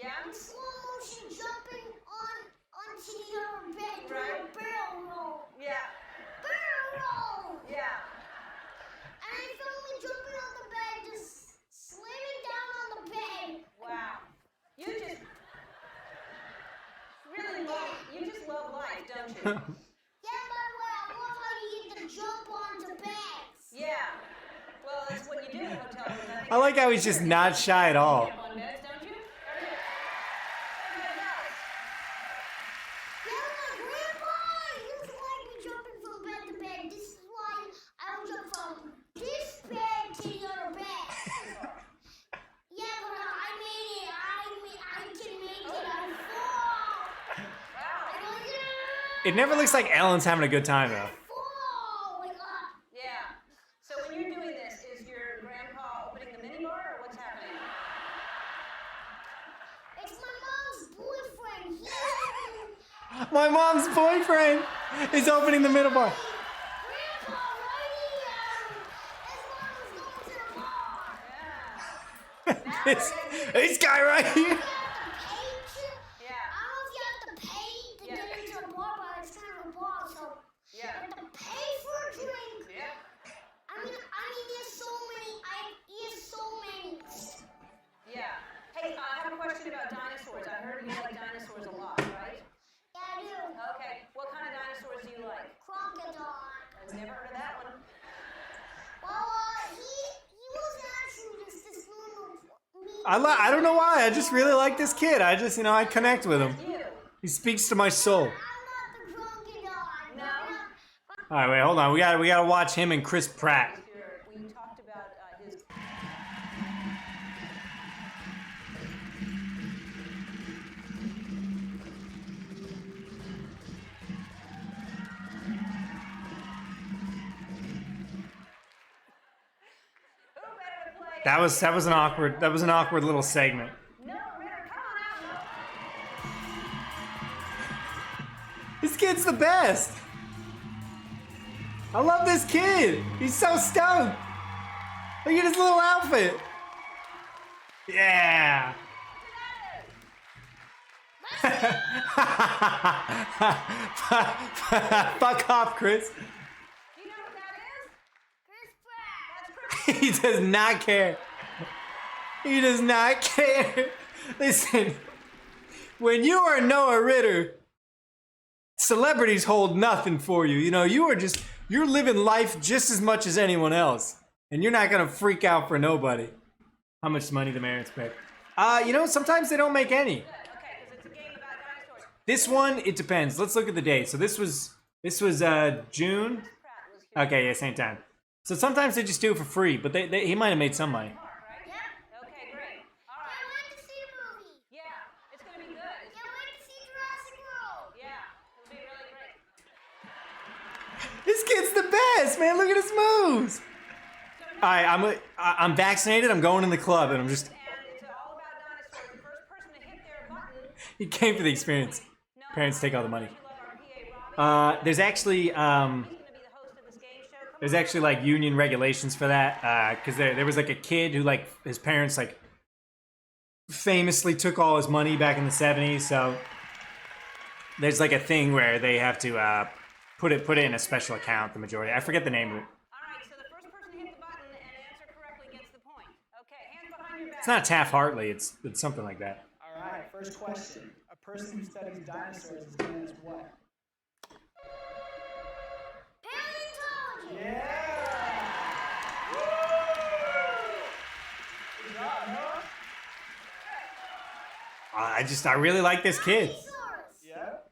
Yeah? in slow motion jumping onto the other bed with Right. a barrel roll. Yeah. Barrel roll! Yeah. And I filmed me jumping on the bed, just slamming down on the bed. Wow. You just love life, don't you? Yeah, by the way, I love how you get to jump onto beds. Yeah. Well, that's what you do in hotel rooms. I think I like how he's just not shy at all. jump on beds, don't you? Yeah, my grandpa used to like me jumping from bed to bed. This is why I would jump from this bed to the other bed. Yeah, but I made it. I can make it. I fall. I go, yeah. It never looks like Ellen's having a good time though. Fall. Like, Yeah. So when you're doing this, is your grandpa opening the minibar or what's happening? it's my mom's boyfriend. He My mom's boyfriend is opening the middle bar. Grandpa right here. This guy right here. Yeah. I don't know if you have to pay to Yeah. get into a bar, but it's kind of a bar, so Yeah. you have to pay for a drink. Yeah. I mean, there's so many. He has so many. Yeah. Hey, I have a question about dinosaurs. I heard you like dinosaurs a lot, right? Yeah, I do. Okay. What kind of dinosaurs do you like? Crocodile. I've never heard of that one. Well, he was actually just this normal. I don't know why. I just really like this kid. I just, I connect with him. You. He speaks to my soul. I'm not the crocodile. No. All right, wait, hold on. We gotta watch him and Chris Pratt. We talked about his. Who better to play? That was an awkward little segment. No, Ritter, come on out. This kid's the best. I love this kid. He's so stoked. Look at his little outfit. Yeah. Fuck off, Chris. Do you know what that is? Chris Pratt. That's Chris. He does not care. He does not care. Listen, when you are Noah Ritter, celebrities hold nothing for you. You're living life just as much as anyone else. And you're not gonna freak out for nobody. How much money the parents pay? Sometimes they don't make any. Okay, because it's a game about dinosaurs. This one, it depends. Let's look at the date. So this was June. Pratt was here. Okay, yeah, same time. So sometimes they just do it for free, but he might have made some money. Right? Yep. Okay, great. All I right. went to see the movie. Yeah, it's gonna be good. Yeah, I went to see Jurassic World. Yeah, it'll be really great. This kid's the best, man. Look at his moves. All right, I'm vaccinated. I'm going in the club, and I'm just. And it's all about dinosaurs. The first person to hit their button. He came for the experience. No, Parents take all the money. you love our PA, Robbie. There's actually He's gonna be the host of this game show. Come there's actually like union regulations for that because there was like a kid who like his parents like famously took all his money back in the 70s. So there's like a thing where they have to put it in a special account. The majority, I forget the name of it. All right, so the first person to hit the button and answer correctly gets the point. Okay, hands behind your back. It's not Taft Hartley. It's something like that. All right, first question. A person who studies dinosaurs is known as what? Paleontology. Yeah! Good job, Noah. I really like this kid. Dinosaurs. Yep.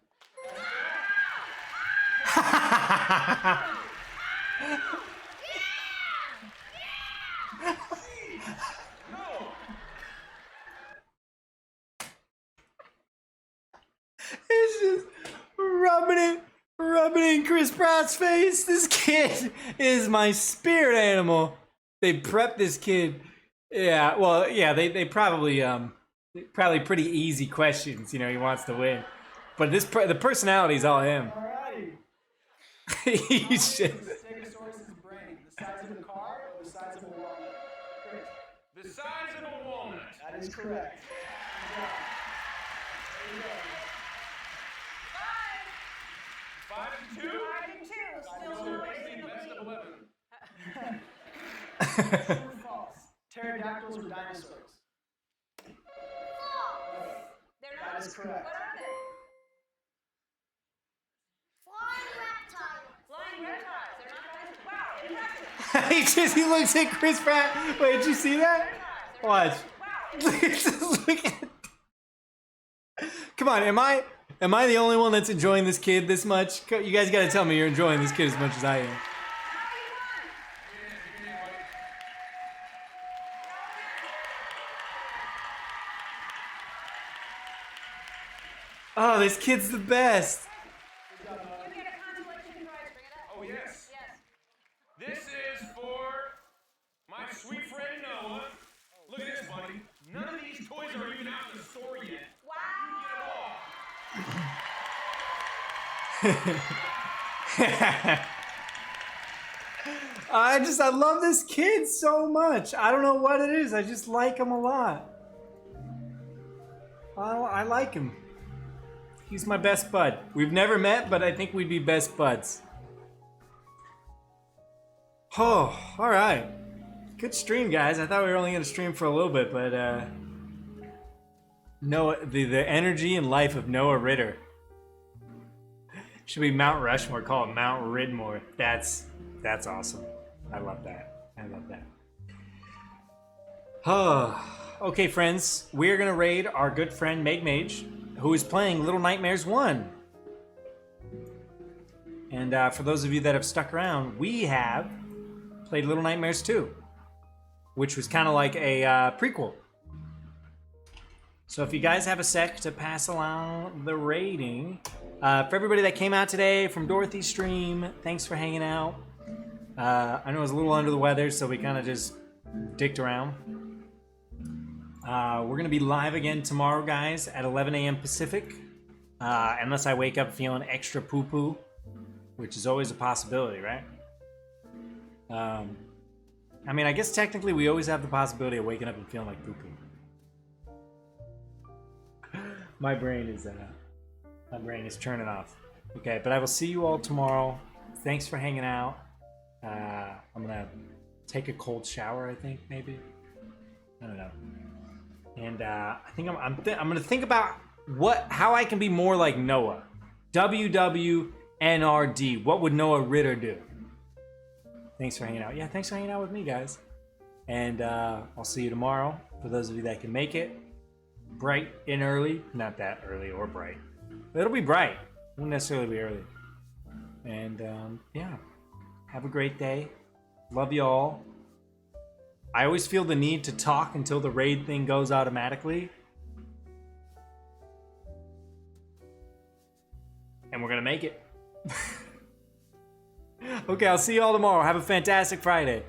It's just rubbing it in Chris Pratt's face. This kid is my spirit animal. They prepped this kid. Yeah, well, yeah, they probably pretty easy questions. He wants to win, but the personality's all him. All righty. He's just. Stegosaurus's brain, the size of a car or the size of a walnut? Chris. The size of a walnut. That is correct. Good job. There you go. 5 to 2. 5 and 2, still no race in the Best lead. of 11. True or false? Pterodactyls were dinosaurs. They're That not. is correct. What are they? Flying reptile. Flying reptiles. They're not dinosaurs. Wow, impressive. he looks at Chris Pratt. Wait, did you see that? Watch. Wow. Look at. Come on, am I the only one that's enjoying this kid this much? You guys got to tell me you're enjoying this kid as much as I am. Oh, this kid's the best. You get a consolation prize. Bring it up. Oh, yes. Yes. This is for my sweet friend Noah. Look at this, buddy. None of these toys are even out in the store yet. Wow. I love this kid so much. I don't know what it is. I just like him a lot. I like him. He's my best bud. We've never met, but I think we'd be best buds. Oh, all right. Good stream, guys. I thought we were only gonna stream for a little bit, but Noah, the energy and life of Noah Ritter. Should be Mount Rushmore, call it Mount Ridmore. That's awesome. I love that. I love that. Oh, okay, friends. We're gonna raid our good friend Meg Mage, who is playing Little Nightmares 1. And for those of you that have stuck around, we have played Little Nightmares 2, which was kind of like a prequel. So if you guys have a sec to pass along the rating, for everybody that came out today from Dorothy's stream, thanks for hanging out. I know I was a little under the weather, so we kind of just dicked around. We're going to be live again tomorrow, guys, at 11 a.m. Pacific. Unless I wake up feeling extra poo-poo, which is always a possibility, right? I mean, I guess technically we always have the possibility of waking up and feeling like poo-poo. My brain is turning off. Okay, but I will see you all tomorrow. Thanks for hanging out. I'm gonna take a cold shower. I think maybe. I don't know. And I think I'm gonna think about how I can be more like Noah. WWNRD. What would Noah Ritter do? Thanks for hanging out. Yeah, thanks for hanging out with me, guys. And I'll see you tomorrow. For those of you that can make it. Bright and early. Not that early or bright. But it'll be bright. It won't necessarily be early. And yeah. Have a great day. Love you all. I always feel the need to talk until the raid thing goes automatically. And we're gonna make it. Okay, I'll see you all tomorrow. Have a fantastic Friday.